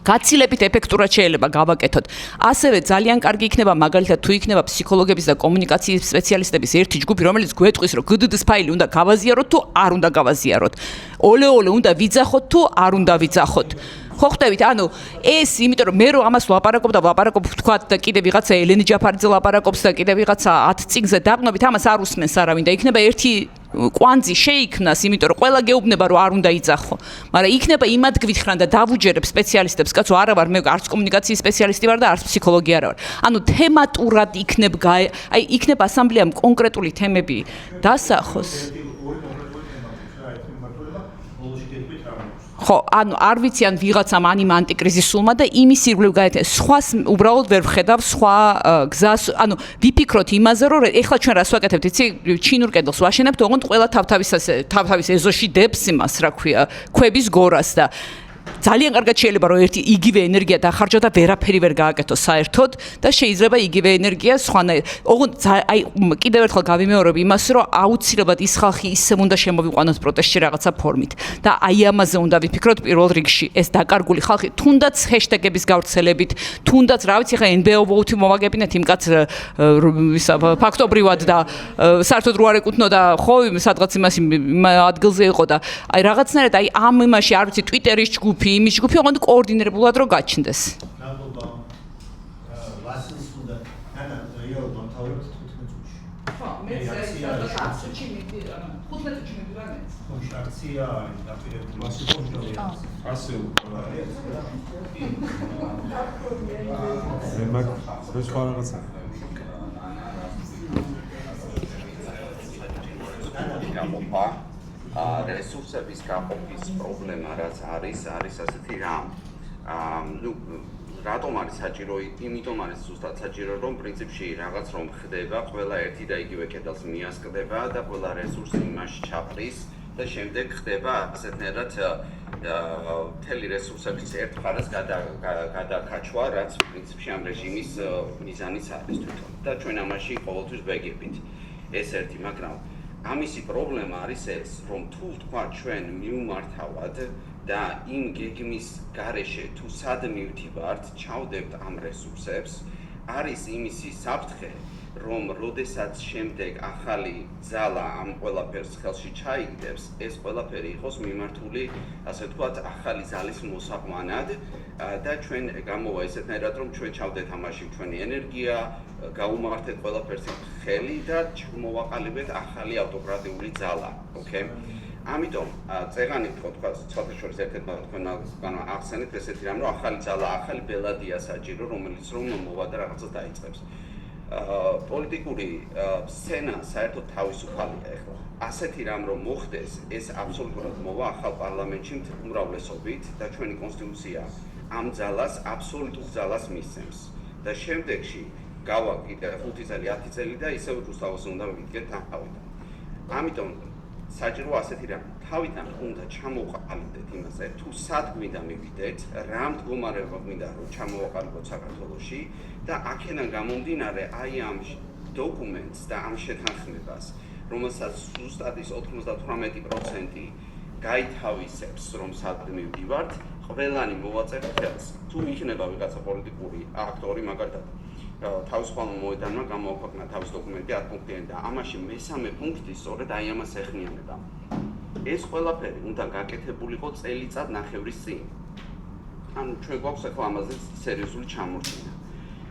გაცილებით ეფექტურად შეიძლება გავაკეთოთ. ასევე ძალიან კარგი იქნება მაგალითად თუ იქნება ფსიქოლოგების და კომუნიკაციის სპეციალისტების ერთი ჯგუფი, რომელიც გვეტყვის, რომ GDD-ს ფაილი უნდა გავაზიაროთ თუ არ უნდა გავაზიაროთ. ole უნდა ვიძახოთ თუ არ უნდა ვიძახოთ. ხო ხტებით, ანუ ეს იმიტომ რომ მე რომ ამას ვლაპარაკობ ვთქვათ და კიდე ვიღაცა ელენე ჯაფარიძე ლაპარაკობს და კიდე ვიღაცა 10 წიგნზე დაყნობით, ამას არ უსმენს არავინ და იქნება ერთი კვანძი შეიქმნას, იმიტომ რომ ყველა გეუბნება რომ არ უნდა იძახო. მაგრამ იქნება იმად გვითხრან და დავუჯერებ სპეციალისტებს, კაცო, არა ვარ მე არც კომუნიკაციის სპეციალისტი ვარ და არც ფსიქოლოგი არა ვარ. ანუ თემატურად იქნება ასამბლეამ კონკრეტული თემები დასახოს. ხო, ანუ არ ვიცი ან ვიღაცამ ანიმ ანტიკრიზისულმა და იმის ირგვლივ გაეთე. სხვას უბრალოდ ვერ ვხედავ სხვა გზას, ანუ ვიფიქროთ იმაზე, რომ ეხლა ჩვენ რას ვაკეთებთ, იცი, ჩინურ კედელს ვაშენებთ, ოღონდ ყველა თავთავის ეზოში დებს იმას, რა ქვია, ქვების გორას და ძალიან კარგად შეიძლება რომ ერთი იგივე ენერგია დახარჯო და ვერაფერი ვერ გააკეთო საერთოდ და შეიძლება იგივე ენერგია სხვანაირად. ოღონდ აი კიდევ ერთხელ გავიმეორებ იმას, რომ აუცილებლად ის ხალხი ისევ უნდა შემოვიყვანოს პროტესტში რაღაცა ფორმით და აი ამაზე უნდა ვიფიქროთ პირველ რიგში. ეს დაკარგული ხალხი, თუნდაც ჰეშტეგების გავრცელებით, თუნდაც რა ვიცი, ხა NBO vote მოვაგებინეთ იმ კაც ფაქტობრივად და საერთოდ რო არ ეკუთვნოდა ხო სადღაც იმას ადგილზე იყო და აი რაღაცნაირად აი ამ იმაში არ ვიცი Twitter-ის ჯგუფი იმის ჯგუფი ოღონდ კოორდინირებულად რო გაჩნდეს. მადლობა. ლასინს უნდა ანა რეალურად თავით 15 წუთში. ხო, მე აქციაში 15 წუთში მივიდა. ხო, აქცია არის დაპირებული ლასინს. ასე მე მაგ სხვა რაღაცა. გამოფა რესურსების გაყოფის პრობლემა რაც არის ასეთი რამ. ნუ რატომ არის საჭირო? იმიტომ არის ზუსტად საჭირო, რომ პრინციპში რაღაც რომ ხდება, ყველა ერთი და იგივე კედელს მიასკდება და ყველა რესურსი იმაში ჩაფრის და შემდეგ ხდება ასეთნაირად მთელი რესურსების ერთ მხარეს გადაკაჩვა, რაც პრინციპში ამ რეჟიმის მიზანიც არის თვითონ. და ჩვენ ამაში ყოველთვის ვეგებით. ეს ერთი, მაგრამ ამისი პრობლემა არის ეს, რომ თუ თქვა ჩვენ მივმართავად და იმ გეგმის გარეშე თუ სად მივდივართ, ჩავდებთ ამ რესურსებს, არის იმისი საფრთხე, რომ როდესაც შემდეგ ახალი ძალა ამ ყველაფერს ხელში ჩაიგდებს, ეს ყველაფერი იყოს მიმართული, ასე ვთქვათ, ახალი ძალის მოსაყვანად და ჩვენ გამოვა ესეთნაირად, რომ ჩვენ ჩავდეთ ამაში ჩვენი ენერგია, გაუმართეთ ყველაფერს ხელი და მოვაყალიბეთ ახალი ავტოკრატიული ძალა, ოკეი? ამიტომ წეღანი თქვა ცოტა შორის ერთ-ერთმა თქვენ ახსენეთ ესეთი რამ, რომ ახალი ძალა, ახალი ბელადია საჭირო, რომელიც რომ მოვა და რაღაცას დაიწყებს. პოლიტიკური სცენა საერთოდ თავისუფალია ახლა. ასეთი რამ რომ მოხდეს, ეს აბსოლუტურად მოვა ახალ პარლამენტში უმრავლესობით და ჩვენი კონსტიტუცია ამ ძალას აბსოლუტურ ძალას მისცემს. და შემდეგში გავა კიდე 5 წელი, 10 წელი და ისევ რუსთავას უნდა მივიდგეთ თავიდან. ამიტომ საჭირო ასეთი რამ თავიდან უნდა ჩამოვყალიბდეთ იმაზე, თუ სად გვინდა მივიდეთ, რა მდგომარეობა გვინდა რომ ჩამოვაყალიბოთ საქართველოში და აქედან გამომდინარე აი ამ დოკუმენტს და ამ შეთანხმებას, რომელსაც ზუსტად ის 98% გაითავისებს, რომ სად მივდივართ, ყველანი მოვაწერთ ხელს. თუ იქნება ვიღაცა პოლიტიკური აქტორი, მაგალითად თავისუფალმა მოედანმა გამოაქვეყნა თავის დოკუმენტი 10 პუნქტიანი და ამაში მესამე პუნქტი სწორედ აი ამას ეხმიანება. ეს ყველაფერი უნდა გაკეთებულიყო წელიწად ნახევრის წინ. ანუ ჩვენ გვაქვს ახლა ამაზე სერიოზული ჩამორჩენა.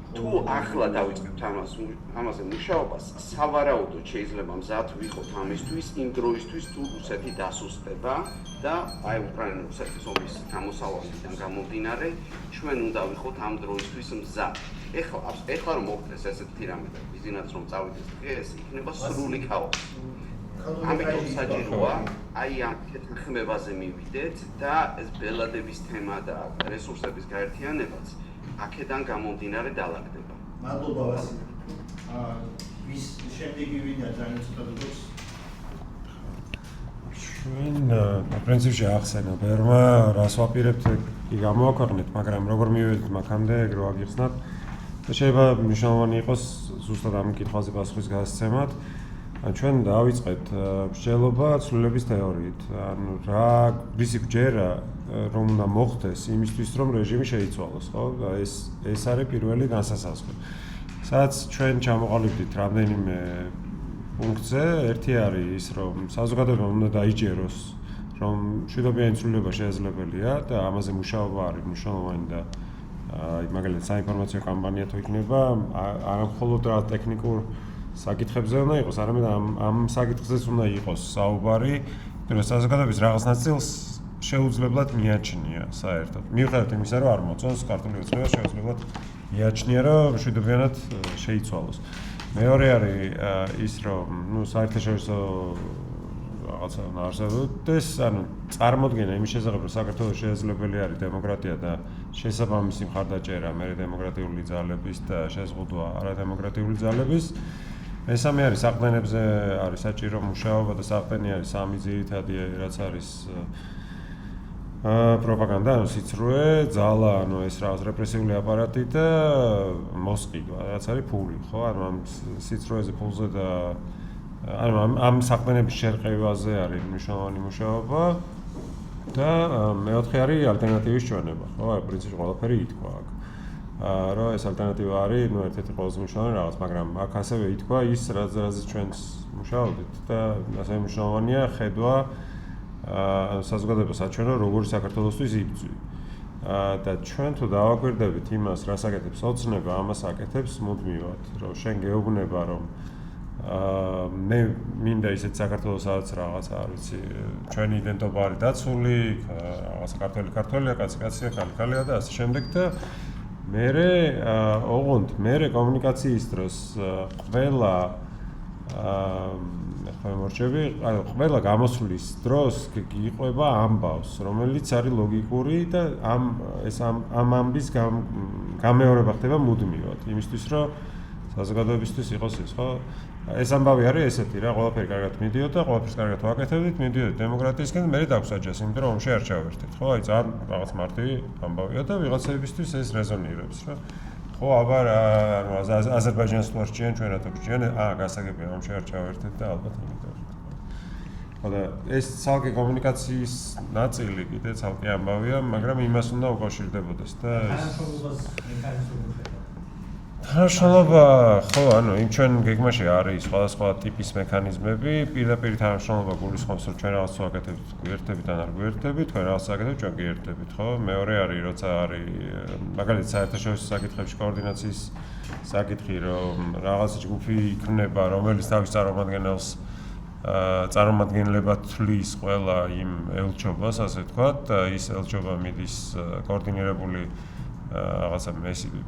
თუ ახლა დავიწყებთ ამაზე მუშაობას, სავარაუდოდ შეიძლება მზად ვიყოთ ამისთვის, იმ დროისთვის თუ რუსეთი დასუსტება და აი უკრაინა-რუსეთის ომის გამოსავალიდან გამომდინარე, ჩვენ უნდა ვიყოთ ამ დროისთვის მზად. ეხლა რომ მოხდეს ესეთი რამე და ბიზნესს რომ წავიდეს დღეს, იქნება სრული ქაოსი. ამიტომ საჭიროა აი ამ შეთანხმებაზე მივიდეთ და ეს ბელადების თემა და რესურსების გაერთიანებაც აქედან გამომდინარე დაალაგდება. მადლობა ვასილ. ვის შემდეგი ვიდა ძალიან ცოტა დრო. ჩვენ პრინციპში ახსენა ბერმა, რას ვაპირებთ, კი გამოაქვეყნეთ, მაგრამ როგორ მივედით მაქამდე, ეგრე ვაგიხსნათ. და შეიძლება მნიშვნელოვანი იყოს ზუსტად ამ კითხვაზე პასუხის გასცემად. ჩვენ დავიწყეთ მსჯელობა ცვლილების თეორიით. ანუ რა რისი გჯერა რომ უნდა მოხდეს იმისთვის რომ რეჟიმი შეიცვალოს, ხო? ეს არის პირველი განსასაზღვრი. სადაც ჩვენ ჩამოყალიბდით რამდენიმე პუნქტზე, ერთი არის ის რომ საზოგადოებამ უნდა დაიჯეროს რომ მშვიდობიანი ცვლილება შესაძლებელია და ამაზე მუშაობა არის მნიშვნელოვანი და მაგალითად საინფორმაციო კამპანია თუ იქნება არა მხოლოდ რა ტექნიკურ საკითხებზე უნდა იყოს, არამედ ამ საკითხზეც უნდა იყოს საუბარი, რომ საზოგადოების რაღაც ნაწილს შეუძლებლად მიაჩნია საერთოდ. მიუხედავად იმისა, რომ არ მოწონს ქართული ოცნება, შეუძლებლად მიაჩნია, რომ მშვიდობიანად შეიცვალოს. მეორე არის ის, რომ საერთაშორისო რაღაცა უნდა არსებობდეს, ანუ წარმოდგენა იმის შესახებ, რომ საქართველოს შესაძლებელი არის დემოკრატია და შესაბამისი მხარდაჭერა მე დემოკრატიული ძალების და შეზღუდვა არადემოკრატიული ძალების. მესამე არის საყრდენებზე არის საჭირო მუშაობა და საყრდენი არის სამი ძირითადი რაც არის პროპაგანდა, ანუ სიცრუე, ძალა, ანუ ეს რაღაც რეპრესიული აპარატი და მოსყიდვა, რაც არის ფული, ხო? ანუ ამ სიცრუეზე, ფულზე და ამ საყრდენების შერყევაზე არის მნიშვნელოვანი მუშაობა და მეოთხე არის ალტერნატივის ჩვენება, ხო? პრინციპში ყველაფერი ითქვა აქ. რომ ეს ალტერნატივა არის, ერთ-ერთი ყველაზე მნიშვნელოვანი რაღაც, მაგრამ აქ ასევე ითქვა ის, რაზეც ჩვენც მუშაობდით და ასევე მნიშვნელოვანია ხედვა საზოგადოებას აჩვენო როგორი საქართველოსთვის იბრძვი. და ჩვენ თუ დავაკვირდებით იმას, რას აკეთებს ოცნება, ამას აკეთებს მუდმივად, რომ შენ გეუბნება, რომ მე მინდა ისეთ საქართველოს სადაც რაღაცა არ ვიცი, ჩვენი იდენტობა არის დაცული, რაღაცა ქართველია, კაცია, ქალია და ასე შემდეგ და მერე კომუნიკაციის დროს ყველა ყველა გამოსვლის დროს გიყვება ამბავს, რომელიც არის ლოგიკური და ამ ამბის გამეორება ხდება მუდმივად, იმისთვის რომ საზოგადოებისთვის იყოს ის, ხო? ეს ამბავი არის ესეთი რა, ყველაფერი კარგად მიდიოდა, ყველაფერს კარგად ვაკეთებდით, მიდიოდა დემოკრატიისკენ, მე დაგსაჯეს, იმიტომ რომ ომში არ ჩავერთეთ, ხო? აი ძალიან რაღაც მარტივი ამბავია და ვიღაცებისთვის ეს რეზონირებს, რა. ხო, აბა ანუ აზერბაიჯანს თუ არ ჭიან, ჩვენ რატო გჭიან? გასაგებია, ომში არ ჩავერთეთ და ალბათ იმიტომ. ხო და ეს ცალკე კომუნიკაციის ნაწილი კიდე ცალკე ამბავია, მაგრამ იმას უნდა უკავშირდებოდეს და ეს თანამშრომლობა, ხო, ანუ იმ ჩვენ გეგმაში არის სხვადასხვა ტიპის მექანიზმები, პირდაპირ თანამშრომლობა გულისხმობს, რომ ჩვენ რაღაც ვაკეთებთ, გვერდებით ან არ გვერდებით, თქვენ რაღაც ვაკეთებთ, ჩვენ გვერდებით, ხო? მეორე არის, როცა არის მაგალითად საერთაშორისო საკითხებში კოორდინაციის საკითხი, რომ რაღაც ჯგუფი იქნება, რომელიც თავის წარმომადგენლებად თვლის ყველა იმ ელჩობას, ასე ვთქვათ, და ის ელჩობა მიდის კოორდინირებული რაღაცა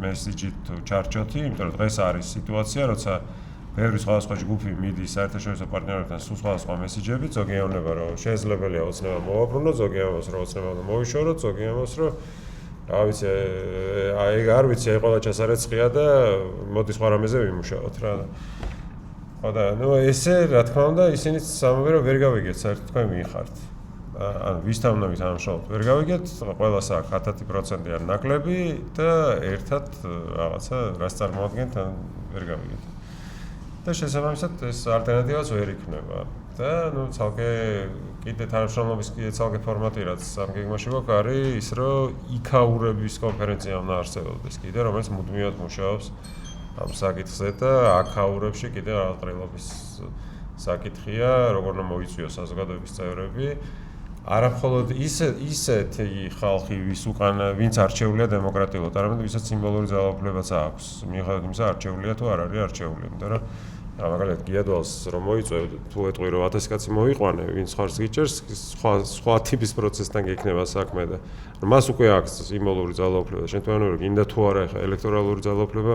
მესიჯით თუ ჩარჩოთი, იმიტომ რომ დღეს არის სიტუაცია, როცა ბევრი სხვადასხვა ჯგუფი მიდის საერთაშორისო პარტნიორებთან სულ სხვადასხვა მესიჯები, ზოგი ეუბნება, რომ შესაძლებელია ოცნება მოვაბრუნოთ, ზოგი ამბობს, რომ ოცნება უნდა მოიშოროთ, ზოგი ამბობს, რომ რა ვიცი, აი არ ვიცი, აი ყველა ჩასარეცხია და მოდი სხვა რამეზე ვიმუშაოთ რა. ხო და ესე რა თქმა უნდა, ისინიც სამომე რომ ვერ გავიგეთ, საერთოდ თქვენ ვიხართ. ანუ ვისთან უნდა ვითანამშრომლოთ, ვერ გავიგეთ, ყველას აქვს 10% არ ნაკლები და ერთად რაღაცა რას წარმოადგენთ, ან ვერ გავიგეთ. და შესაბამისად ეს ალტერნატივაც ვერ იქნება. და ცალკე კიდე თანამშრომლობის ცალკე ფორმატი რაც ამ გეგმაში გვაქვს არის ის, რომ იქაურების კონფერენცია უნდა არსებობდეს კიდე, რომელიც მუდმივად მუშაობს ამ საკითხზე და აქაურებში კიდე რაღაც ტრილობის საკითხია, როგორ უნდა მოიწვიოს საზოგადოების წევრები. არა მხოლოდ ისეთი ხალხი, ვინც არჩეულია დემოკრატიულად, არამედ ვისაც სიმბოლური ძალაუფლებაც აქვს. მიუხედავად იმისა, არჩეულია თუ არ არის არჩეული, იმიტომ რომ მაგალითად გიადვალს რომ მოიწვევ, თუ ეტყვი რომ 1000 კაცი მოიყვანე, ვინც ხარს გიჭერს, სხვა ტიპის პროცესთან გექნება საქმე და მას უკვე აქვს სიმბოლური ძალაუფლება. შენ თუ არ გინდა თუ არა ხა ელექტორალური ძალაუფლება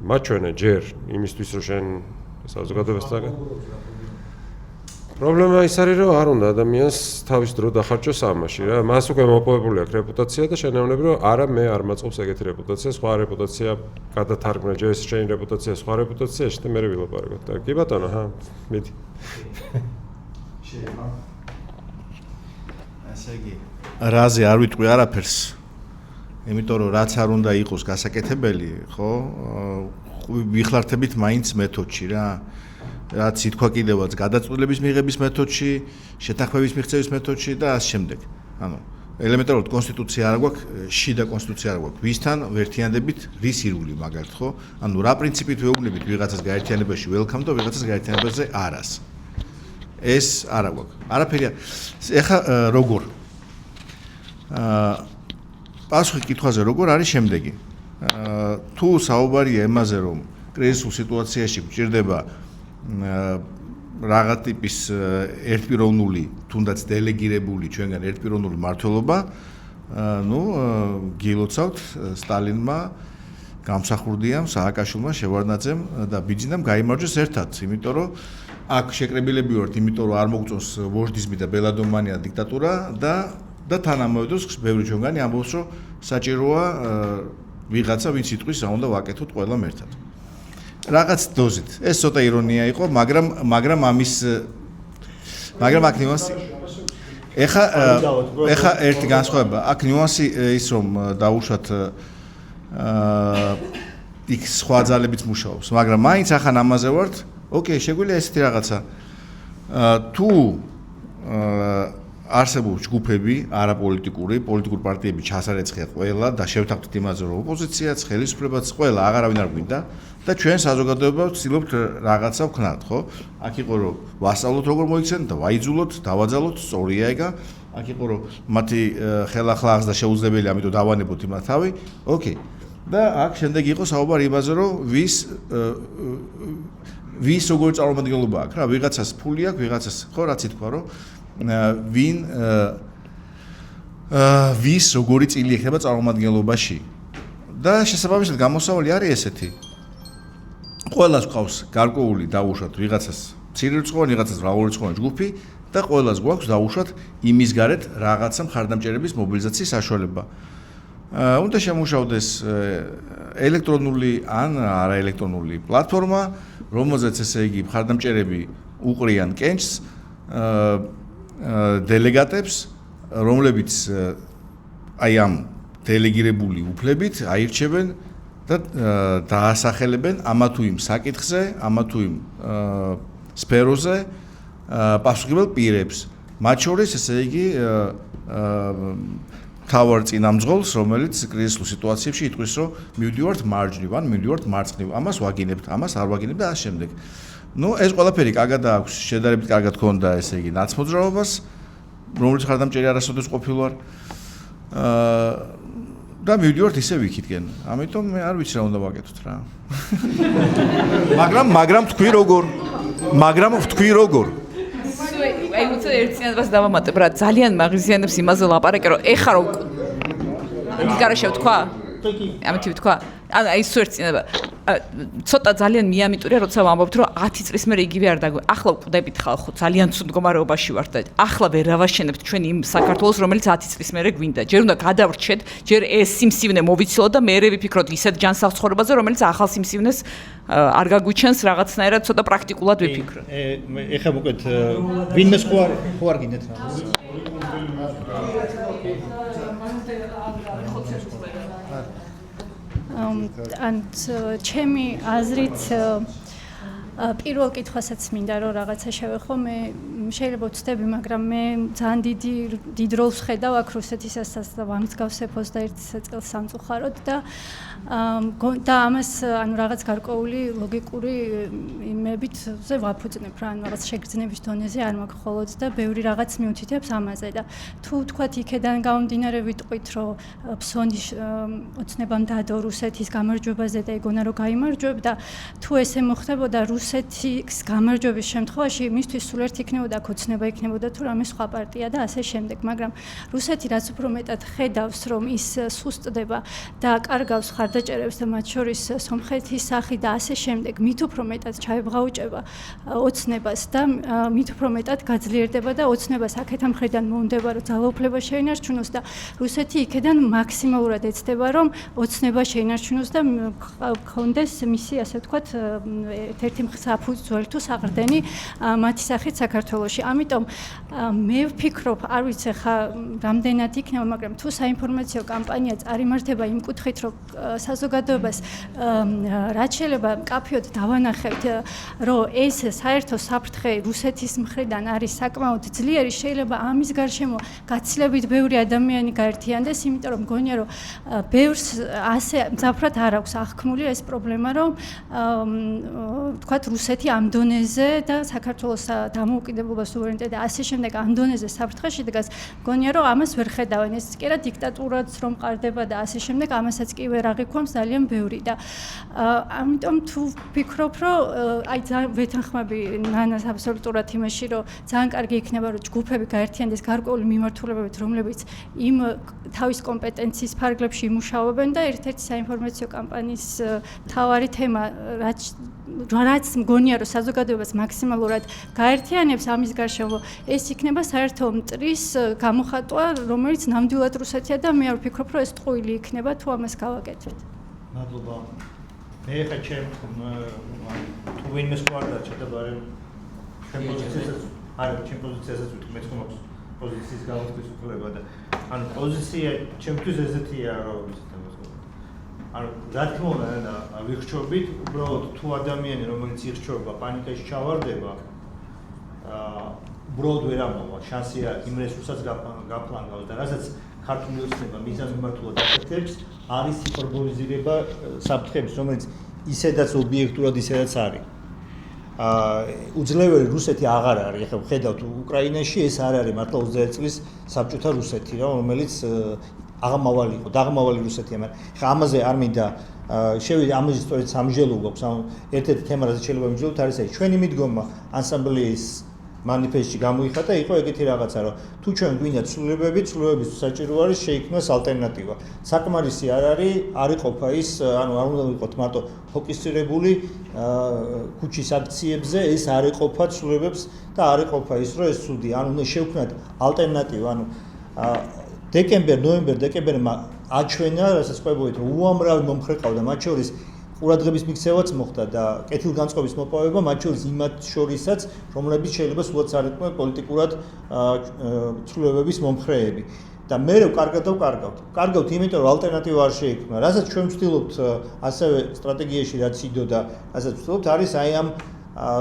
მაჩვენე ჯერ იმისთვის რომ შენ საზოგადოებასთან პრობლემა ის არის რომ არ უნდა ადამიანს თავის დრო დახარჯოს ამაში რა. მას უკვე მოპოვებული აქვს რეპუტაცია და შენევნები რომ არა მე არ მაწყობს ეგეთი რეპუტაცია, სხვა რეპუტაცია გადათარგმნა, ჯერ ეს შენი რეპუტაცია, სხვა რეპუტაციაში და მე ვილაპარაკოთ. და კი ბატონო, მიდი. შეიძლება. ასე იგი. რაზე არ ვიტყვი არაფერს. იმიტომ რომ რაც არ უნდა იყოს გასაკეთებელი, ხო? ვიხლართებით მაინც მეთოდში რა. რაც ითქვა კიდევაც გადაწყვეტილების მიღების მეთოდში, შეთანხმების მიღწევის მეთოდში და ასე შემდეგ. ანუ ელემენტარულად კონსტიტუცია არ გვაქვს, შიდა კონსტიტუცია არ გვაქვს. ვისთან ვერთიანდებით რის ირგვლივ მაგალითად ხო? ანუ რა პრინციპით ვეუბნებით ვიღაცას გაერთიანებაში welcome და ვიღაცას გაერთიანებაზე არას. ეს არა გვაქვს. არაფერი. ეხა როგორ? პასუხი კითხვაზე როგორ არის შემდეგი. თუ საუბარია იმაზე, რომ კრიზისულ სიტუაციაში გვჭირდება რაღაც ტიპის ერთპიროვნული, თუნდაც დელეგირებული ჩვენგან ერთპიროვნული მმართველობა, ну, გილოცავთ სტალინმა, გამსახურდიამ, სააკაშვილმა, შევარდნაძემ და ბიძინამ გაიმარჯვეს ერთად, იმიტომ რომ აქ შეკრებილები ვართ, იმიტომ რომ არ მოგწონს ვოჟდიზმი და ბელადომანია დიქტატურა და თანამედროვე დროს ბევრი ჩვენგანი ამბობს, რომ საჭიროა ვიღაცა ვინც იტყვის, რა უნდა ვაკეთოთ ყველამ ერთად. რაღაც დოზით. ეს ცოტა ირონია იყო, მაგრამ აქ ნიუანსი ეხა ერთი განსხვავება. აქ ნიუანსი ის რომ დაუშვათ იქ სხვა ძალებიც მუშაობს, მაგრამ მაინც ახან ამაზე ვართ, ოკეი, შეგვიძლია ესეთი რაღაცა. თუ არსებობს ჯგუფები, არაპოლიტიკური, პოლიტიკური პარტიები ჩასარეცხია ყველა და შევთანხმდით იმაზე, რომ ოპოზიციაც, ხელისუფლებაც, ყველა აღარავინ არ გვინდა და ჩვენ საზოგადოება ვცდილობთ რაღაცა ვქნათ, ხო? აქ იყო რომ ვასწავლოთ როგორ მოიქცენ და ვაიძულოთ, დავაძალოთ, სწორია ეგა. აქ იყო რომ მათი ხელახლა აღზრდა შეუძლებელი, ამიტომ დავანებოთ იმათ თავი. ოკეი. და აქ შემდეგ იყო საუბარი იმაზე, რომ ვის როგორი წარმომადგენლობა აქვს, რა, ვიღაცას ფული აქვს, ვიღაცას, ხო, რაც ითქვა, რომ ვის როგორი წილი ეხება წარმომადგენლობაში. და შესაბამისად გამოსავალი არის ესეთი. ყველას ყავს გარკვეული დაუშვათ ვიღაცას მცირერიცხოვანი, ვიღაცას მრავალრიცხოვანი ჯგუფი და ყველას გვაქვს დაუშვათ იმის გარეთ რაღაცა მხარდამჭერების მობილიზაციის საშუალება. უნდა შემუშავდეს ელექტრონული ან არაელექტრონული პლატფორმა, რომელზეც ესე იგი მხარდამჭერები უყრიან კენჭს დელეგატებს, რომლებიც აი ამ დელეგირებული უფლებით აირჩევენ და დაასახელებენ ამა თუ იმ საკითხზე, ამა თუ იმ სფეროზე პასუხობელ პირებს. მათ შორის ესე იგი თავარ წინამძღოლს, რომელიც კრიზისულ სიტუაციებში იტყვის, რომ მივდივართ მარჯვნივ, ან მივდივართ მარცხნივ, ამას ვაგინებთ, ამას არ ვაგინებთ და ასე შემდეგ. Ну, ეს ყველაფერი კარგად აქვს, შედარებით კარგად ქონდა, ესე იგი, ნაცმოძრაობას, რომელიც ხარდამჭერი არასოდეს ყოფილვარ. და მივდივართ ისევ იქითკენ. ამიტომ მე არ ვიცი რა უნდა ვაკეთოთ რა. მაგრამ თქვი როგორ? აი უცებ ერთიანობას დავამატებ რა, ძალიან მაღიზიანებს იმაზე ლაპარაკი, რომ ეხა რო ის გარშე ვთქვა? ამით ვთქვა? ანუ აი სულ ერთიანობა. ცოტა ძალიან მიამიტურია, როცა ვამბობთ, რომ 10 წლის მერე იგივე არ დაგვე. ახლა ვკვდებით ხალხო, ძალიან ცუდ მდგომარეობაში ვართ და ახლა ვერ ავაშენებთ ჩვენ იმ საქართველოს, რომელიც 10 წლის მერე გვინდა. ჯერ უნდა გადავრჩეთ, ჯერ ეს სიმსივნე მოვიცილოთ და მეერე ვიფიქროთ ისეთ ჯანსაღ ცხოვრებაზე, რომელიც ახალ სიმსივნეს არ გაგვიჩენს რაღაცნაირად ცოტა პრაქტიკულად ვიფიქროთ. ეხლა მოკლედ ვინმე ხო არ გინდათ რა. ან ჩემი აზრით პირველ კითხვასაც მინდა რომ რაღაცა შევეხო, მე შეიძლება ვცდები, მაგრამ მე ძალიან დიდ როლს ხედავ აქ რუსეთისასაც და ვამსგავსებოს და ერთ წელს სამწუხაროდ და ამას ანუ რაღაც გარკვეული ლოგიკური იმებით ზე ვაფუძნებ რა, ანუ რაღაც შეგრძნების დონეზე არ მაქვს ხოლოდ და ბევრი რაღაც მიუთითებს ამაზე და თუ თქვათ იქედან გამომდინარე ვიტყვით რომ ფსონი ოცნებამ დადო რუსეთის გამარჯვებაზე და ეგონა რომ გაიმარჯვებ და თუ ესე მოხდებოდა რუსეთის გამარჯვების შემთხვევაში მისთვის სულ ერთ იქნებოდა ოცნება იქნებოდა თუ რამე სხვა პარტია და ასე შემდეგ, მაგრამ რუსეთი რაც უფრო მეტად ხედავს რომ ის სუსტდება და კარგავს ხარდაჭერებს და მათ შორის სომხეთის სახი და ასე შემდეგ, მით უფრო მეტად ჩაებღაუჭება ოცნებას და მით უფრო მეტად გაძლიერდება და ოცნებას აქეთა მხრიდან მოუნდება რომ ძალაუფლება შეინარჩუნოს და რუსეთი იქედან მაქსიმალურად ეცდება რომ ოცნება შეინარჩუნოს და გქონდეს მისი ასე ვთქვათ ერთ-ერთი საფუძველი თუ საყრდენი მათი სახით საქართველოში. ამიტომ მე ვფიქრობ, არ ვიცი ხა რამდენად იქნება, მაგრამ თუ საინფორმაციო კამპანია წარიმართება იმ კუთხით, რომ საზოგადოებას რაც შეიძლება მკაფიოდ დავანახებთ, რომ ეს საერთო საფრთხე რუსეთის მხრიდან არის საკმაოდ ძლიერი, შეიძლება ამის გარშემო გაცილებით ბევრი ადამიანი გაერთიანდეს, იმიტომ რომ მგონია, რომ ბევრს ასე მძაფრად არ აქვს აღქმული ეს პრობლემა, რომ თქვათ რუსეთი ამ დონეზე და საქართველოს დამოუკიდებლობა, სუვერენიტეტი და ასე შემდეგ ამ დონეზე საფრთხეში დგას. მგონია, რომ ამას ვერ ხედავენ. ეს კი რა დიქტატურაც რომ ყარდება და ასე შემდეგ, ამასაც კი ვერ აღიქვამს ძალიან ბევრი და ამიტომ თუ ვფიქრობ, რომ აი ძალიან ვეთანხმები ნანას აბსოლუტურად იმაში, რომ ძალიან კარგი იქნება, რომ ჯგუფები გაერთიანდეს გარკვეული მიმართულებებით, რომლებიც იმ თავის კომპეტენციის ფარგლებში იმუშაობენ და ერთ-ერთი საინფორმაციო კამპანიის მთავარი თემა, რაც მგონია, რომ საზოგადოებას მაქსიმალურად გაერთიანებს ამის გარშემო, ეს იქნება საერთო მტრის გამოხატვა, რომელიც ნამდვილად რუსეთია და მე არ ვფიქრობ, რომ ეს ტყუილი იქნება თუ ამას გავაკეთებთ. მადლობა. მე ხა ჩემ თუ ვინმე სხვა არ დაჭერდა, ბარემ ჩემ პოზიციასაც არა, ჩემ პოზიციასაც ვიტყვი, მე თქო მაქვს პოზიციის გამოთქმის უფლება და ანუ პოზიცია ჩემთვის ესეთია, რომ ანუ რა თქმა უნდა, ვიხრჩობით, უბრალოდ თუ ადამიანი, რომელიც ირჩევა, პანიკაში ჩავარდება, უბრალოდ ვერ ამოვა, შანსი აქვს იმ რესურსაც გაფლანგავს და რასაც ქართული ოცნება მიზანმიმართულად აკეთებს, არის ჰიპერბოლიზირება საფრთხების, რომელიც ისედაც ობიექტურად ისედაც არის. უძლეველი რუსეთი აღარ არის, ახლა ვხედავთ უკრაინაში, ეს არ არის მართლა 21 წლის საბჭოთა რუსეთი, რომელიც აღმავალი იყო, დაღმავალი რუსეთია, მაგრამ ხა ამაზე არ მინდა შევიდე, ამაზე სწორედ სამჟელო გვაქვს, ანუ ერთ-ერთი თემა, რაც შეიძლება ვიმსჯელოთ, არის ეს ჩვენი მიდგომა ანსამბლეის მანიფესტში გამოიხატა, იყო ეგეთი რაღაცა, რომ თუ ჩვენ გვინდა ცვლილებები, ცვლილებების საჭირო არის შეიქმნას ალტერნატივა. საკმარისი არ არის, არ იყოფა ის, ანუ არ უნდა ვიყოთ მარტო ფოკუსირებული ქუჩის აქციებზე, ეს არ იყოფა ცვლილებებს და არ იყოფა ის, რომ ეს ცუდი, ანუ უნდა შევქმნათ ალტერნატივა, ანუ დეკემბერ-ნოემბერ-დეკემბერმა აჩვენა, რასაც ყვებოდით, რომ უამრავი მომხრე ყავდა, მათ შორის ყურადღების მიქცევაც მოხდა და კეთილგანწყობის მოპოვება, მათ შორის იმათ შორისაც, რომლებიც შეიძლება სულაც არ იყვნენ პოლიტიკურად ცვლილებების მომხრეები. და მე კარგავთ, იმიტომ რომ ალტერნატივა არ შეიქმნა. რასაც ჩვენ ვცდილობთ ასევე სტრატეგიაში რაც იდო და რასაც ვცდილობთ, არის აი ამ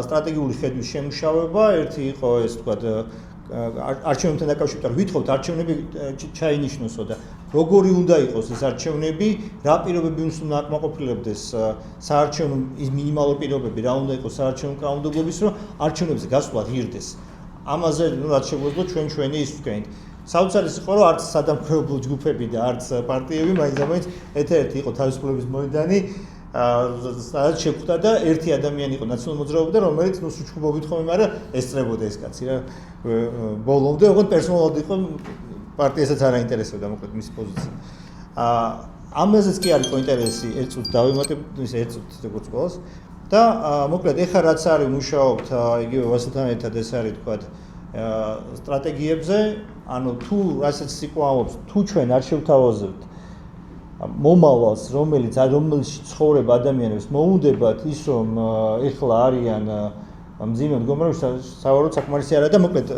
სტრატეგიული ხედვის შემუშავება, ერთი იყო ეს თქვათ არჩევნებთან დაკავშირებით, ვითხოვთ არჩევნები ჩაინიშნოსო და როგორი უნდა იყოს ეს არჩევნები, რა პირობები უნდა აკმაყოფილებდეს საარჩევნო ის მინიმალური პირობები, რა უნდა იყოს საარჩევნო კანონმდებლობის, რომ არჩევნებზე გასვლა ღირდეს. ამაზე რაც შეგვეძლო ჩვენი ის ვქენით. საოცარი იყო, რომ არც სადამკვირვებლო ჯგუფები და არც პარტიები მაინც ერთ-ერთი იყო თავისუფლების მოედანი, სადაც შეხვდა და ერთი ადამიანი იყო ნაციონალურ მოძრაობაში, რომელიც სუჩხუბობით ხომ, მაგრამ ესწრებოდა ეს კაცი რა. ბოლომდე ოღონდ პერსონალურად იყო პარტიასაც არ აინტერესებდა მოკლედ მისი პოზიცია. ამაზეც კი არის ინტერესი, ერთ წუთს დავიმატებ, ერთ წუთს როგორც ყოველს. და მოკლედ ეხლა რაც არის მუშაობთ, იგივე ვასილთან ერთად ეს არის თქვათ სტრატეგიებზე, ანუ თუ რასაც სიყვარულობს, თუ ჩვენ არ შევთავაზებთ მომავალს, რომელიც ცხოვრება ადამიანებს მოუნდებათ ის, რომ ეხლა არიან მძიმე მდგომარეობაში, სავარაუდოდ საკმარისი არა და მოკლედ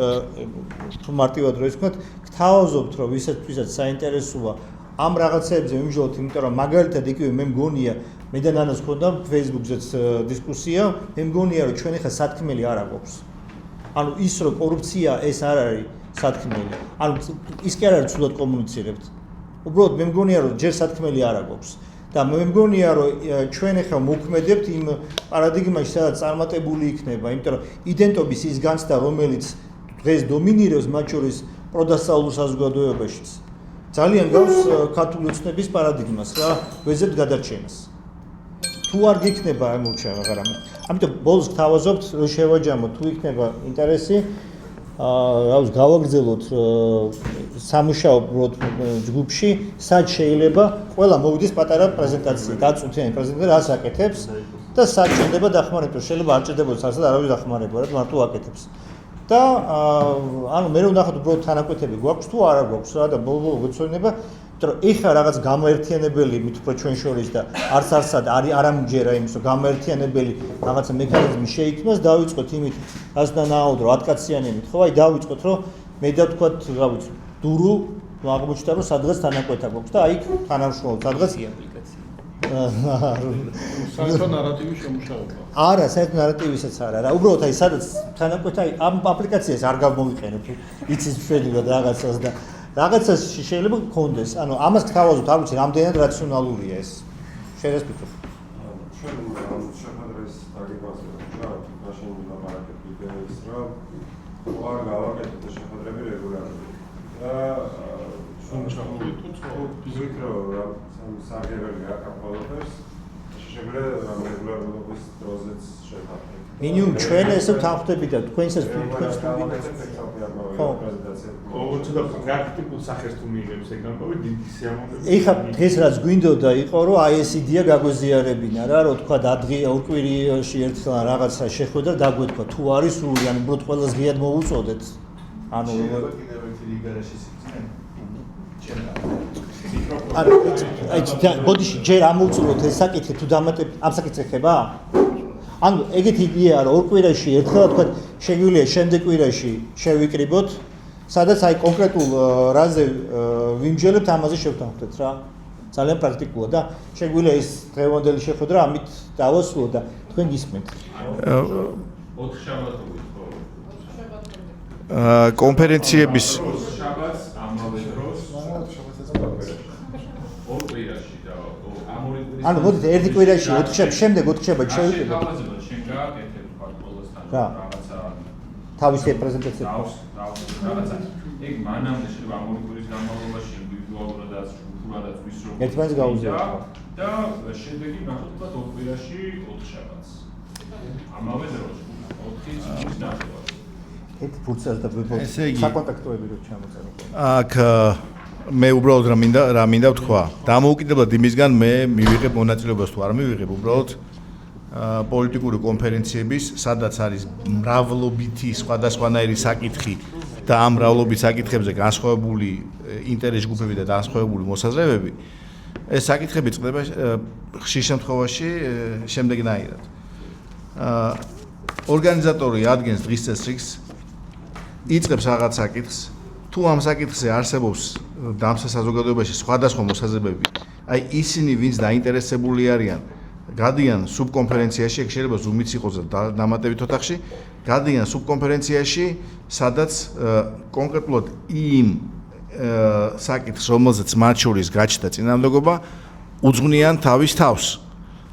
თუ მარტივად რო ისქნათ, გთავაზობთ, რომ ვისაც საინტერესოა ამ რაღაცებზე ვიმსჯელოთ, იმიტომ რომ მაგალითად იგივე მე მგონია, მე და ნანას ქონდა Facebook-ზეც დისკუსია, მე მგონია, რომ ჩვენ ეხლა სათქმელი არ აქვს. ანუ ის რომ კორუფცია ეს არ არის სათქმელი. ანუ ის კი არ არის ცუდად კომუნიცირებთ. უბრალოდ მე მგონია, რომ ჯერ სათქმელი არ აქვს. და მე მგონია, რომ ჩვენ ახლა მოქმედებთ იმ პარადიგმაში, სადაც წარმატებული იქნება, იმიტომ რომ იდენტობის ის განცდა, რომელიც დღეს დომინირებს მათ შორის პროდასწავლულ საზოგადოებაშიც, ძალიან გავს ქართული ოცნების პარადიგმას რა, ვეძებთ გადარჩენას. თუ არ გიქნება ამორჩა აღარა. ამიტომ ბოლოს გთავაზობთ, რომ შევაჯამოთ, თუ იქნება ინტერესი, რა გავაგრძელოთ სამუშაო ჯგუფში, სად შეიძლება ყველა მოვიდეს პატარა პრეზენტაცია, დაწუთიანი პრეზენტაცია, რას აკეთებს და სად შეიძლება დახმარება, შეიძლება არ ჭირდებოდეს ასად არავის დახმარება, რა მარტო აკეთებს. და ანუ მე რომ ნახოთ უბრალოდ თანაკვეთები გვაქვს თუ არა გვაქვს რა და ბოლო გვეცოდინება იმიტომ რომ ეხლა რაღაც გამოერთიანებელი მით უფრო ჩვენ შორის და არც არ ამჯერა იმის რომ გამოერთიანებელი რაღაცა მექანიზმი შეიქმნას დავიწყოთ იმით ასდანაოდ რომ 10 კაციანებით ხო აი დავიწყოთ რომ მე და ვთქვათ რა ვიცი დურო აღმოჩნდა რომ სადღაც თანაკვეთა გვაქვს და აი თანამშრომლობ სადღაც საერთო ნარატივის შემუშავება. არა, საერთო ნარატივისაც არა. რა, უბრალოდ აი სადაც თანაკვეთა ამ აპლიკაციას არ გამოვიყენებ, იცის მშვენივრად რაღაცას და რაღაცას შეიძლება გქონდეს. ანუ ამას გთავაზობთ, არ ვიცი, რამდენად რაციონალურია ეს. შეიძლება ვფიქრობ. ჩვენ შეხვედრის დაგებაზე რა, მაშინ ლაპარაკობთ ის რომ არ გავაკეთოთ შეხვედრები რეგულარულად. და სამშაბათი თუ ფიზიკრო რა საგერელი აკაპოლოფერს შეგვიძლია რომ რეგულარულად დროზეც შევაფრთხილოთ. მინიმუმ ჩვენ ესე ვთანხმდები და თქვენსაც თქვენს ხო ოღონდ პრაქტიკულ სახეს თუ მიიღებს ეგ გამოვი დიდი სიამოვნებით. ეხლა დღეს რაც გვინდოდა იყო რომ აი ეს იდეა გაგვეზიარებინა რა რომ თქვა ორ კვირაში ერთხელ რაღაცა შეხვედრა დაგვეთქვა თუ არის სული ან უბრალოდ ყველას ღიად მოუწოდეთ ანუ აი ბოდიში ჯერ ამოვწუროთ ეს საკითხი თუ დამატებით ამ საკითხს ეხება? ანუ ეგეთი იდეაა რომ ორ კვირაში ერთხელ თქვა შეგვიძლია შემდეგ კვირაში შევიკრიბოთ სადაც აი კონკრეტულ რაზე ვიმჯერებთ ამაზე შევთანხმდეთ რა. ძალიან პრაქტიკულია და შეგვიძლია ეს დღევანდელი შეხვედრა ამით დავასრულო და თქვენ გისმენთ. 4 შაბათობით ხო? კონფერენციების შაბათს ამავე დროს ორ კვირაში და ამ ორი კვირის ანუ მოდით ერთი კვირაში 4 შაბათს შემდეგ 4 შაბათს შევიკრიბოთ. შენ გააკეთებ თქვა ყველასთან რაღაცა თავისი პრეზენტაცია რაღაცა ეგ მანამდე შეიძლება ამ ორი კვირის განმავლობაში ინდივიდუალურადაც ჯგუფურადაც ვისრობ ერთმანეთს გაუძლიეროთ და შემდეგი ნახოთ თქვა ორ კვირაში 4 შაბათს ამავე დროს 4 წლის ნახევარს ერთ ფურცელს და საკონტაქტოები რო ჩამოწერო. აქ მე უბრალოდ რა მინდა ვთქვა. დამოუკიდებლად იმისგან მე მივიღებ მონაწილეობას თუ არ მივიღებ, უბრალოდ პოლიტიკური კონფერენციების, სადაც არის მრავლობითი სხვადასხვანაირი საკითხი და ამ მრავლობით საკითხებზე განსხვავებული ინტერეს ჯგუფები და განსხვავებული მოსაზრებები, ეს საკითხები წყდება ხშირ შემთხვევაში შემდეგნაირად. ორგანიზატორი ადგენს დღის წესრიგს, იწყებს რაღაც საკითხს, თუ ამ საკითხზე არსებობს დამსა საზოგადოებაში სხვადასხვა მოსაზრებები, აი ისინი, ვინც დაინტერესებული არიან, გადიან სუბკონფერენციაში, ეგ შეიძლება ზუმიც იყოს დამატებით ოთახში, გადიან სუბკონფერენციაში, სადაც კონკრეტულად იმ საკითხს, რომელზეც მათ შორის გაჩნდა წინამორბედობა, უძღვნიან თავის თავს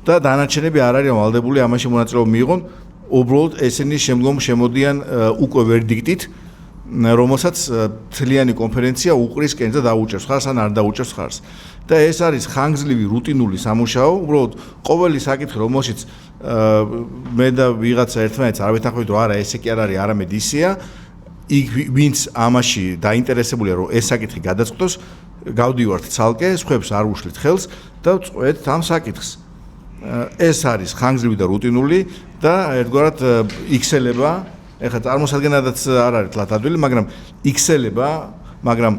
და დანარჩენები არ არიან ვალდებული ამაში მონაწილეობა მიიღონ, უბრალოდ ესენი შემდგომ შემოდიან უკვე ვერდიქტით, რომელსაც თლიანი კონფერენცია უყრის კენს და დაუჭერს ხარს ან არ დაუჭერს ხარს. და ეს არის ხანგრძლივი რუტინული სამუშაო, უბრალოდ ყოველი საკითხი, რომელშიც მე და ვიღაცა ერთმანეთს არ ვეთანხმებით, რომ არა, ესე კი არ არის, არამედ ისეა, იქ ვინც ამაში დაინტერესებულია, რომ ეს საკითხი გადაწყვეტოს, გავდივართ ცალკე, სხვებს არ უშლით ხელს და ვწყვეტთ ამ საკითხს. ეს არის ხანგრძლივი და რუტინული და ერთგვარად იქსელება, ეხლა წარმოსადგენადაც არ არის თლათ ადვილი, მაგრამ იქსელება, მაგრამ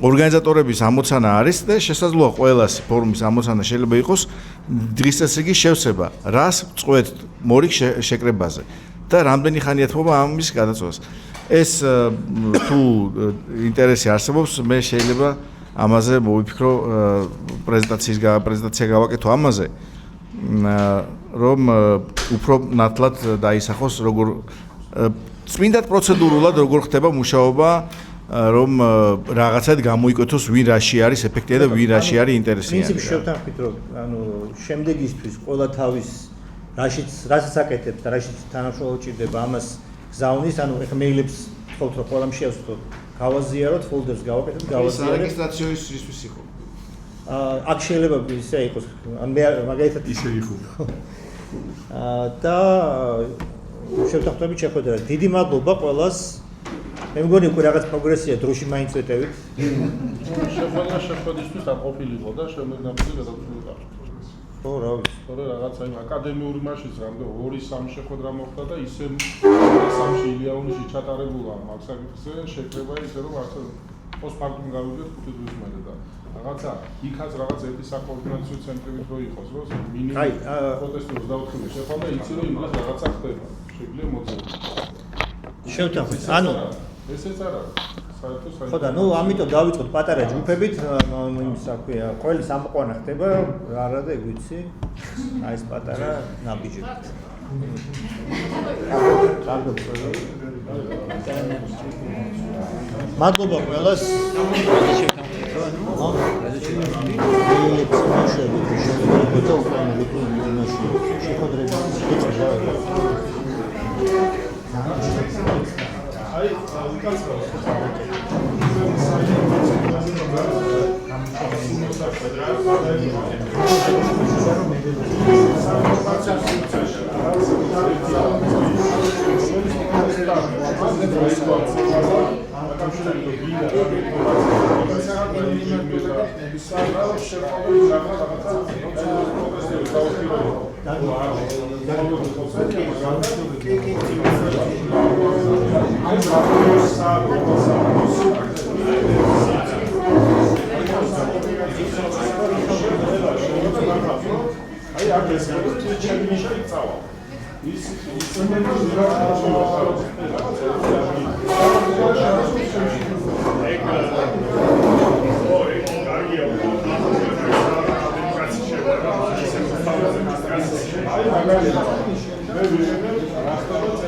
ორგანიზატორების ამოცანა არის და შესაძლოა ყველას ფორუმის ამოცანა შეიძლება იყოს დღის წესრიგის შევსება, რას წყვეტ მორიგ შეკრებაზე და რამდენი ხანია თმობა ამის გადაწყვეტას. ეს თუ ინტერესი არსებობს, მე შეიძლება ამაზე მოვიფიქრო პრეზენტაცია გავაკეთო ამაზე, რომ უფრო ნათლად დაისახოს როგორ წმინდად პროცედურულად როგორ ხდება მუშაობა რომ რაღაცად გამოიკეთოს ვინ რაში არის ეფექტია და ვინ რაში არის ინტერესიანი. პრინციპში შევთანხმდით რომ ანუ შემდეგისთვის ყველა თავის რაშიც აკეთებს და რაშიც თანამშრომლობა ჭირდება ამას გზავნის, ანუ ეხლა მეილებს თხოვთ რომ ყველამ შეასრულოთ, გავაზიაროთ, ფოლდერს გავაკეთოთ, გავაზიაროთ. რეგისტრაციის ისთვის იყო. აქ შეიძლება ისე იყოს, ან მე მაგალითად ისე იყო. და შევთანხმდებით შეხვედრა. დიდი მადლობა ყველას. მე მგონი უკვე რაღაც პროგრესია დროში მაინც ვეტევით. შეხვედრისთვის არ ყოფილიყო და შემდეგნაფილი გადაწყვეტა. ხო, რა ვიცი. თორე რაღაცა იმ აკადემიური მაშინ რამდენ 2-3 შეხვედრა მოხდა და ისე 3-3 ილიაუნიში ჩატარებულა მაგ საკითხზე, შეკრება ისე რომ არც იყოს ფაქტობრივ გავიგეთ 5 თვის მერე და რაღაცა იქაც რაღაც ერთი საკოორდინაციო ცენტრებით რო იყოს, რომ მინიმუმ პროტესტებს დაუთხილე შეხვდა იცი რომ იმას რაღაცა ხდება. შეგვიძლია მოძებნო. შევთანხმდით. ანუ ესეც არა. ხო და ნუ ამიტომ დავიწყოთ პატარა ჯგუფებით, იმის რა ქვია, ყველის ამოყვანა ხდება, არა და ეგ ვიცი. აი ეს პატარა ნაბიჯები. მადლობა ყველას. ის